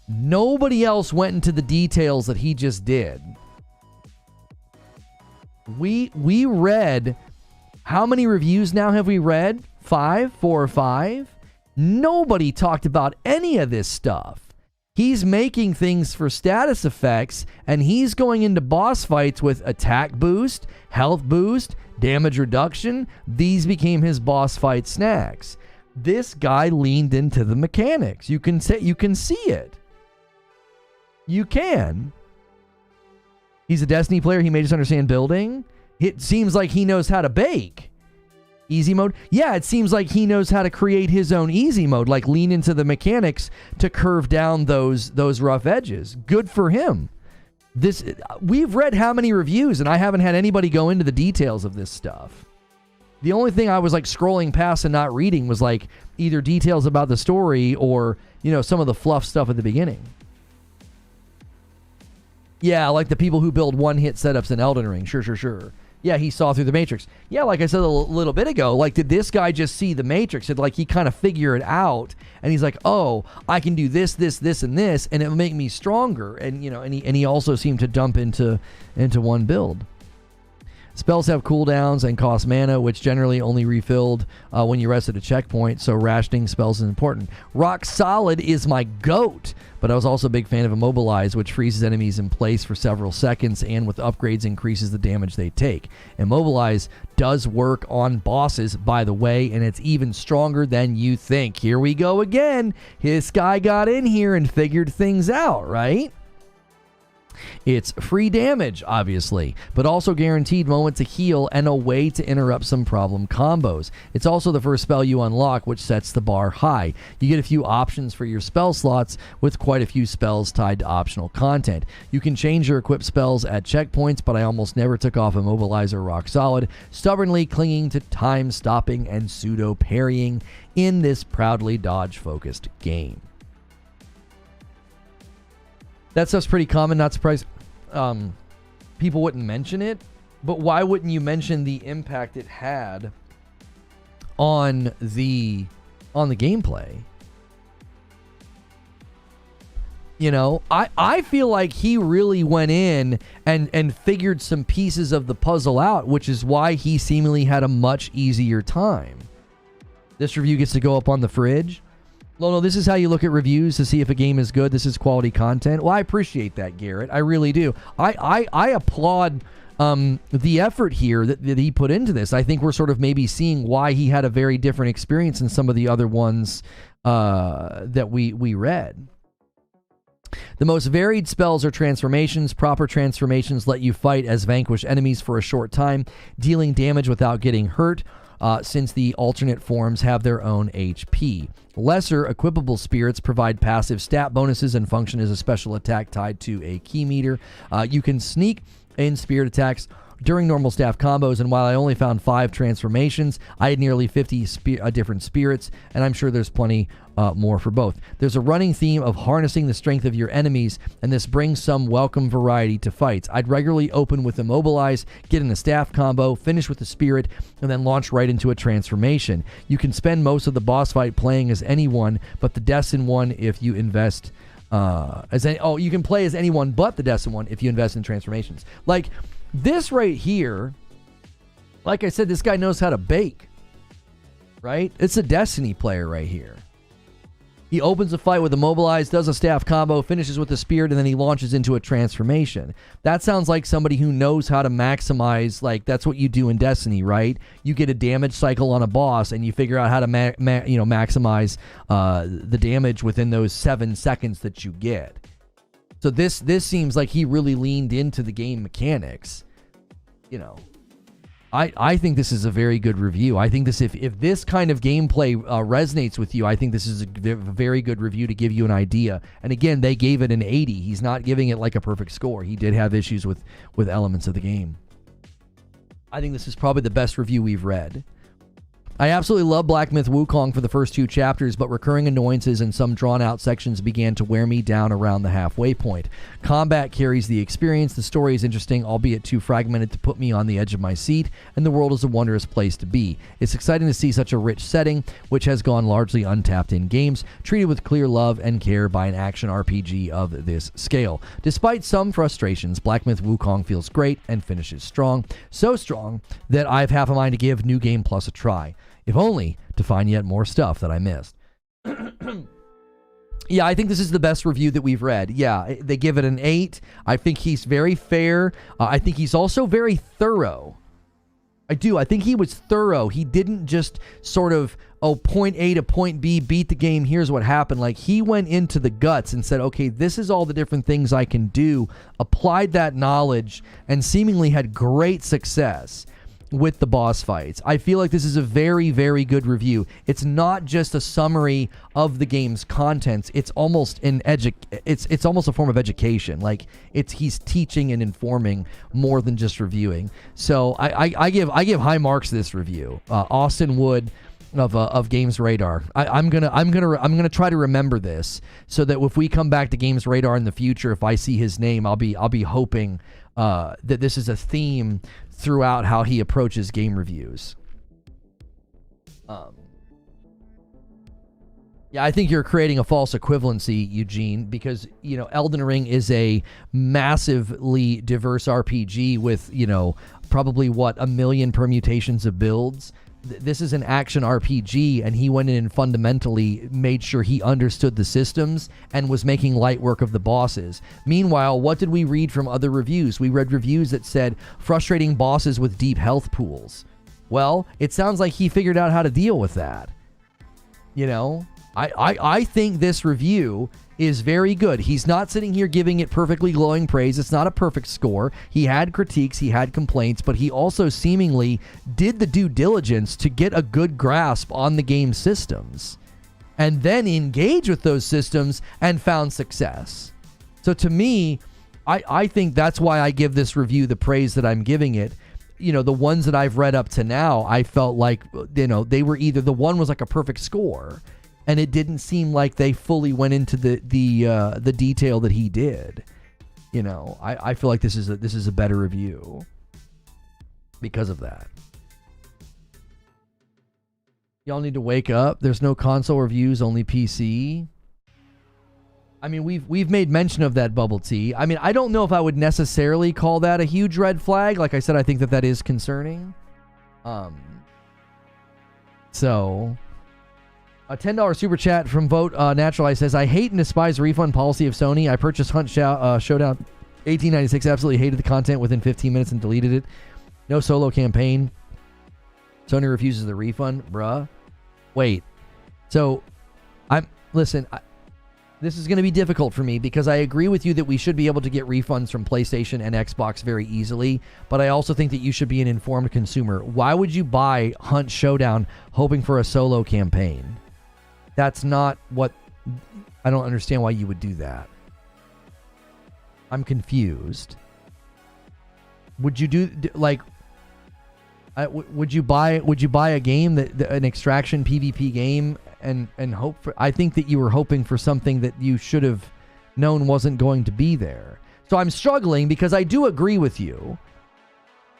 Nobody else went into the details that he just did. We read, how many reviews now have we read? 4 or 5? Nobody talked about any of this stuff. He's making things for status effects, and he's going into boss fights with attack boost, health boost, damage reduction. These became his boss fight snacks. This guy leaned into the mechanics. You can see it. You can. He's a Destiny player. He may just understand building. It seems like he knows how to bake. Easy mode? Yeah, it seems like he knows how to create his own easy mode, like lean into the mechanics to curve down those rough edges. Good for him. We've read how many reviews, and I haven't had anybody go into the details of this stuff. The only thing I was like scrolling past and not reading was like either details about the story or, some of the fluff stuff at the beginning. Yeah, like the people who build one-hit setups in Elden Ring. Sure. Yeah, he saw through the Matrix. Yeah, like I said a little bit ago, like, did this guy just see the Matrix? Did, like, he kind of figure it out, and he's like, oh, I can do this, and this, and it'll make me stronger. And, and he also seemed to dump into one build. Spells have cooldowns and cost mana, which generally only refilled when you rest at a checkpoint, so rationing spells is important. Rock Solid is my GOAT, but I was also a big fan of Immobilize, which freezes enemies in place for several seconds and with upgrades increases the damage they take. Immobilize does work on bosses, by the way, and it's even stronger than you think. Here we go again. This guy got in here and figured things out, right? It's free damage, obviously, but also guaranteed moment to heal and a way to interrupt some problem combos. It's also the first spell you unlock, which sets the bar high. You get a few options for your spell slots with quite a few spells tied to optional content. You can change your equipped spells at checkpoints, but I almost never took off Immobilize or Rock Solid, stubbornly clinging to time stopping and pseudo parrying in this proudly dodge-focused game. That stuff's pretty common, not surprised. People wouldn't mention it, but why wouldn't you mention the impact it had on the on the gameplay. You know, I feel like he really went in and figured some pieces of the puzzle out, which is why he seemingly had a much easier time. This review gets to go up on the fridge. Lono, this is how you look at reviews to see if a game is good. This is quality content. Well, I appreciate that, Garrett. I really do. I applaud the effort here that he put into this. I think we're sort of maybe seeing why he had a very different experience than some of the other ones that we read. The most varied spells are transformations. Proper transformations let you fight as vanquished enemies for a short time, dealing damage without getting hurt, since the alternate forms have their own HP. Lesser equipable spirits provide passive stat bonuses and function as a special attack tied to a key meter. You can sneak in spirit attacks during normal staff combos, and while I only found 5 transformations, I had nearly 50 different spirits, and I'm sure there's plenty more for both. There's a running theme of harnessing the strength of your enemies, and this brings some welcome variety to fights. I'd regularly open with Immobilize, get in a staff combo, finish with the spirit, and then launch right into a transformation. You can spend most of the boss fight playing as anyone, but the Destin one if you invest you can play as anyone but the Destin one if you invest in transformations. Like, this right here, like I said, this guy knows how to bake, right? It's a Destiny player right here. He opens a fight with Immobilize, does a staff combo, finishes with the spirit, and then he launches into a transformation. That sounds like somebody who knows how to maximize, like, that's what you do in Destiny, right? You get a damage cycle on a boss, and you figure out how to maximize the damage within those 7 seconds that you get. So this seems like he really leaned into the game mechanics. You know, I think this is a very good review. I think this, if this kind of gameplay resonates with you, I think this is a very good review to give you an idea. And again, they gave it an 80. He's not giving it like a perfect score. He did have issues with elements of the game. I think this is probably the best review we've read. I absolutely love Black Myth Wukong for the first 2 chapters, but recurring annoyances and some drawn-out sections began to wear me down around the halfway point. Combat carries the experience, the story is interesting, albeit too fragmented to put me on the edge of my seat, and the world is a wondrous place to be. It's exciting to see such a rich setting, which has gone largely untapped in games, treated with clear love and care by an action RPG of this scale. Despite some frustrations, Black Myth Wukong feels great and finishes strong, so strong that I have half a mind to give New Game Plus a try. If only to find yet more stuff that I missed. Yeah, I think this is the best review that we've read. Yeah, they give it an 8. I think he's very fair. I think he's also very thorough. I do. I think he was thorough. He didn't just sort of, point A to point B, beat the game, here's what happened. Like, he went into the guts and said, okay, this is all the different things I can do, applied that knowledge, and seemingly had great success with the boss fights. I feel like this is a very, very good review. It's not just a summary of the game's contents. It's almost it's almost a form of education. Like, he's teaching and informing more than just reviewing. So I give high marks to this review. Austin Wood of Games Radar. I'm gonna try to remember this so that if we come back to Games Radar in the future, if I see his name, I'll be hoping that this is a theme throughout how he approaches game reviews. Yeah, I think you're creating a false equivalency, Eugene, because, Elden Ring is a massively diverse RPG with, probably, 1 million permutations of builds. This is an action RPG, and he went in and fundamentally made sure he understood the systems and was making light work of the bosses. Meanwhile, what did we read from other reviews? We read reviews that said frustrating bosses with deep health pools. Well, it sounds like he figured out how to deal with that. I think this review is very good. He's not sitting here giving it perfectly glowing praise. It's not a perfect score. He had critiques, he had complaints, but he also seemingly did the due diligence to get a good grasp on the game systems and then engage with those systems and found success. So to me, I think that's why I give this review the praise that I'm giving it. The ones that I've read up to now, I felt like, they were either, the one was like a perfect score, and it didn't seem like they fully went into the detail that he did. I feel like this is a better review because of that. Y'all need to wake up. There's no console reviews, only PC. I mean, we've made mention of that, Bubble Tea. I mean, I don't know if I would necessarily call that a huge red flag. Like I said, I think that is concerning. So a $10 super chat from Vote Naturalize says, I hate and despise the refund policy of Sony. I purchased Hunt Showdown 1896. Absolutely hated the content within 15 minutes and deleted it. No solo campaign. Sony refuses the refund, bruh. Wait. So, listen, this is going to be difficult for me because I agree with you that we should be able to get refunds from PlayStation and Xbox very easily, but I also think that you should be an informed consumer. Why would you buy Hunt Showdown hoping for a solo campaign? That's not what... I don't understand why you would do that. I'm confused. Would you do... like... would you buy a game an extraction PvP game and hope for? I think that you were hoping for something that you should have known wasn't going to be there. So I'm struggling because I do agree with you.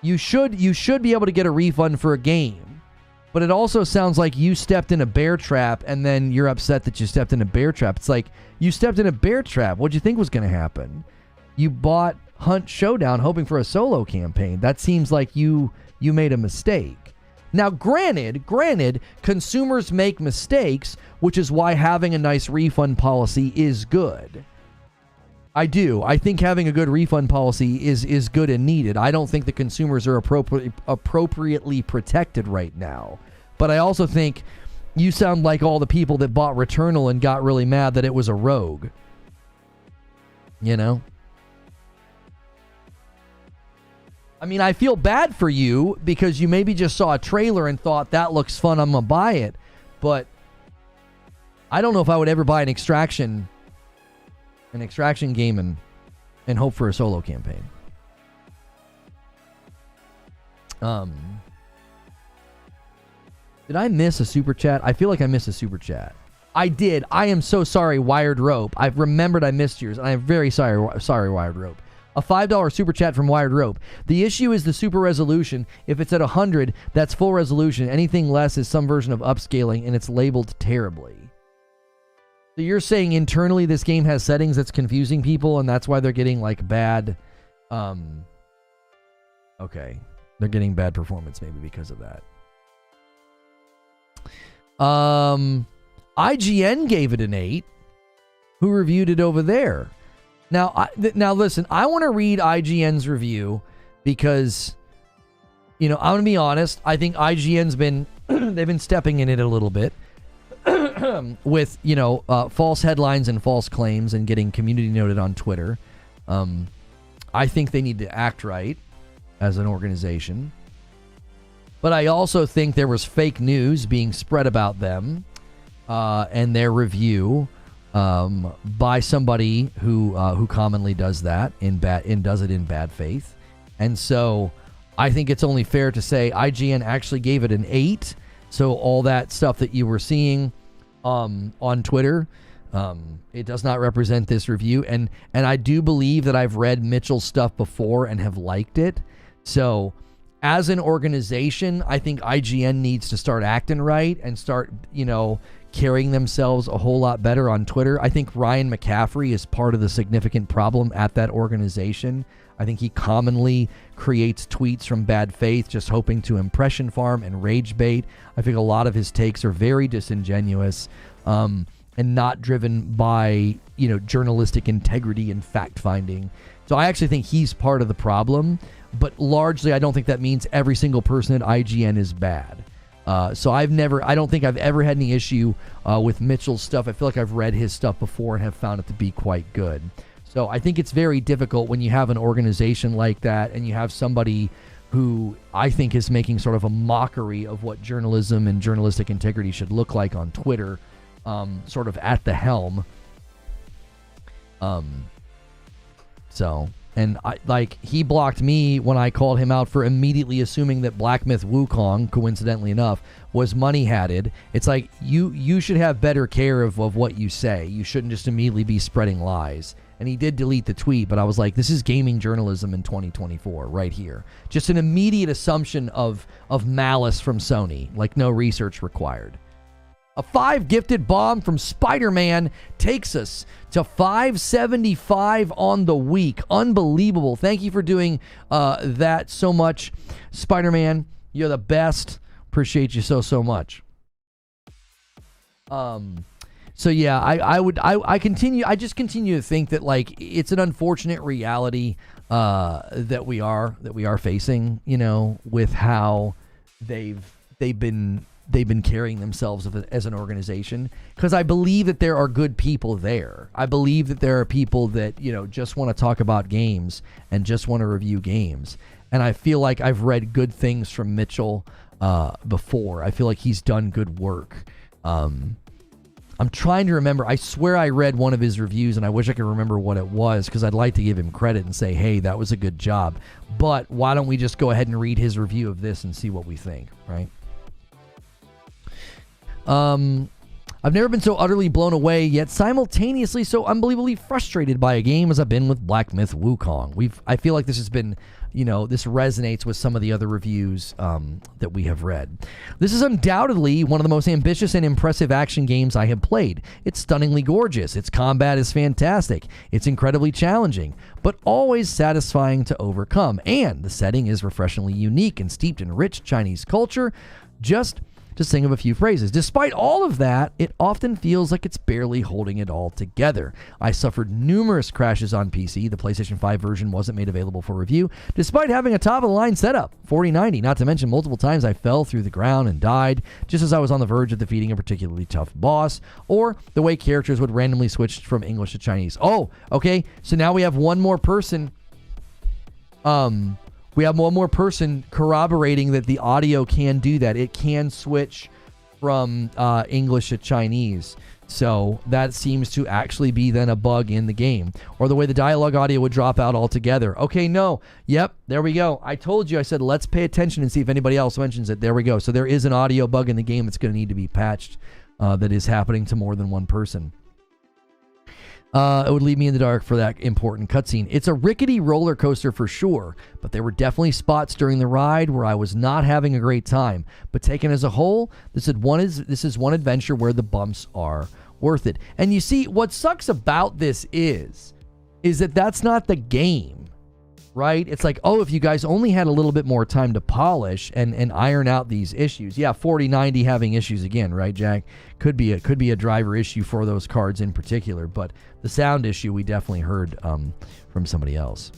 You should be able to get a refund for a game, but it also sounds like you stepped in a bear trap and then you're upset that you stepped in a bear trap. It's like you stepped in a bear trap. What'd you think was going to happen? You bought Hunt Showdown hoping for a solo campaign. That seems like you made a mistake. Now, granted, consumers make mistakes, which is why having a nice refund policy is good. I do. I think having a good refund policy is good and needed. I don't think the consumers are appropriately protected right now. But I also think you sound like all the people that bought Returnal and got really mad that it was a rogue. You know? I mean, I feel bad for you because you maybe just saw a trailer and thought, that looks fun, I'm going to buy it. But I don't know if I would ever buy an extraction game and hope for a solo campaign. Did I miss a super chat? I feel like I missed a super chat. I did. I am so sorry, Wired Rope. I've remembered I missed yours, and I am very sorry, Wired Rope. A $5 super chat from Wired Rope. The issue is the super resolution. If it's at 100, that's full resolution. Anything less is some version of upscaling, and it's labeled terribly. So you're saying internally this game has settings that's confusing people, and that's why they're getting, like, bad... Okay. They're getting bad performance maybe because of that. IGN gave it an 8. Who reviewed it over there? Now listen, I want to read IGN's review because, you know, I'm going to be honest. I think IGN's been, they've been stepping in it a little bit with, you know, false headlines and false claims and getting community noted on Twitter. I think they need to act right as an organization. But I also think there was fake news being spread about them and their review. By somebody who commonly does that does it in bad faith. And so I think it's only fair to say IGN actually gave it an 8. So all that stuff that you were seeing on Twitter, it does not represent this review. And I do believe that I've read Mitchell's stuff before and have liked it. So as an organization, I think IGN needs to start acting right and start, you know, carrying themselves a whole lot better on Twitter. I think Ryan McCaffrey is part of the significant problem at that organization. I think he commonly creates tweets from bad faith, just hoping to impression farm and rage bait. I think a lot of his takes are very disingenuous and not driven by, you know, journalistic integrity and fact finding. So I actually think he's part of the problem, but largely I don't think that means every single person at IGN is bad. So I don't think I've ever had any issue with Mitchell's stuff. I feel like I've read his stuff before and have found it to be quite good. So I think it's very difficult when you have an organization like that and you have somebody who I think is making sort of a mockery of what journalism and journalistic integrity should look like on Twitter, sort of at the helm. And he blocked me when I called him out for immediately assuming that Black Myth Wukong, coincidentally enough, was money-hatted. It's like, you should have better care of what you say. You shouldn't just immediately be spreading lies. and he did delete the tweet, but I was like, this is gaming journalism in 2024 right here. Just an immediate assumption of malice from Sony, like no research required. A 5 gifted bomb from Spider-Man takes us to 575 on the week. Unbelievable. Thank you for doing that so much, Spider-Man. You're the best. Appreciate you so much. So yeah, I just continue to think that, like, it's an unfortunate reality that we are facing, you know, with how they've been carrying themselves as an organization, because I believe that there are good people there. I believe that there are people that, you know, just want to talk about games and just want to review games. And I feel like I've read good things from Mitchell before. I feel like he's done good work. I'm trying to remember. I swear I read one of his reviews, and I wish I could remember what it was, because I'd like to give him credit and say, hey, that was a good job. But why don't we just go ahead and read his review of this and see what we think, right? I've never been so utterly blown away, yet simultaneously so unbelievably frustrated by a game as I've been with Black Myth Wukong. I feel like this has been, you know, this resonates with some of the other reviews that we have read. This is undoubtedly one of the most ambitious and impressive action games I have played. It's stunningly gorgeous. Its combat is fantastic. It's incredibly challenging, but always satisfying to overcome. And the setting is refreshingly unique and steeped in rich Chinese culture. Just to sing of a few phrases. Despite all of that, it often feels like it's barely holding it all together. I suffered numerous crashes on PC. The PlayStation 5 version wasn't made available for review, despite having a top-of-the-line setup, 4090, not to mention multiple times I fell through the ground and died, just as I was on the verge of defeating a particularly tough boss, or the way characters would randomly switch from English to Chinese. Oh, okay, so now we have one more person corroborating that the audio can do that. It can switch from English to Chinese. So that seems to actually be then a bug in the game. Or the way the dialogue audio would drop out altogether. Okay, no. Yep, there we go. I told you, I said, let's pay attention and see if anybody else mentions it. There we go. So there is an audio bug in the game that's going to need to be patched that is happening to more than one person. It would leave me in the dark for that important cutscene. It's a rickety roller coaster for sure, but there were definitely spots during the ride where I was not having a great time. But taken as a whole, this is one adventure where the bumps are worth it. And you see, what sucks about this is that that's not the game, right? It's like, oh, if you guys only had a little bit more time to polish and iron out these issues. Yeah, 4090 having issues again, right, Jack? Could be a driver issue for those cards in particular, but the sound issue we definitely heard from somebody else.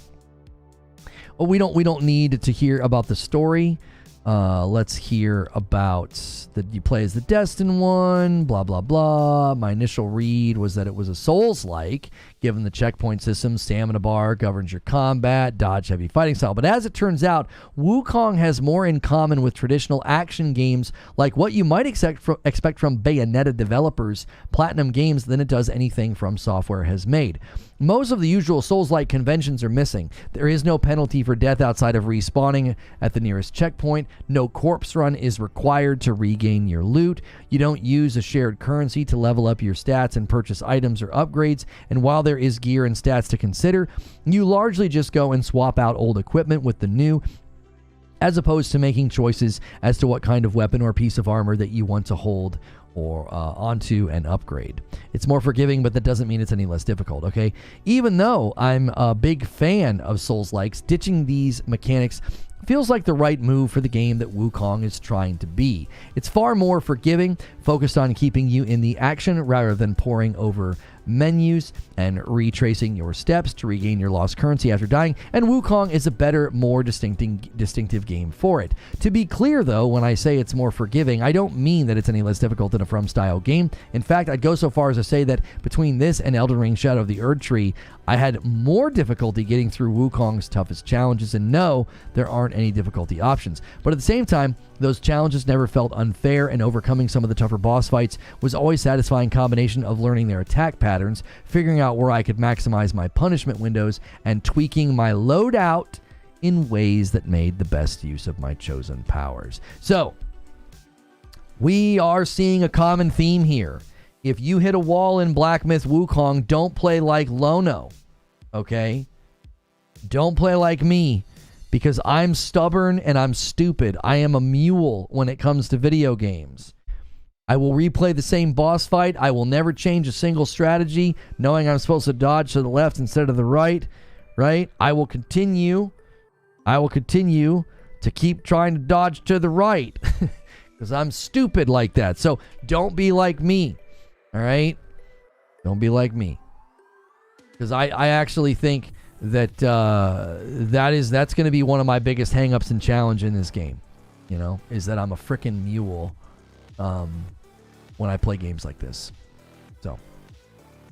Oh, we don't need to hear about the story. Let's hear about that you play as the Destined One, blah, blah, blah. My initial read was that it was a Souls-like, given the checkpoint system, stamina bar governs your combat, dodge heavy fighting style. But as it turns out, Wukong has more in common with traditional action games like what you might expect from Bayonetta developers, Platinum Games, than it does anything From Software has made. Most of the usual Souls-like conventions are missing. There is no penalty for death outside of respawning at the nearest checkpoint. No corpse run is required to regain your loot. You don't use a shared currency to level up your stats and purchase items or upgrades. And while there is gear and stats to consider, you largely just go and swap out old equipment with the new, as opposed to making choices as to what kind of weapon or piece of armor that you want to hold or onto and upgrade. It's more forgiving, but that doesn't mean it's any less difficult, okay? Even though I'm a big fan of Souls-likes, ditching these mechanics feels like the right move for the game that Wukong is trying to be. It's far more forgiving, focused on keeping you in the action rather than poring over menus and retracing your steps to regain your lost currency after dying, and Wukong is a better, more distinctive game for it. To be clear though, when I say it's more forgiving, I don't mean that it's any less difficult than a From style game. In fact, I'd go so far as to say that between this and Elden Ring Shadow of the Erdtree, I had more difficulty getting through Wukong's toughest challenges, and no, there aren't any difficulty options. But at the same time, those challenges never felt unfair, and overcoming some of the tougher boss fights was always a satisfying combination of learning their attack patterns, figuring out where I could maximize my punishment windows, and tweaking my loadout in ways that made the best use of my chosen powers. So, we are seeing a common theme here. If you hit a wall in Black Myth Wukong, don't play like Lono. okay? Don't play like me, because I'm stubborn and I'm stupid. I am a mule when it comes to video games. I will replay the same boss fight. I will never change a single strategy, knowing I'm supposed to dodge to the left instead of the right, right? I will continue to keep trying to dodge to the right because I'm stupid like that. So don't be like me, all right? Don't be like me. Because I actually think that that's going to be one of my biggest hang-ups and challenge in this game, you know, is that I'm a freaking mule when I play games like this. So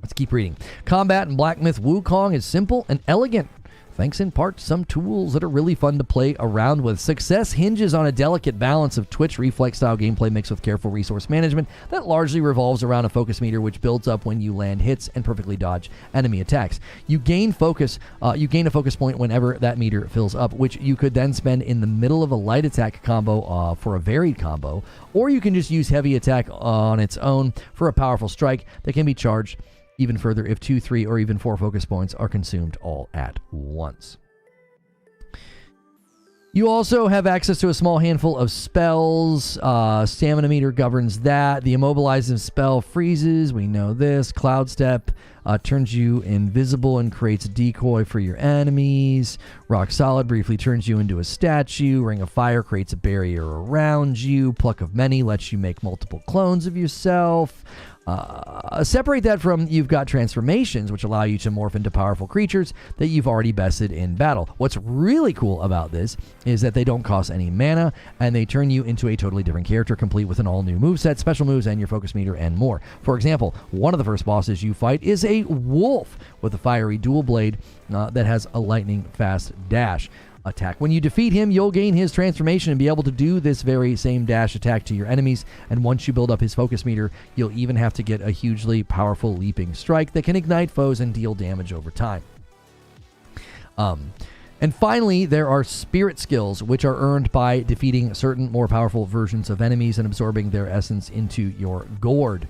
let's keep reading. Combat in Black Myth Wukong is simple and elegant, thanks in part to some tools that are really fun to play around with. Success hinges on a delicate balance of Twitch reflex-style gameplay mixed with careful resource management that largely revolves around a focus meter which builds up when you land hits and perfectly dodge enemy attacks. You gain a focus point whenever that meter fills up, which you could then spend in the middle of a light attack combo for a varied combo, or you can just use heavy attack on its own for a powerful strike that can be charged even further if 2, 3, or even 4 focus points are consumed all at once. You also have access to a small handful of spells. Stamina meter governs that. The immobilizing spell freezes. We know this. Cloud Step turns you invisible and creates a decoy for your enemies. Rock Solid briefly turns you into a statue. Ring of Fire creates a barrier around you. Pluck of Many lets you make multiple clones of yourself. Separate that from you've got transformations, which allow you to morph into powerful creatures that you've already bested in battle. What's really cool about this is that they don't cost any mana, and they turn you into a totally different character, complete with an all-new moveset, special moves, and your focus meter, and more. For example, one of the first bosses you fight is a wolf with a fiery dual blade that has a lightning-fast dash attack. When you defeat him, you'll gain his transformation and be able to do this very same dash attack to your enemies, and once you build up his focus meter, you'll even have to get a hugely powerful leaping strike that can ignite foes and deal damage over time. And finally, there are spirit skills, which are earned by defeating certain more powerful versions of enemies and absorbing their essence into your gourd.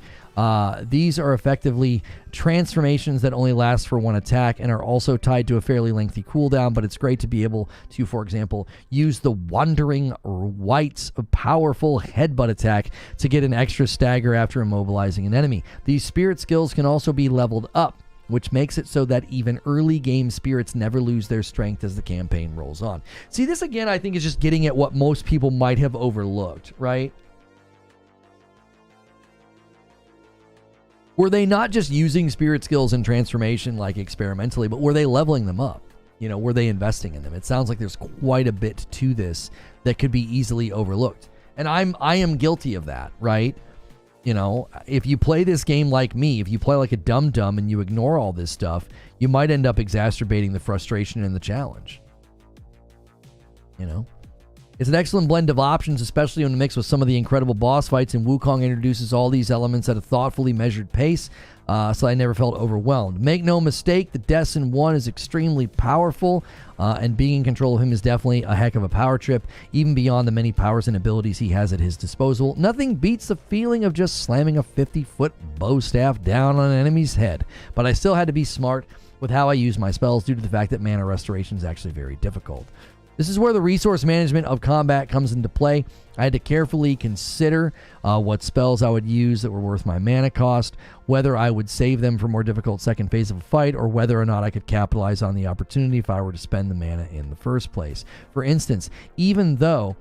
These are effectively transformations that only last for one attack and are also tied to a fairly lengthy cooldown, but it's great to be able to, for example, use the Wandering White's powerful headbutt attack to get an extra stagger after immobilizing an enemy. These spirit skills can also be leveled up, which makes it so that even early game spirits never lose their strength as the campaign rolls on. See, this again, I think is just getting at what most people might have overlooked, right? Were they not just using spirit skills and transformation like experimentally, but were they leveling them up? You know, were they investing in them? It sounds like there's quite a bit to this that could be easily overlooked. And I am guilty of that, right? You know, if you play this game like me, if you play like a dum-dum and you ignore all this stuff, you might end up exacerbating the frustration and the challenge. You know? It's an excellent blend of options, especially when mixed with some of the incredible boss fights, and Wukong introduces all these elements at a thoughtfully measured pace, so I never felt overwhelmed. Make no mistake, the Deaths in One is extremely powerful, and being in control of him is definitely a heck of a power trip, even beyond the many powers and abilities he has at his disposal. Nothing beats the feeling of just slamming a 50-foot bow staff down on an enemy's head, but I still had to be smart with how I use my spells due to the fact that mana restoration is actually very difficult. This is where the resource management of combat comes into play. I had to carefully consider what spells I would use that were worth my mana cost, whether I would save them for more difficult second phase of a fight, or whether or not I could capitalize on the opportunity if I were to spend the mana in the first place. For instance, even though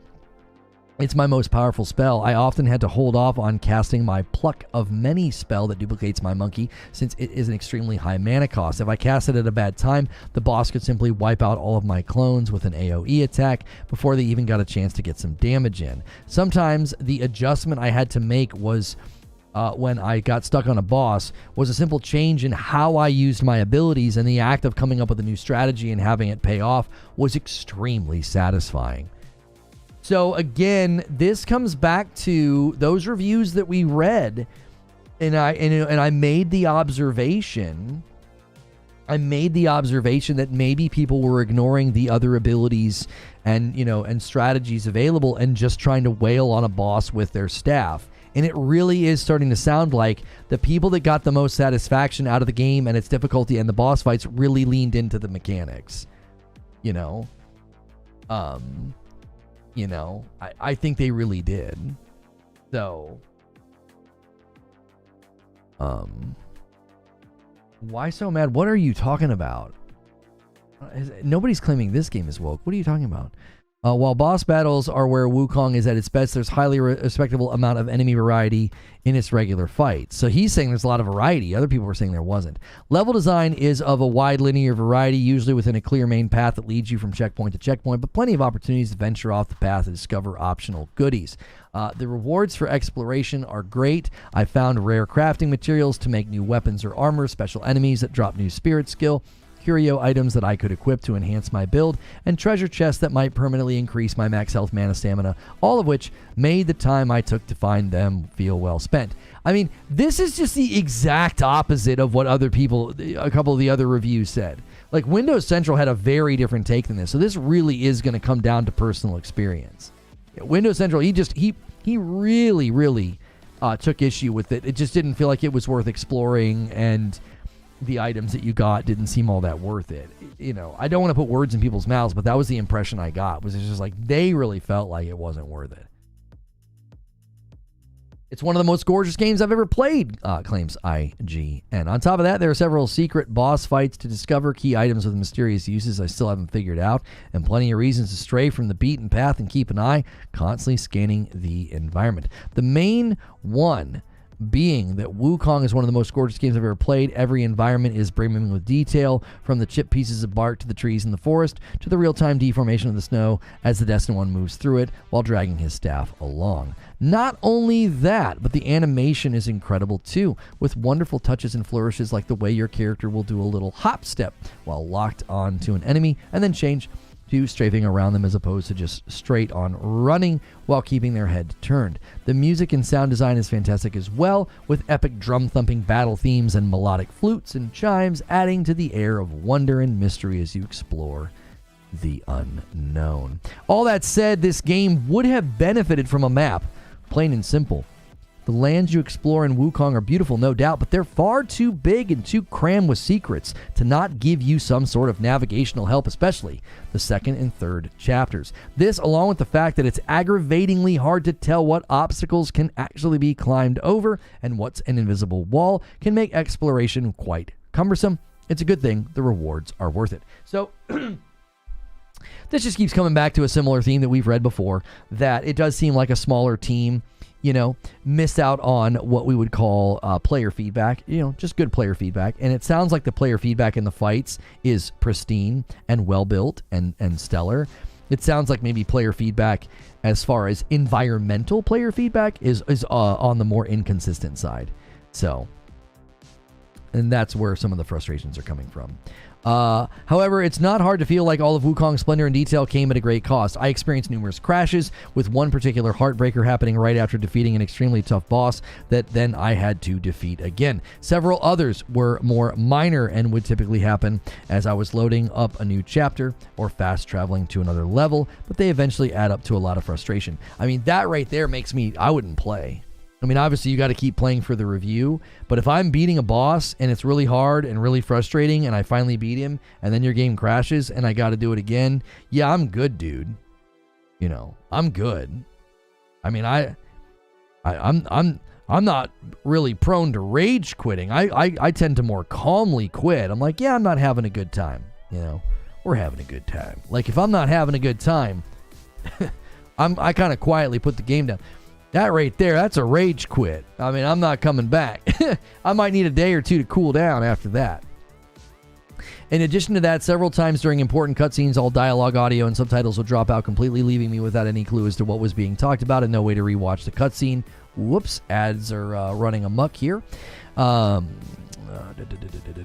it's my most powerful spell, I often had to hold off on casting my Pluck of Many spell that duplicates my monkey, since it is an extremely high mana cost. If I cast it at a bad time, the boss could simply wipe out all of my clones with an AoE attack before they even got a chance to get some damage in. Sometimes the adjustment I had to make was when I got stuck on a boss was a simple change in how I used my abilities, and the act of coming up with a new strategy and having it pay off was extremely satisfying. So again, this comes back to those reviews that we read, and I made the observation I made the observation that maybe people were ignoring the other abilities and, and strategies available and just trying to wail on a boss with their staff. And it really is starting to sound like the people that got the most satisfaction out of the game and its difficulty and the boss fights really leaned into the mechanics. I think they really did. So, why so mad? What are you talking about? Nobody's claiming this game is woke. What are you talking about? While boss battles are where Wukong is at its best, there's highly respectable amount of enemy variety in its regular fights. So he's saying there's a lot of variety. Other people were saying there wasn't. Level design is of a wide linear variety, usually within a clear main path that leads you from checkpoint to checkpoint, but plenty of opportunities to venture off the path and discover optional goodies. The rewards for exploration are great. I found rare crafting materials to make new weapons or armor, special enemies that drop new spirit skill, curio items that I could equip to enhance my build, and treasure chests that might permanently increase my max health, mana, stamina, all of which made the time I took to find them feel well spent. I mean, this is just the exact opposite of what other people, a couple of the other reviews said. Like, Windows Central had a very different take than this, so this really is going to come down to personal experience. Windows Central, he really took issue with it. It just didn't feel like it was worth exploring, and the items that you got didn't seem all that worth it. I don't want to put words in people's mouths, but that was the impression I got, was it's just like they really felt like it wasn't worth it. It's one of the most gorgeous games I've ever played, claims IGN. On top of that, there are several secret boss fights to discover, key items with mysterious uses I still haven't figured out, and plenty of reasons to stray from the beaten path and keep an eye constantly scanning the environment. The main one being that Wukong is one of the most gorgeous games I've ever played. Every environment is brimming with detail, from the chipped pieces of bark to the trees in the forest to the real-time deformation of the snow as the Destined One moves through it while dragging his staff along. Not only that, but the animation is incredible too, with wonderful touches and flourishes like the way your character will do a little hop step while locked onto an enemy and then change to strafing around them as opposed to just straight on running while keeping their head turned. The music and sound design is fantastic as well, with epic drum-thumping battle themes and melodic flutes and chimes adding to the air of wonder and mystery as you explore the unknown. All that said, this game would have benefited from a map, plain and simple. The lands you explore in Wukong are beautiful, no doubt, but they're far too big and too crammed with secrets to not give you some sort of navigational help, especially the second and third chapters. This, along with the fact that it's aggravatingly hard to tell what obstacles can actually be climbed over and what's an invisible wall, can make exploration quite cumbersome. It's a good thing the rewards are worth it. So this just keeps coming back to a similar theme that we've read before, that it does seem like a smaller team missed out on what we would call player feedback, just good player feedback. And it sounds like the player feedback in the fights is pristine and well-built and stellar. It sounds like maybe player feedback as far as environmental player feedback is on the more inconsistent side. So, and that's where some of the frustrations are coming from. However, it's not hard to feel like all of Wukong's splendor and detail came at a great cost. I experienced numerous crashes, with one particular heartbreaker happening right after defeating an extremely tough boss that then I had to defeat again. Several others were more minor and would typically happen as I was loading up a new chapter or fast traveling to another level, but they eventually add up to a lot of frustration. I mean, that right there makes me, I wouldn't play. I mean, obviously, you got to keep playing for the review, but if I'm beating a boss and it's really hard and really frustrating and I finally beat him and then your game crashes and I got to do it again, yeah, I'm good, dude. I'm good. I mean, I'm not really prone to rage quitting. I tend to more calmly quit. I'm like, yeah, I'm not having a good time. We're having a good time. Like, if I'm not having a good time, I kind of quietly put the game down. That right there, that's a rage quit. I mean, I'm not coming back. I might need a day or two to cool down after that. In addition to that, several times during important cutscenes, all dialogue, audio, and subtitles would drop out completely, leaving me without any clue as to what was being talked about and no way to rewatch the cutscene. Whoops, ads are running amok here.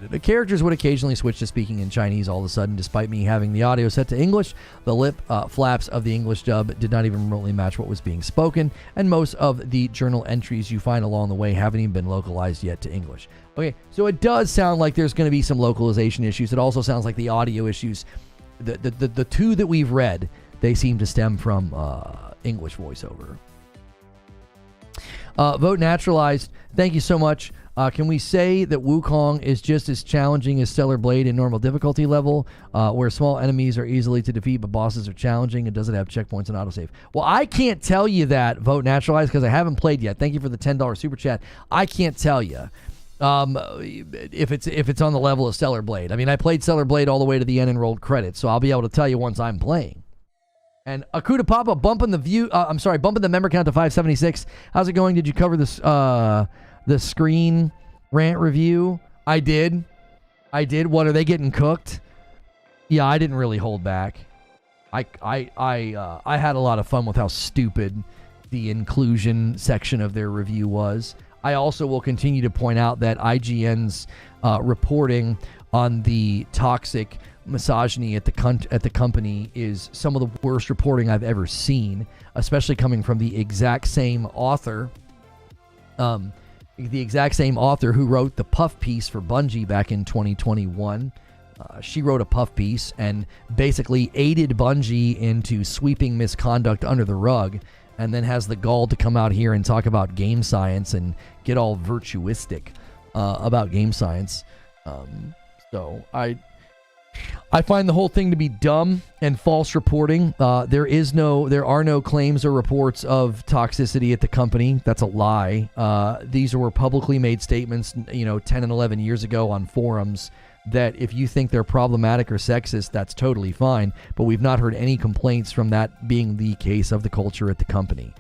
The characters would occasionally switch to speaking in Chinese all of a sudden, despite me having the audio set to English. The lip flaps of the English dub did not even remotely match what was being spoken, and most of the journal entries you find along the way haven't even been localized yet to English. Okay, so it does sound like there's going to be some localization issues. It also sounds like the audio issues, the two that we've read, they seem to stem from English voiceover. Vote Naturalized, thank you so much. Can we say that Wukong is just as challenging as Stellar Blade in normal difficulty level, where small enemies are easily to defeat but bosses are challenging, and does it have checkpoints and autosave? Well, I can't tell you that, Vote Naturalized, because I haven't played yet. Thank you for the $10 super chat. I can't tell you if it's on the level of Stellar Blade. I mean, I played Stellar Blade all the way to the end and rolled credits, so I'll be able to tell you once I'm playing. And Akuta Papa bumping the member count to 576. How's it going? Did you cover this the screen rant review? I did. What, are they getting cooked? Yeah, I didn't really hold back. I had a lot of fun with how stupid the inclusion section of their review was. I also will continue to point out that IGN's reporting on the toxic misogyny at the company is some of the worst reporting I've ever seen, especially coming from the exact same author. The exact same author who wrote the puff piece for Bungie back in 2021. She wrote a puff piece and basically aided Bungie into sweeping misconduct under the rug, and then has the gall to come out here and talk about game science and get all virtuistic about game science. So I find the whole thing to be dumb and false reporting. There are no claims or reports of toxicity at the company. That's a lie. These were publicly made statements, 10 and 11 years ago on forums, that if you think they're problematic or sexist, that's totally fine. But we've not heard any complaints from that being the case of the culture at the company.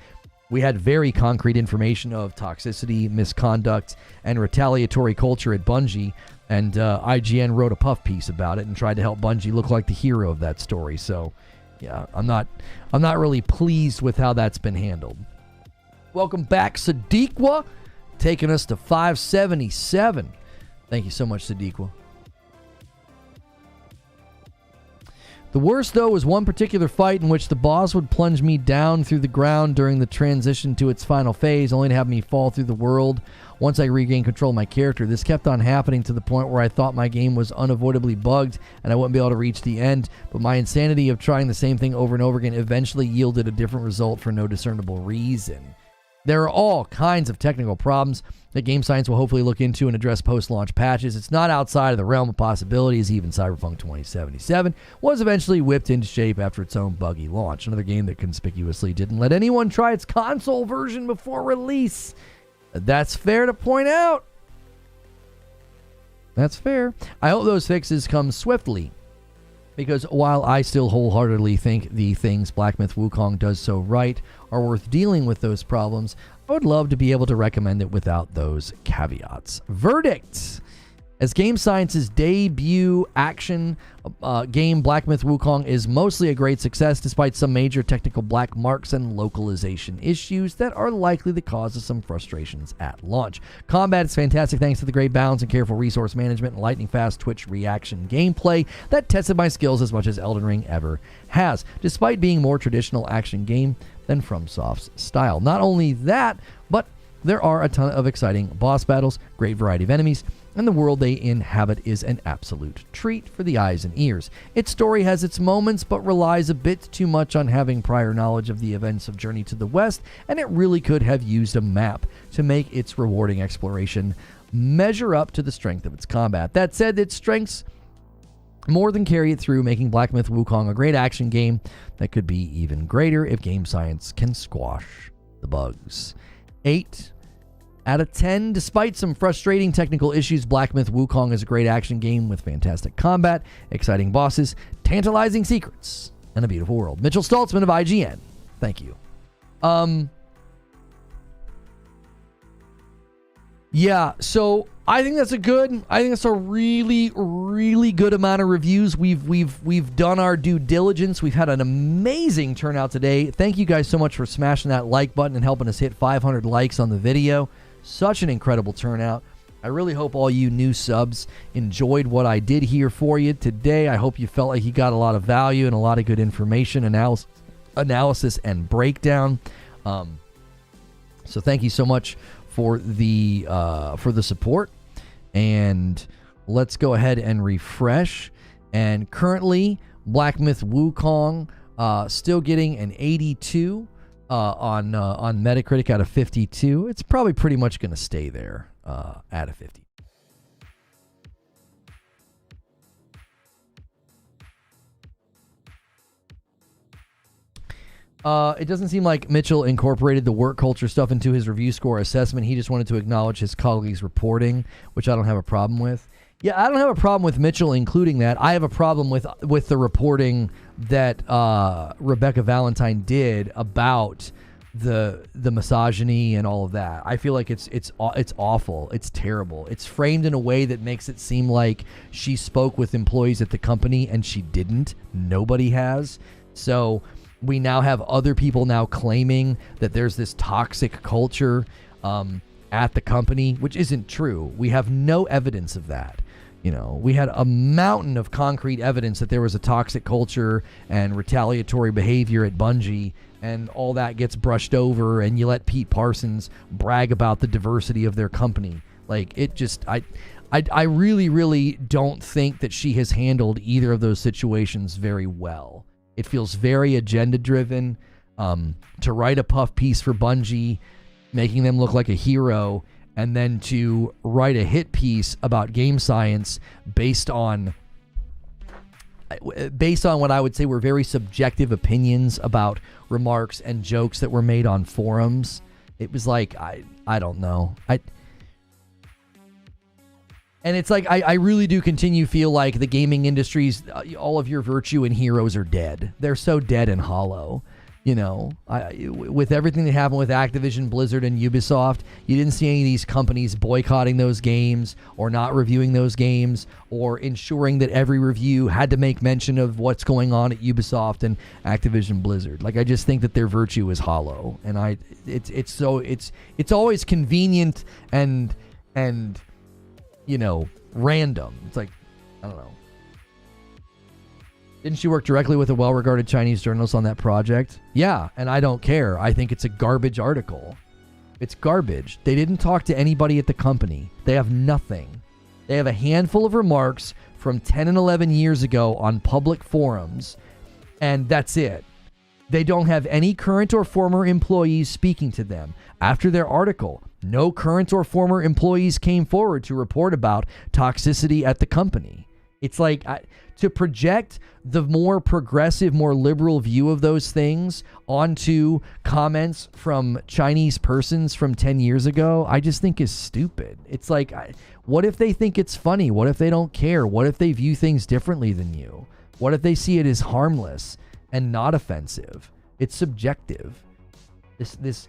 We had very concrete information of toxicity, misconduct, and retaliatory culture at Bungie, and IGN wrote a puff piece about it and tried to help Bungie look like the hero of that story. So, yeah, I'm not really pleased with how that's been handled. Welcome back, Sadiqwa, taking us to 577. Thank you so much, Sadiqwa. The worst, though, was one particular fight in which the boss would plunge me down through the ground during the transition to its final phase, only to have me fall through the world once I regained control of my character. This kept on happening to the point where I thought my game was unavoidably bugged and I wouldn't be able to reach the end, but my insanity of trying the same thing over and over again eventually yielded a different result for no discernible reason. There are all kinds of technical problems that Game Science will hopefully look into and address post-launch patches. It's not outside of the realm of possibilities. Even Cyberpunk 2077 was eventually whipped into shape after its own buggy launch. Another game that conspicuously didn't let anyone try its console version before release. That's fair to point out. That's fair. I hope those fixes come swiftly, because while I still wholeheartedly think the things Black Myth Wukong does so right are worth dealing with those problems, I would love to be able to recommend it without those caveats. Verdict. As Game Science's debut action game, Black Myth Wukong is mostly a great success despite some major technical black marks and localization issues that are likely the cause of some frustrations at launch. Combat is fantastic thanks to the great balance and careful resource management and lightning-fast Twitch reaction gameplay that tested my skills as much as Elden Ring ever has, despite being more traditional action game than FromSoft's style. Not only that, but there are a ton of exciting boss battles, great variety of enemies, and the world they inhabit is an absolute treat for the eyes and ears. Its story has its moments, but relies a bit too much on having prior knowledge of the events of Journey to the West, and it really could have used a map to make its rewarding exploration measure up to the strength of its combat. That said, its strengths more than carry it through, making Black Myth Wukong a great action game that could be even greater if Game Science can squash the bugs. 8 out of 10. Despite some frustrating technical issues, Black Myth Wukong is a great action game with fantastic combat, exciting bosses, tantalizing secrets, and a beautiful world. Mitchell Stoltzman of IGN. Thank you. Yeah, so I think that's a really, really good amount of reviews. We've done our due diligence. We've had an amazing turnout today. Thank you guys so much for smashing that like button and helping us hit 500 likes on the video. Such an incredible turnout. I really hope all you new subs enjoyed what I did here for you today. I hope you felt like you got a lot of value and a lot of good information, analysis and breakdown. So thank you so much for the support. And let's go ahead and refresh. And currently, Black Myth Wukong still getting an 82 on Metacritic out of 52. It's probably pretty much going to stay there at a 50. It doesn't seem like Mitchell incorporated the work culture stuff into his review score assessment. He just wanted to acknowledge his colleagues' reporting, which I don't have a problem with. Yeah, I don't have a problem with Mitchell including that. I have a problem with the reporting that Rebecca Valentine did about the misogyny and all of that. I feel like it's awful. It's terrible. It's framed in a way that makes it seem like she spoke with employees at the company, and she didn't. Nobody has. So we now have other people now claiming that there's this toxic culture at the company, which isn't true. We have no evidence of that. You know, we had a mountain of concrete evidence that there was a toxic culture and retaliatory behavior at Bungie, and all that gets brushed over, and you let Pete Parsons brag about the diversity of their company. Like, it just, I really, really don't think that she has handled either of those situations very well. It feels very agenda-driven. To write a puff piece for Bungie, making them look like a hero, and then to write a hit piece about game science based on what I would say were very subjective opinions about remarks and jokes that were made on forums. It was like, I don't know. And it's like, I really do continue to feel like the gaming industry's, all of your virtue and heroes are dead. They're so dead and hollow. You know, with everything that happened with Activision, Blizzard, and Ubisoft, you didn't see any of these companies boycotting those games or not reviewing those games or ensuring that every review had to make mention of what's going on at Ubisoft and Activision Blizzard. Like, I just think that their virtue is hollow, and it's always convenient and you know, random. It's like, I don't know. Didn't she work directly with a well-regarded Chinese journalist on that project? Yeah, and I don't care. I think it's a garbage article. It's garbage. They didn't talk to anybody at the company. They have nothing. They have a handful of remarks from 10 and 11 years ago on public forums, and that's it. They don't have any current or former employees speaking to them. After their article, no current or former employees came forward to report about toxicity at the company. It's like, to project the more progressive, more liberal view of those things onto comments from Chinese persons from 10 years ago, I just think is stupid. It's like, what if they think it's funny? What if they don't care? What if they view things differently than you? What if they see it as harmless and not offensive? It's subjective. It's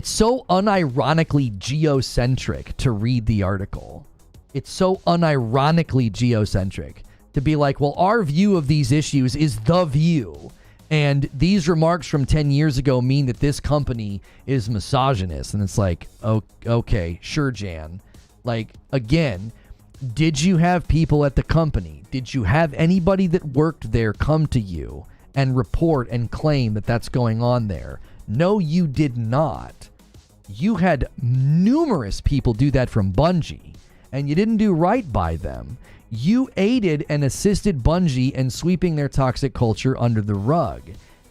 so unironically geocentric to read the article. It's so unironically geocentric to be like, well, our view of these issues is the view. And these remarks from 10 years ago mean that this company is misogynist. And it's like, okay, sure, Jan. Like, again, did you have people at the company? Did you have anybody that worked there come to you and report and claim that that's going on there? No, you did not. You had numerous people do that from Bungie, and you didn't do right by them. You aided and assisted Bungie in sweeping their toxic culture under the rug.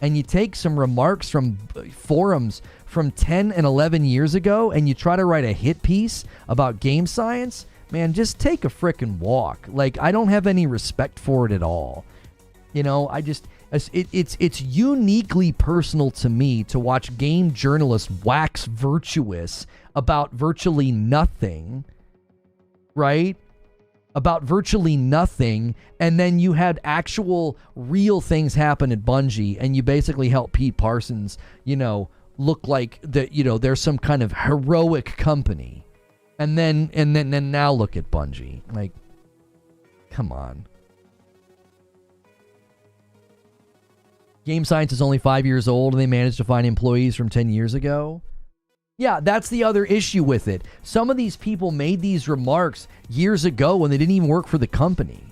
And you take some remarks from forums from 10 and 11 years ago, and you try to write a hit piece about game science, man, just take a frickin' walk. Like, I don't have any respect for it at all. You know, it's uniquely personal to me to watch game journalists wax virtuous about virtually nothing, right? About virtually nothing, and then you had actual real things happen at Bungie, and you basically help Pete Parsons, you know, look like that, you know, there's some kind of heroic company. And then now look at Bungie. Like, come on. Game Science is only 5 years old, and they managed to find employees from 10 years ago. Yeah, that's the other issue with it. Some of these people made these remarks years ago when they didn't even work for the company.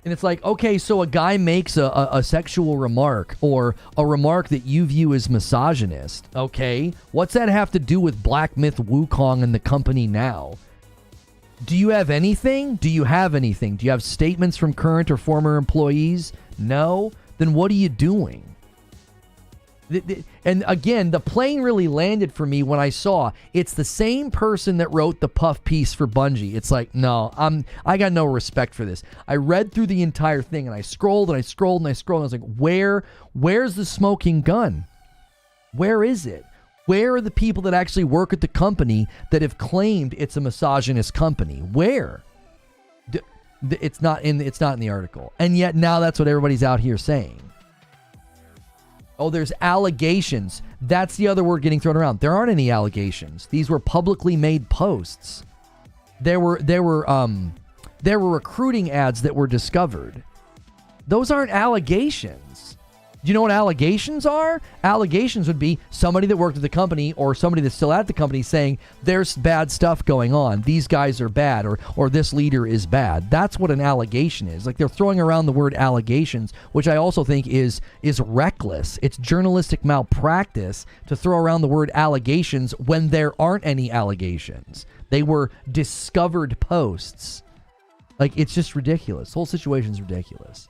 And it's like, okay, so a guy makes a sexual remark or a remark that you view as misogynist. Okay, what's that have to do with Black Myth Wukong and the company now? Do you have anything? Do you have anything? Do you have statements from current or former employees? No? Then what are you doing? And again, the plane really landed for me when I saw it's the same person that wrote the puff piece for Bungie. It's like, no, I got no respect for this. I read through the entire thing and I scrolled and I scrolled and I scrolled and I was like, where's the smoking gun? Where is it? Where are the people that actually work at the company that have claimed it's a misogynist company? Where? It's not in the article. And yet now that's what everybody's out here saying. Oh, there's allegations. That's the other word getting thrown around. There aren't any allegations. These were publicly made posts. There were recruiting ads that were discovered. Those aren't allegations. Do you know what allegations are? Allegations would be somebody that worked at the company or somebody that's still at the company saying there's bad stuff going on. These guys are bad or this leader is bad. That's what an allegation is. Like, they're throwing around the word allegations, which I also think is reckless. It's journalistic malpractice to throw around the word allegations when there aren't any allegations. They were discovered posts. Like, it's just ridiculous. The whole situation's ridiculous.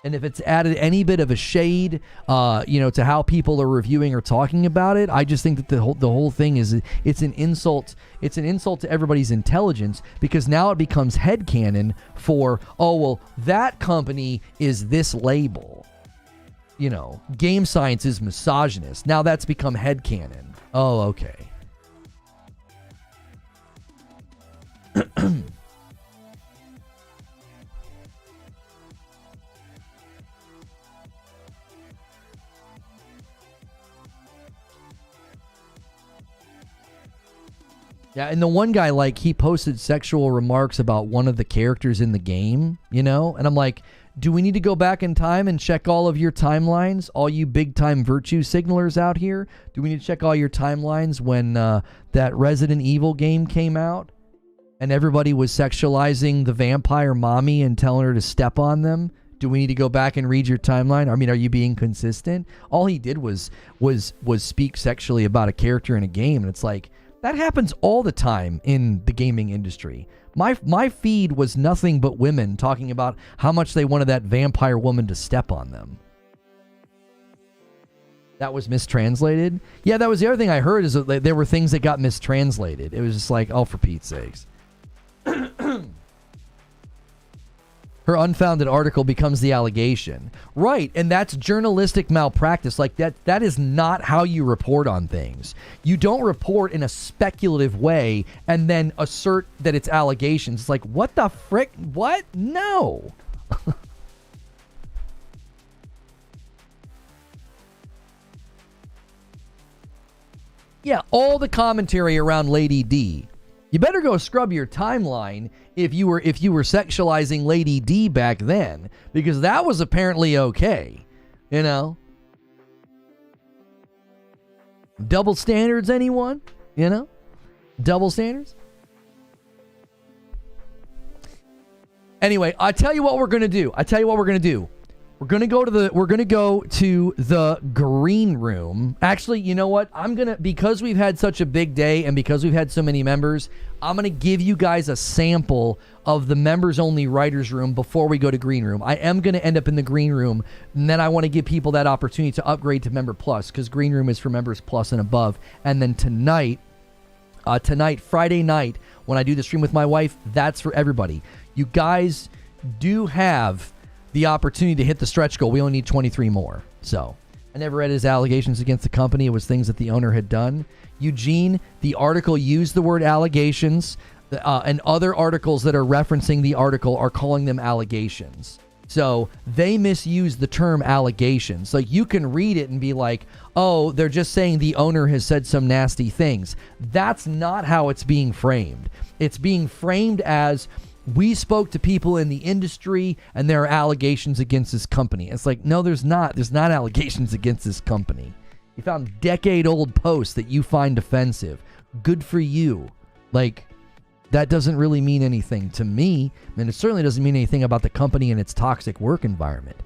And if it's added any bit of a shade, to how people are reviewing or talking about it, I just think that the whole thing is, it's an insult. It's an insult to everybody's intelligence, because now it becomes headcanon for, oh, well, that company is this label. Game Science is misogynist. Now that's become headcanon. Oh, okay. Yeah, and the one guy, like, he posted sexual remarks about one of the characters in the game, and I'm like, do we need to go back in time and check all of your timelines, all you big-time virtue signalers out here? Do we need to check all your timelines when that Resident Evil game came out and everybody was sexualizing the vampire mommy and telling her to step on them? Do we need to go back and read your timeline? I mean, are you being consistent? All he did was speak sexually about a character in a game, and it's like, that happens all the time in the gaming industry. My feed was nothing but women talking about how much they wanted that vampire woman to step on them. That was mistranslated? Yeah, that was the other thing I heard, is that there were things that got mistranslated. It was just like, oh, for Pete's sakes. Her unfounded article becomes the allegation. Right, and that's journalistic malpractice. Like, that is not how you report on things. You don't report in a speculative way and then assert that it's allegations. It's like, what the frick? What? No. Yeah, all the commentary around Lady D. You better go scrub your timeline if you were sexualizing Lady D back then, because that was apparently okay. Double standards, anyone? Double standards? Anyway, I tell you what we're going to do. We're going to go to the green room. Actually, you know what? Because we've had such a big day and because we've had so many members, I'm going to give you guys a sample of the members only writers room before we go to green room. I am going to end up in the green room, and then I want to give people that opportunity to upgrade to member plus, because green room is for members plus and above. And then tonight, Friday night, when I do the stream with my wife, that's for everybody. You guys do have the opportunity to hit the stretch goal. We only need 23 more. So I never read his allegations against the company. It was things that the owner had done. Eugene, the article used the word allegations, and other articles that are referencing the article are calling them allegations. So they misuse the term allegations. Like, you can read it and be like, oh, they're just saying the owner has said some nasty things. That's not how it's being framed. It's being framed as, we spoke to people in the industry and there are allegations against this company. It's like, no, there's not. There's not allegations against this company. You found decade-old posts that you find offensive. Good for you. Like, that doesn't really mean anything to me, and it certainly doesn't mean anything about the company and its toxic work environment.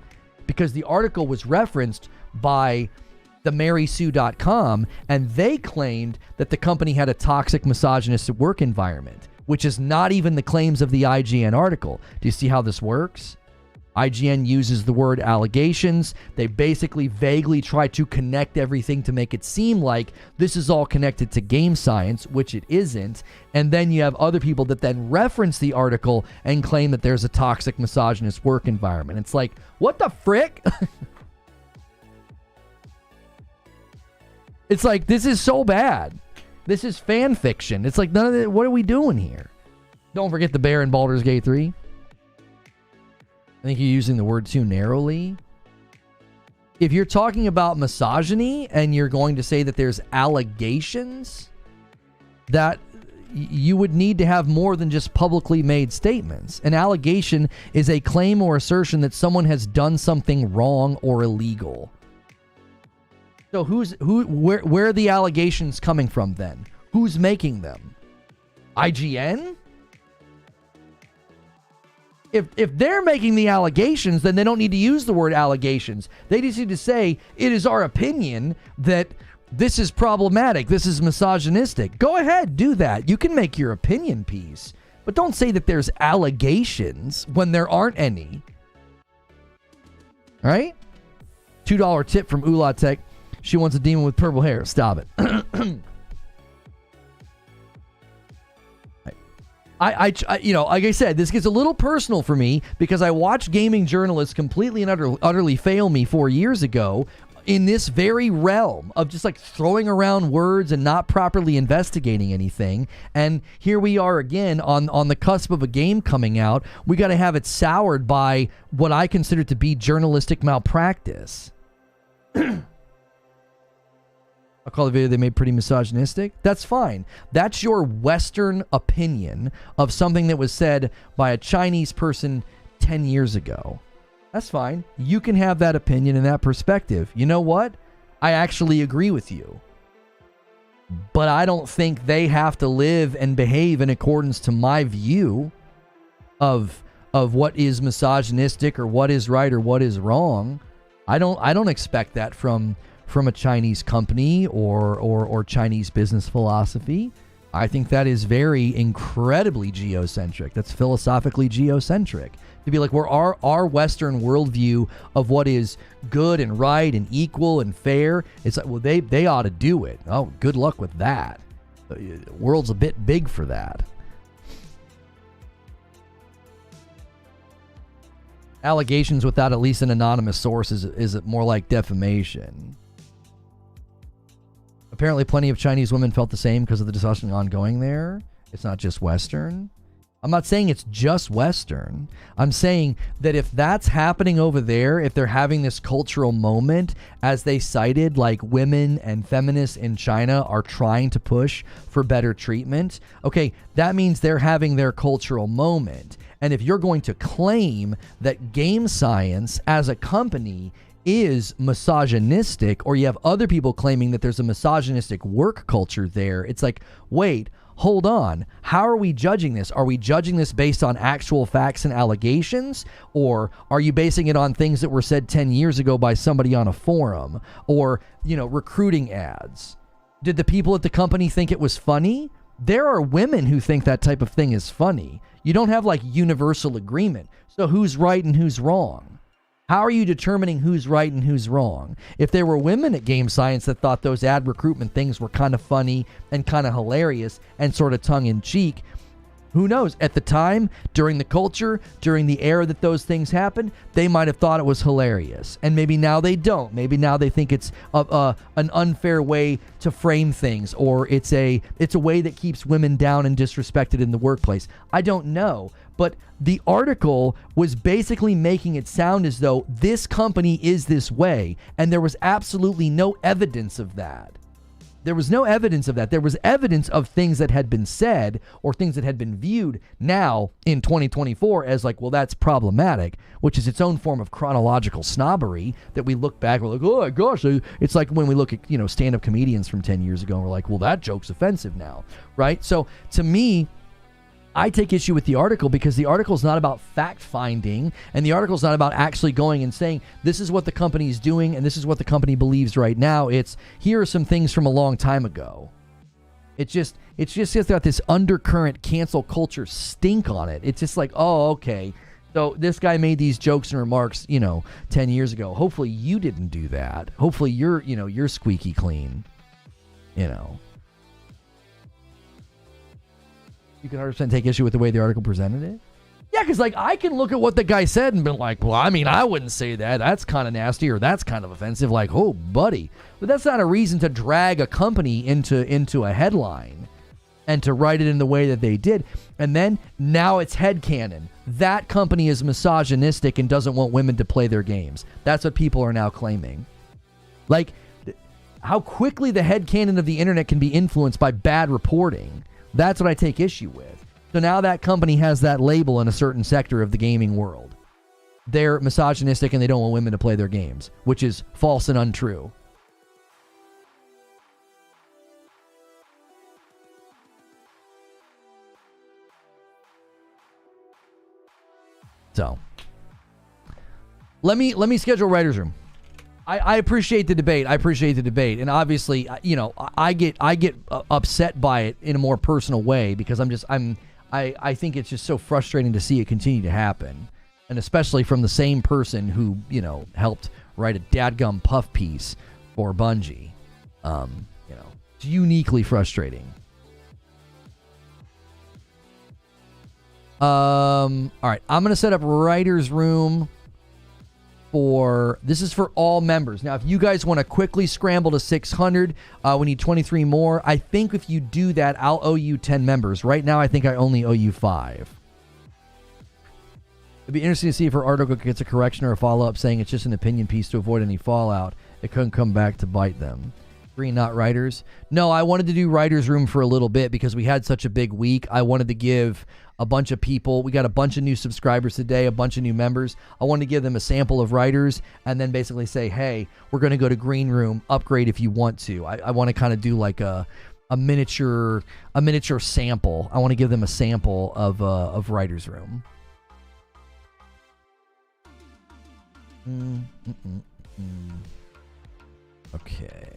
Because the article was referenced by the marysue.com, and they claimed that the company had a toxic, misogynistic work environment, which is not even the claims of the IGN article. Do you see how this works? IGN uses the word allegations. They basically vaguely try to connect everything to make it seem like this is all connected to game science, which it isn't. And then you have other people that then reference the article and claim that there's a toxic, misogynist work environment. It's like, what the frick? It's like, this is so bad. This is fan fiction. It's like, none of it. What are we doing here? Don't forget the bear in Baldur's Gate 3. I think you're using the word too narrowly. If you're talking about misogyny and you're going to say that there's allegations, that you would need to have more than just publicly made statements. An allegation is a claim or assertion that someone has done something wrong or illegal. So where are the allegations coming from then? Who's making them? IGN? If they're making the allegations, then they don't need to use the word allegations. They just need to say, it is our opinion that this is problematic, this is misogynistic. Go ahead, do that. You can make your opinion piece. But don't say that there's allegations when there aren't any. All right? $2 tip from Ula Tech. She wants a demon with purple hair. Stop it. I like I said, this gets a little personal for me because I watched gaming journalists completely and utterly fail me 4 years ago in this very realm of just like throwing around words and not properly investigating anything. And here we are again on the cusp of a game coming out. We got to have it soured by what I consider to be journalistic malpractice. I'll call the video they made pretty misogynistic. That's fine. That's your Western opinion of something that was said by a Chinese person 10 years ago. That's fine. You can have that opinion and that perspective. You know what? I actually agree with you. But I don't think they have to live and behave in accordance to my view of what is misogynistic or what is right or what is wrong. I don't expect that from a Chinese company or Chinese business philosophy. I think that is very incredibly geocentric. That's philosophically geocentric. To be like, where our Western worldview of what is good and right and equal and fair, it's like, well, they ought to do it. Oh, good luck with that. The world's a bit big for that. Allegations without at least an anonymous source is more like defamation. Apparently, plenty of Chinese women felt the same because of the discussion ongoing there. It's not just Western. I'm not saying it's just Western. I'm saying that if that's happening over there, if they're having this cultural moment, as they cited, like women and feminists in China are trying to push for better treatment, okay, that means they're having their cultural moment. And if you're going to claim that game science as a company is misogynistic, or you have other people claiming that there's a misogynistic work culture there, it's like, wait, hold on. How are we judging this? Are we judging this based on actual facts and allegations? Or are you basing it on things that were said 10 years ago by somebody on a forum? Or, recruiting ads? Did the people at the company think it was funny? There are women who think that type of thing is funny. You don't have like universal agreement. So who's right and who's wrong? How are you determining who's right and who's wrong? If there were women at Game Science that thought those ad recruitment things were kind of funny and kind of hilarious and sort of tongue-in-cheek, who knows? At the time, during the culture, during the era that those things happened, they might have thought it was hilarious. And maybe now they don't. Maybe now they think it's an unfair way to frame things, or it's a way that keeps women down and disrespected in the workplace. I don't know. But the article was basically making it sound as though this company is this way, and there was absolutely no evidence of that. There was no evidence of that. There was evidence of things that had been said or things that had been viewed now in 2024 as like, well, that's problematic, which is its own form of chronological snobbery that we look back, we're like, oh my gosh. It's like when we look at, stand-up comedians from 10 years ago and we're like, well, that joke's offensive now, right? So to me, I take issue with the article because the article is not about fact-finding, and the article is not about actually going and saying, this is what the company is doing, and this is what the company believes right now. It's, here are some things from a long time ago. It's just got this undercurrent cancel culture stink on it. It's just like, oh, okay. So this guy made these jokes and remarks, 10 years ago. Hopefully you didn't do that. Hopefully you're squeaky clean, You can 100% take issue with the way the article presented it? Yeah, because, I can look at what the guy said and be like, well, I mean, I wouldn't say that. That's kind of nasty or that's kind of offensive. Like, oh, buddy. But that's not a reason to drag a company into a headline and to write it in the way that they did. And then, now it's headcanon. That company is misogynistic and doesn't want women to play their games. That's what people are now claiming. Like, how quickly the headcanon of the internet can be influenced by bad reporting. That's what I take issue with. So now that company has that label in a certain sector of the gaming world. They're misogynistic and they don't want women to play their games, which is false and untrue. So, let me schedule Writer's Room. I appreciate the debate. And obviously, I get upset by it in a more personal way because I think it's just so frustrating to see it continue to happen. And especially from the same person who, helped write a dadgum puff piece for Bungie. It's uniquely frustrating. All right, I'm going to set up Writer's Room. This is for all members. Now, if you guys want to quickly scramble to 600, we need 23 more. I think if you do that, I'll owe you 10 members. Right now, I think I only owe you 5. It'd be interesting to see if her article gets a correction or a follow-up saying it's just an opinion piece to avoid any fallout. It couldn't come back to bite them. Green, not writers. No, I wanted to do Writer's Room for a little bit because we had such a big week. I wanted to give a bunch of people, we got a bunch of new subscribers today, a bunch of new members. I wanted to give them a sample of writers and then basically say, hey, we're going to go to Green Room, upgrade if you want to. I want to kind of do like a miniature sample. I want to give them a sample of Writer's Room. Okay.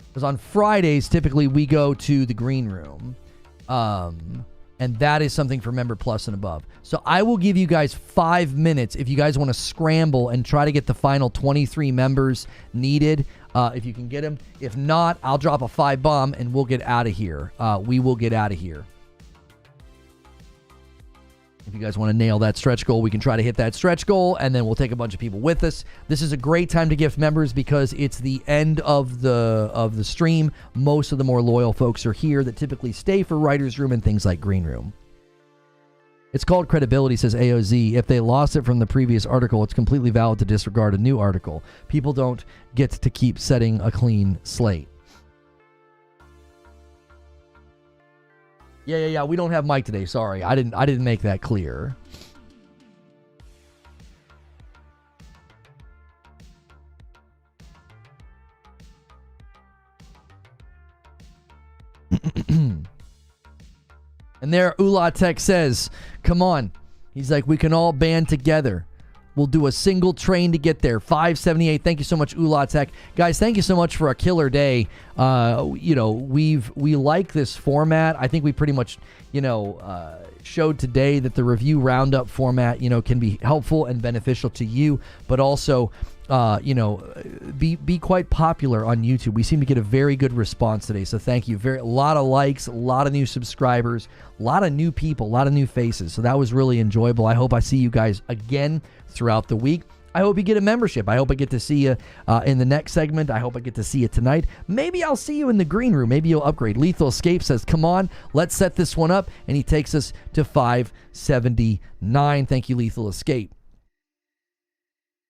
Because on Fridays, typically we go to the Green Room. And that is something for Member Plus and above. So I will give you guys 5 minutes if you guys want to scramble and try to get the final 23 members needed. If you can get them. If not, I'll drop a 5 bomb and we'll get out of here. We will get out of here. If you guys want to nail that stretch goal, we can try to hit that stretch goal, and then we'll take a bunch of people with us. This is a great time to gift members because it's the end of the stream. Most of the more loyal folks are here that typically stay for Writer's Room and things like Green Room. It's called credibility, says AOZ. If they lost it from the previous article, it's completely valid to disregard a new article. People don't get to keep setting a clean slate. Yeah. We don't have Mike today. Sorry, I didn't make that clear. And there, Ula Tech says, "Come on." He's like, "We can all band together. We'll do a single train to get there." 578. Thank you so much, Ula Tech. Guys, thank you so much for a killer day. We like this format. I think we pretty much, showed today that the review roundup format, can be helpful and beneficial to you, but also, be quite popular on YouTube. We seem to get a very good response today, so thank you. A lot of likes, a lot of new subscribers, a lot of new people, a lot of new faces. So that was really enjoyable. I hope I see you guys again throughout the week. I hope you get a membership. I hope I get to see you in the next segment. I hope I get to see you tonight. Maybe I'll see you in the Green Room. Maybe you'll upgrade. Lethal Escape says, "Come on, let's set this one up." And he takes us to 579. Thank you, Lethal Escape.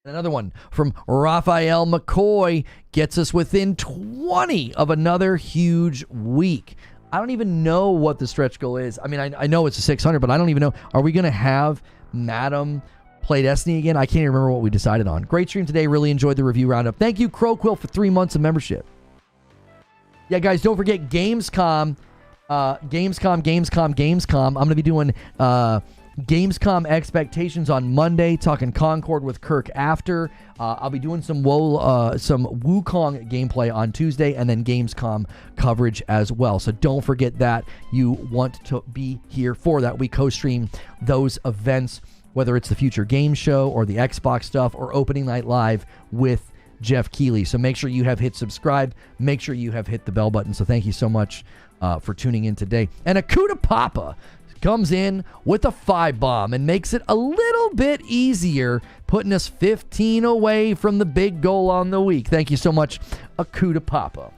Another one from Raphael McCoy gets us within 20 of another huge week. I don't even know what the stretch goal is. I mean, I know it's a 600, but I don't even know. Are we going to have Madam play Destiny again? I can't even remember what we decided on. Great stream today. Really enjoyed the review roundup. Thank you, Crowquill, for 3 months of membership. Yeah, guys, don't forget Gamescom. Gamescom. I'm going to be doing Gamescom expectations on Monday, talking Concord with Kirk after. I'll be doing some Wukong gameplay on Tuesday, and then Gamescom coverage as well. So don't forget that. You want to be here for that. We co-stream those events, whether it's the Future Game Show or the Xbox stuff or Opening Night Live with Jeff Keighley. So make sure you have hit subscribe. Make sure you have hit the bell button. So thank you so much for tuning in today. And Akuta Papa comes in with a 5-bomb and makes it a little bit easier, putting us 15 away from the big goal on the week. Thank you so much, Akuta Papa.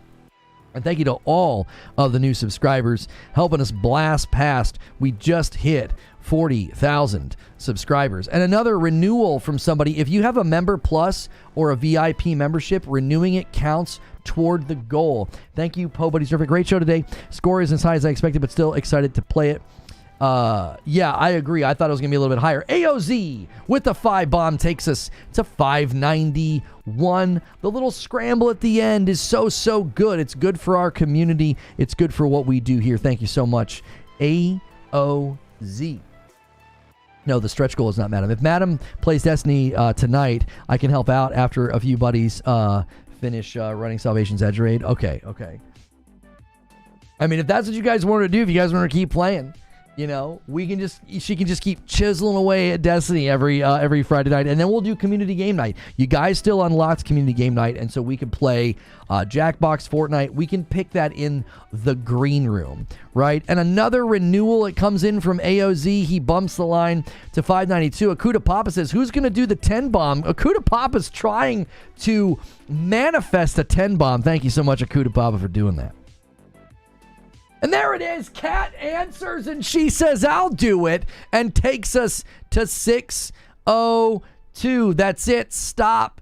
And thank you to all of the new subscribers helping us blast past. We just hit 40,000 subscribers. And another renewal from somebody. If you have a Member Plus or a VIP membership, renewing it counts toward the goal. Thank you, Po Buddies. A great show today. Score isn't as high as I expected, but still excited to play it. Yeah, I agree. I thought it was going to be a little bit higher. AOZ with the 5-bomb takes us to 591. The little scramble at the end is so good. It's good for our community. It's good for what we do here. Thank you so much, AOZ. No, the stretch goal is not Madam. If Madam plays Destiny tonight, I can help out after a few buddies finish running Salvation's Edge Raid. Okay. I mean, if that's what you guys want to do, if you guys want to keep playing, you know, she can just keep chiseling away at Destiny every Friday night, and then we'll do community game night. You guys still unlocked community game night, and so we can play Jackbox Fortnite. We can pick that in the green room, right? And another renewal, it comes in from AOZ. He bumps the line to 592. Akuta Papa says, who's going to do the 10-bomb? Akuta Papa's trying to manifest a 10-bomb. Thank you so much, Akuta Papa, for doing that. And there it is. Kat answers, and she says, I'll do it, and takes us to 602. That's it. Stop.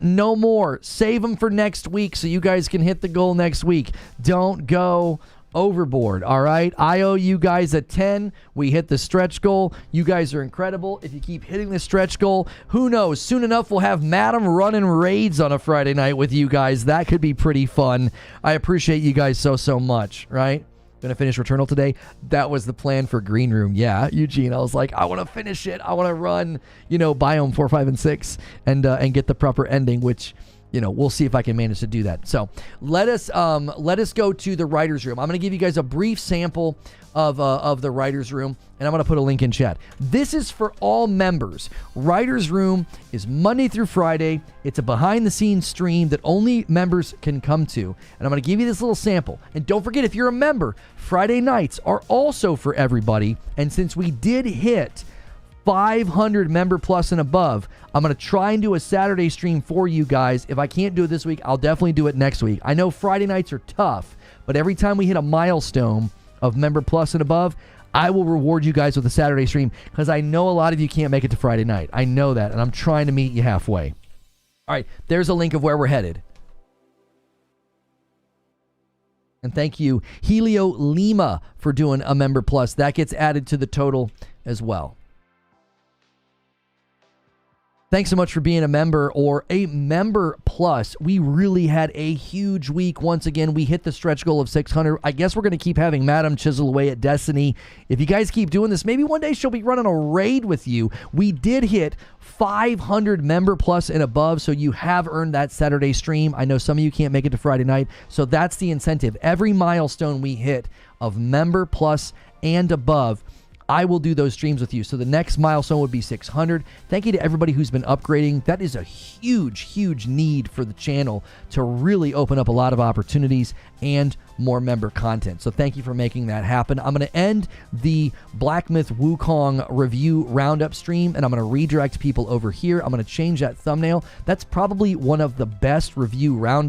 No more. Save them for next week so you guys can hit the goal next week. Don't go overboard, all right? I owe you guys a 10. We hit the stretch goal. You guys are incredible. If you keep hitting the stretch goal, who knows? Soon enough, we'll have Madam running raids on a Friday night with you guys. That could be pretty fun. I appreciate you guys so much, right? Gonna finish Returnal today. That was the plan for Green Room. Yeah, Eugene. I was like, I want to finish it. I want to run, Biome 4, 5, and 6 and get the proper ending, which, we'll see if I can manage to do that. So let us go to the writer's room. I'm going to give you guys a brief sample of the writer's room, and I'm going to put a link in chat. This is for all members. Writer's room is Monday through Friday. It's a behind-the-scenes stream that only members can come to, and I'm going to give you this little sample. And don't forget, if you're a member, Friday nights are also for everybody, and since we did hit 500 member plus and above, I'm going to try and do a Saturday stream for you guys. If I can't do it this week, I'll definitely do it next week. I know Friday nights are tough, but every time we hit a milestone of member plus and above, I will reward you guys with a Saturday stream, because I know a lot of you can't make it to Friday night. I know that, and I'm trying to meet you halfway. All right, there's a link of where we're headed. And thank you, Helio Lima, for doing a member plus. That gets added to the total as well. Thanks so much for being a member or a member plus. We really had a huge week. Once again, we hit the stretch goal of 600. I guess we're going to keep having Madam chisel away at Destiny. If you guys keep doing this, maybe one day she'll be running a raid with you. We did hit 500 member plus and above, so you have earned that Saturday stream. I know some of you can't make it to Friday night, so that's the incentive. Every milestone we hit of member plus and above, I will do those streams with you. So the next milestone would be 600. Thank you to everybody who's been upgrading. That is a huge need for the channel to really open up a lot of opportunities and more member content. So thank you for making that happen. I'm going to end the Black Myth Wukong review roundup stream, and I'm going to redirect people over here. I'm going to change that thumbnail. That's probably one of the best review roundup